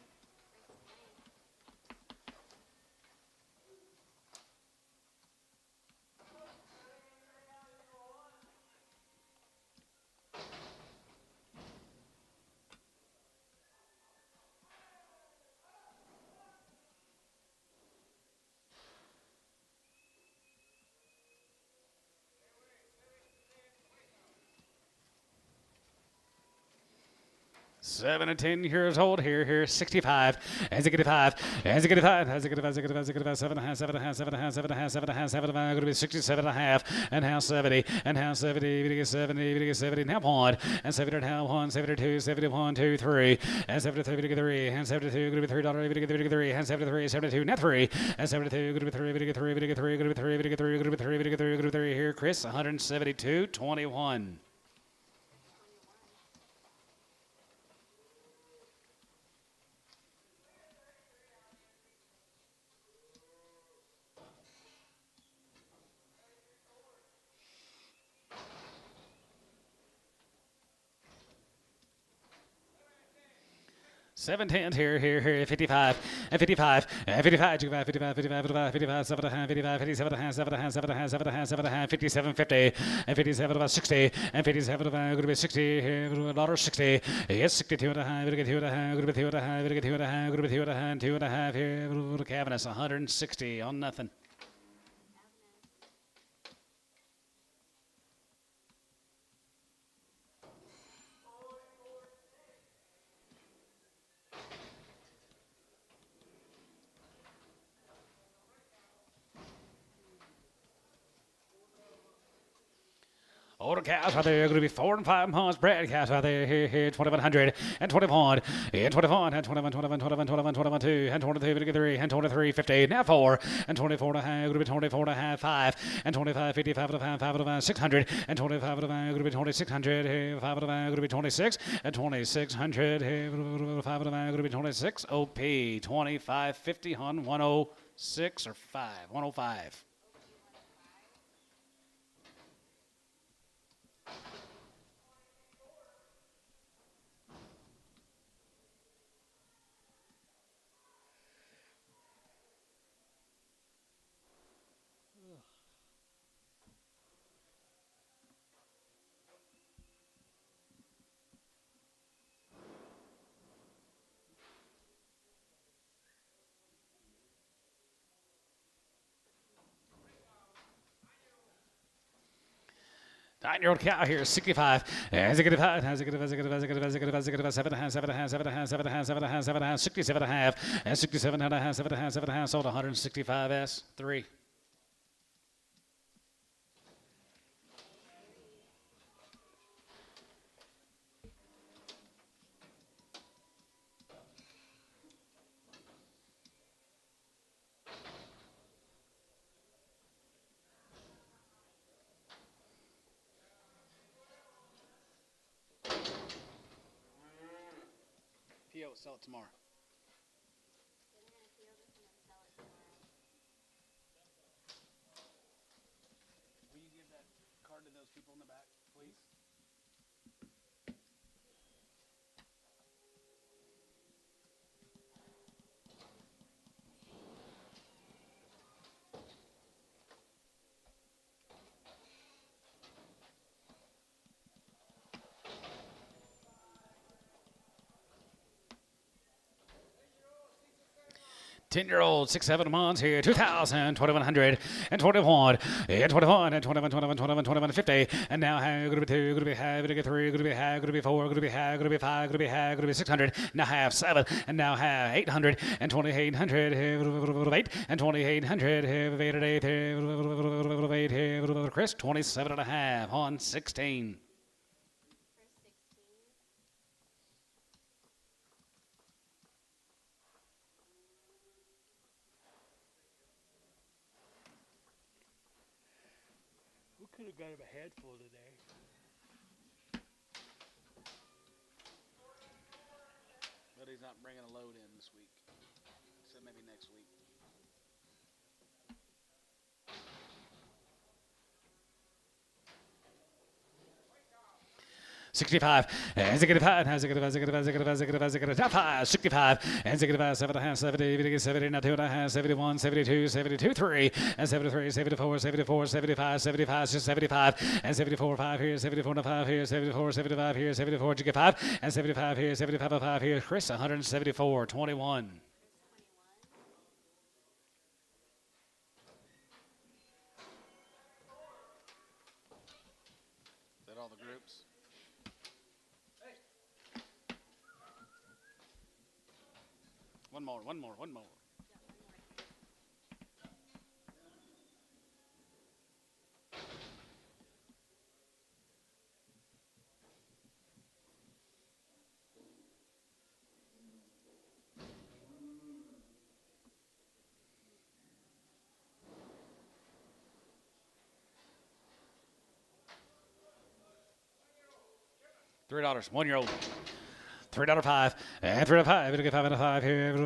Seven and 10 years old here, 65, and 65, and 65, and 65, 7 and a half, 7 and a half, 7 and a half, 7 and a half, 7 and a half, 7 and a half, going to be 67 and a half, and now 70, and now 70, we get 70, we get 70, now 1, and 70 and now 1, 72, 71, 2, 3, and 73, we get 3, and 72, going to be $3, we get 3, and 73, 72, now 3, and 72, going to be 3, we get 3, we get 3, going to be 3, we get 3, going to be 3, we get 3, going to be 3 here, Chris, 172, 21. Seven tens here, 55, and 55, and 55, 55, 55, 55, 55, 7 and a half, 55, 57 and a half, 7 and a half, 7 and a half, 7 and a half, 7 and a half, 57, 50, and 57 about 60, and 57 about going to be 60 here, $1.60, yes, 62 and a half, going to get 2 and a half, going to be 2 and a half, going to get 2 and a half, going to be 2 and a half, 2 and a half here, cabinets, 160 on nothing. Older cows right there, going to be 4 and 5 months. Bred cows right there, here, 2100 and 21, and 21, and 21, 21, 21, 21, 22, and 23, 3, and 23, 50, now 4, and 24 and a half, going to be 24 and a half, 5, and 25, 55 and a half, 5 and a half, 600, and 25 and a half, going to be 2600, 5 and a half, going to be 26, and 2600, 5 and a half, going to be 26, OP, 2550 on 106 or 5, 105. Nine-year-old cow here, 65, and 65, 7 and a half, 7 and a half, 7 and a half, 7 and a half, 7 and a half, 7 and a half, 7 and a half, 7 and a half, 67 and a half, and 67 and a half, 7 and a half, 7 and a half, sold 165 S, 3. PO, sell it tomorrow. Will you give that card to those people in the back, please? Ten-year-old, 6, 7 months here, 2,000, 2,100, and 21, and 21, and 21, 21, 21, 21, 50, and now high, going to be 2, going to be high, going to be 3, going to be high, going to be 4, going to be high, going to be 5, going to be high, going to be 600, now half 7, and now half 800, and 2,800, 8, and 2,800, 8, Chris, 27 and a half on 16. Could have got him a handful today. But he's not bringing a load in this week. So maybe next week. 65, and 65, and 65, 65, and 65, 7 and a half, 70, 70, now 2 and a half, 71, 72, 72, 3, and 73, 74, 74, 75, 75, 75, and 74, 5 here, 74 and a 5 here, 74, 75 here, 74, 5, and 75 here, 75 and 5 here, Chris, 174, 21. Is that all the groups? One more. $3, 1-year-old. $3.05, and $3.05, we get 5 and a 5 here,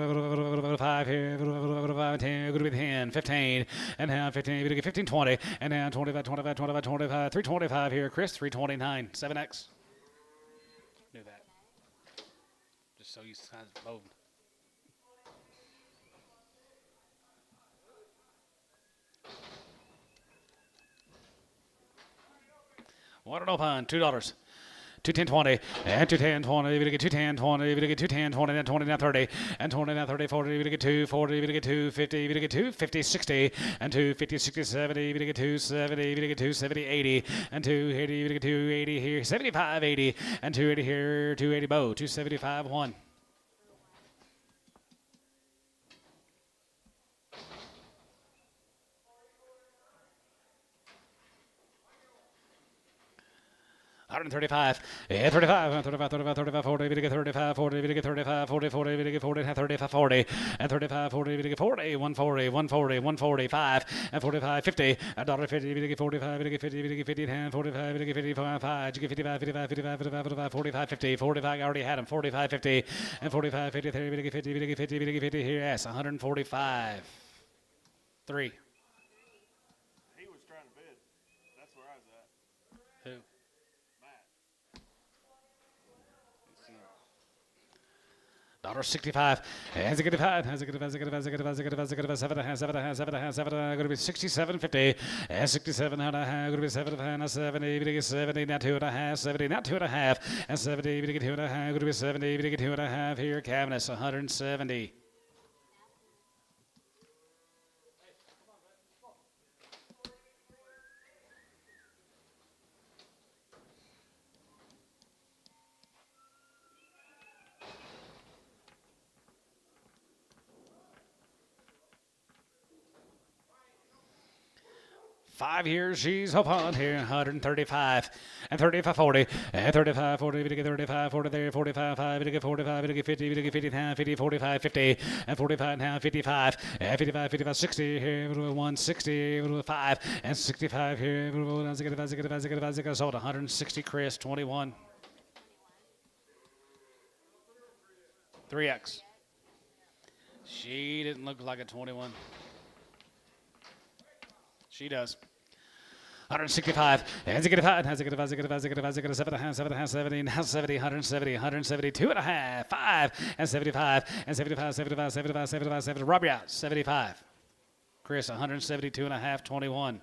5 here, 10, going to be 10, 15, and now 15, we get 15, 20, and now 25, 25, 25, 25, 325 here, Chris, 329, 7X. Knew that. Just so you size both. Water no pun, $2. 210.20 and 210.20. We get 210.20. We get 210.20. Then 20 now 30 and 20 now 30. 40. We get 240. We get 250. We get 250. 60 and 250. 60. 70. We get 270. We get 270. 80 and 280. We get 280 here. 75. 80 and 280 here. 280 bow. 275. 1. 135, and 35, 35, 35, 35, 40, 35, 40, 35, 40, 40, 40, 35, 40, and 35, 40, 40, 140, 140, 145, and 45, 50, and $1.50, 45, 50, 50, and 45, 55, 55, 55, 55, 55, 45, 50, 45, I already had him, 45, 50, and 45, 50, 50, 50, 50, 50, here, yes, 145, 3. He was trying to bid. That's where I was at. Who? Matt. $1.65, and $65, has a good, has a good, has a good, has a good, has a good, 7, has 7, has 7, has 7, going to be 67.50, and 67, going to be 7, and 70, 70, not 2.5, 70, not 2.5, and 70, 2.5, going to be 70, 2.5 here, cabinets, 170. Five years she's upon here, 135, and 35, 40, and 35, 40, 35, 40 there, 45, 5, 45, 50, 50, 50, 45, 50, and 45 now, 55, and 55, 55, 60 here, 160, 5, and 65 here, sold 160, Chris, 21. 3X. She didn't look like a 21. She does. 165, and 65, has a good, has a good, has a good, has a good, 7, 70, now 70, 170, 170, 2.5, 5, and 75, and 75, 75, 75, 75, 70, Robbie out, 75. Chris, 172.5, 21.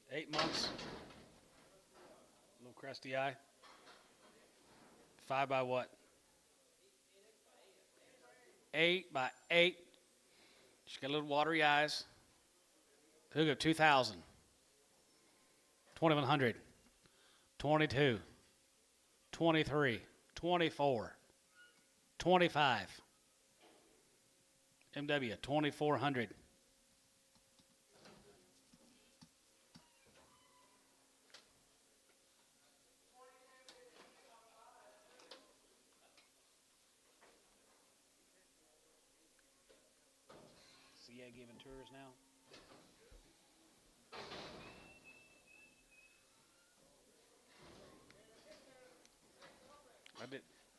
Eight months. Little crusty eye. 5 by what? 8 by 8. She's got little watery eyes. Who go 2,000. 2,100. 22. 23. 24. 25. MW 2,400. CA giving tours now.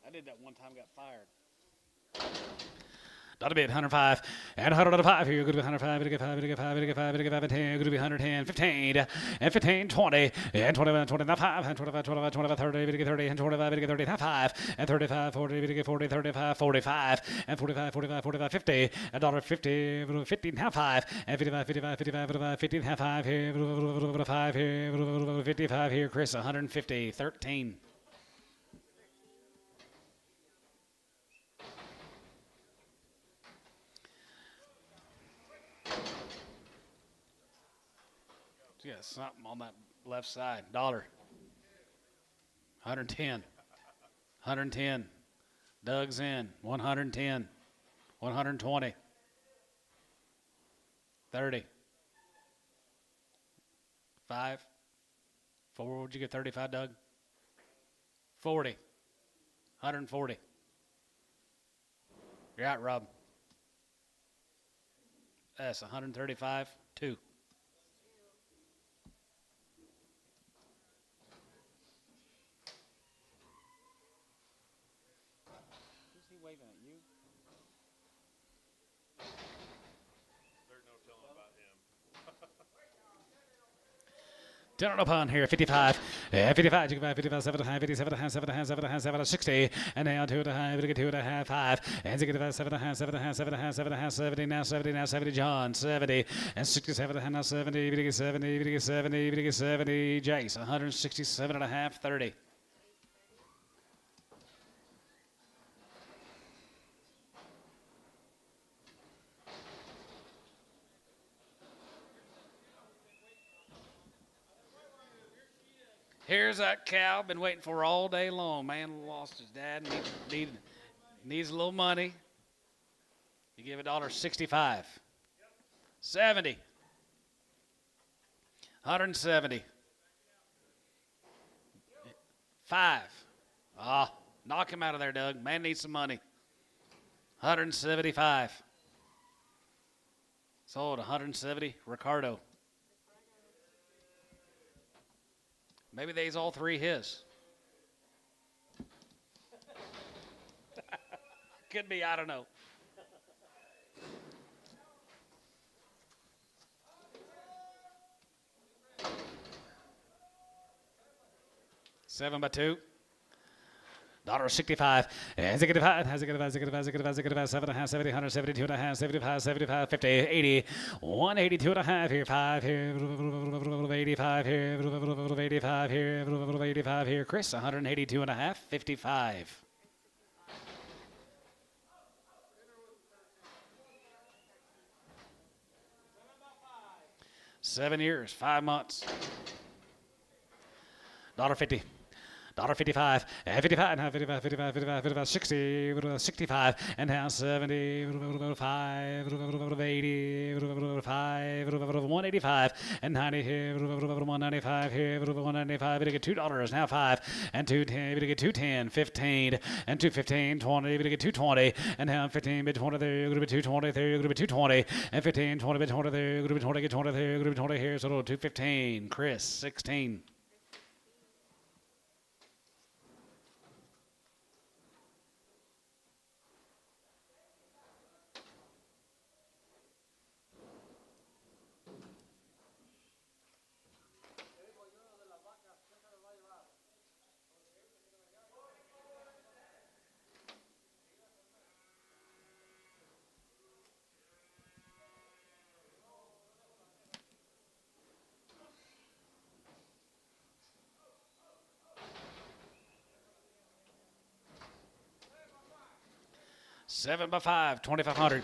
I did that one time, got fired. Not a bit, 105, and 105 here, good to be 105, to get 5, to get 5, to get 5, to get 5, and 10, good to be 110, 15, and 15, 20, and 21, 25, and 25, 25, 25, 30, to get 30, and 25, to get 30, 5, and 35, 40, to get 40, 35, 45, and 45, 45, 45, 50, and $1.50, 50, half 5, and 55, 55, 55, 55, 50, half 5 here, 5 here, 55 here, Chris, 150, 13. Yeah, something on that left side. $1. 110. 110. Doug's in. 110. 120. 30. 5. 4. Would you get 35, Doug? 40. 140. You're out, Rob. That's 135. 2. Waving at you. There's no telling about him. 10 upon here, 55, 55, 55, 7, 57, 7, 7, 7, 60, and now 2.5, 2.5, 5, and 7, 7, 7, 7, 7, 70, now 70, now 70, John, 70, and 67, now 70, 70, 70, 70, Jace, 167.5, 30. Here's that cow been waiting for all day long. Man lost his dad. Needs a little money. You give $1.65. 70. 170. 5. Ah, knock him out of there, Doug. Man needs some money. 175. Sold 170. Ricardo. Maybe they's all three his. Could be, I don't know. Seven by two. $1.65. And $65. $7.5. 70. 172 and a half. 75. 75. 50. 80. 182 and a half here. 5 here. 85 here. 85 here. 85 here. Chris, 182 and a half. 55. Seven years, 5 months. $1.50. $1.55, and 55, and 55, 55, 55, 55, 60, 65, and now 70, 5, 80, 5, 185, and 90 here, 195 here, 195, we get $2, now 5, and 210, we get 210, 15, and 215, 20, we get 220, and now 15, bid 20 there, you're going to be 220 there, you're going to be 220, and 15, 20, bid 20 there, you're going to be 20, get 20 there, you're going to be 20 here, so 215, Chris, 16. Seven by 5, 2,500.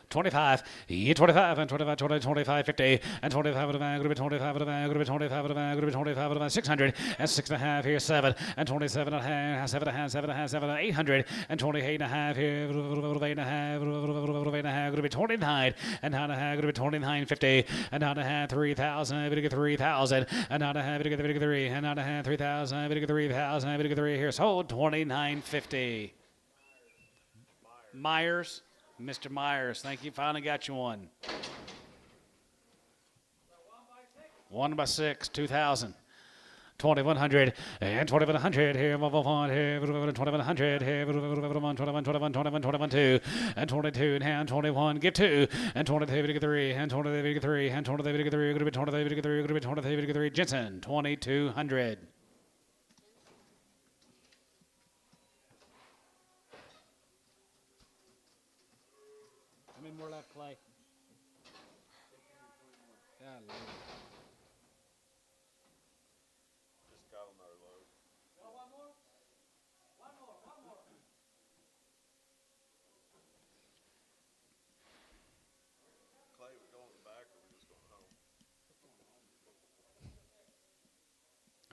25, 25, and 25, 20, 25, 50, and 25 of the van, group 25 of the van, group 25 of the van, group 25 of the van, 600, and 6 and a half here, 7, and 27 and a half, 7 and a half, 7 and a half, 7, 800, and 28 and a half here, 8 and a half, 8 and a half, group 29, and 9 and a half, group 29, 50, and 9 and a half, 3,000, we get 3,000, and 9 and a half, we get 3, and 9 and a half, 3,000, we get 3,000, we get 3 here, sold 29.50. Myers. Mr. Myers, thank you. Finally got you one. 1 by 6, 2,000. 2,100 and 2,100 here, 1 here, 2,100 here, 21, 21, 21, 21, 21, 2, and 22, and 21, give 2, and 23, get 3, and 23, get 3, and 23, get 3, going to be 23, get 3, going to be 23, get 3, Jensen, 2,200. How many more left, Clay? God, Lord. Just got another load. Clay, we going back or we just going home?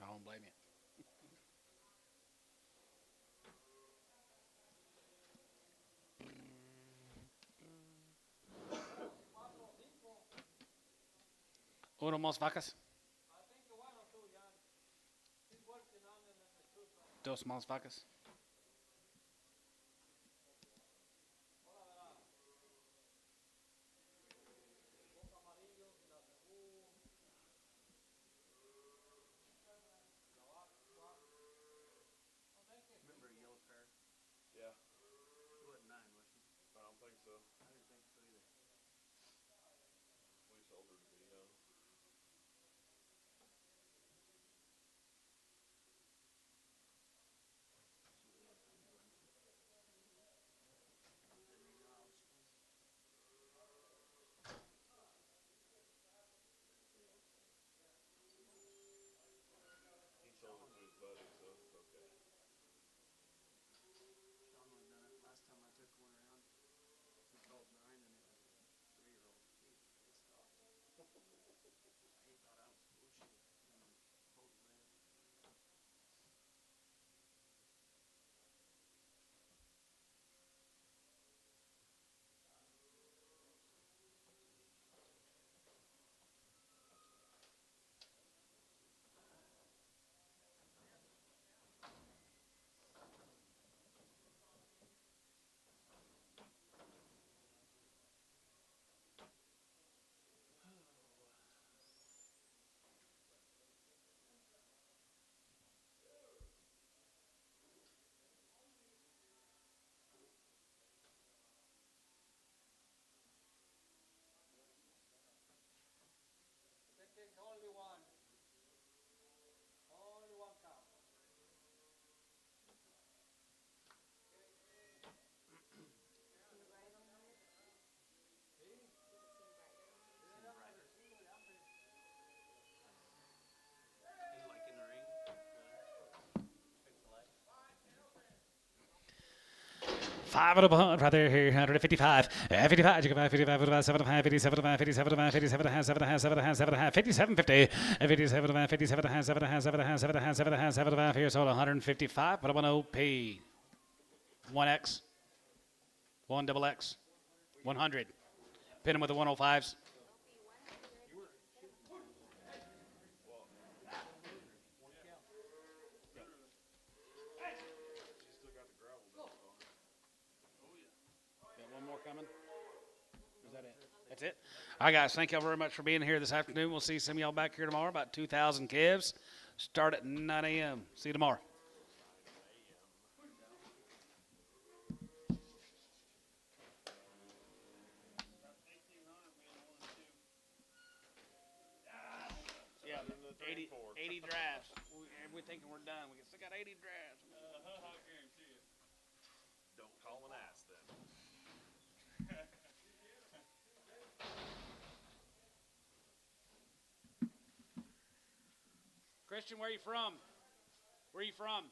I don't blame you. Uno más vacas. Dos más vacas. Remember a yellow car? Yeah, She wasn't 9, was she? I don't think so. I didn't think so either. We sold her to be young. He sold it to his buddy, so it's okay. Sean would have done it last time I took one around. He 5 and open right there here. 155. 55. You can buy 55, 55, 7.5, 57, 57, 57, 7.5, 7.5, 57, 50. 57, 57, 7.5, 7.5 here. So 155. But I want OP. 1X. 1XX. 100. Pin him with the 105s. Got one more coming? Is that it? That's it? All right, guys. Thank y'all very much for being here this afternoon. We'll see some of y'all back here tomorrow, about 2,000 calves. Start at 9 a.m. See you tomorrow. Yeah, 80 drafts. We're thinking we're done. We still got 80 drafts. Don't call an ass then. Christian, where are you from? Where are you from?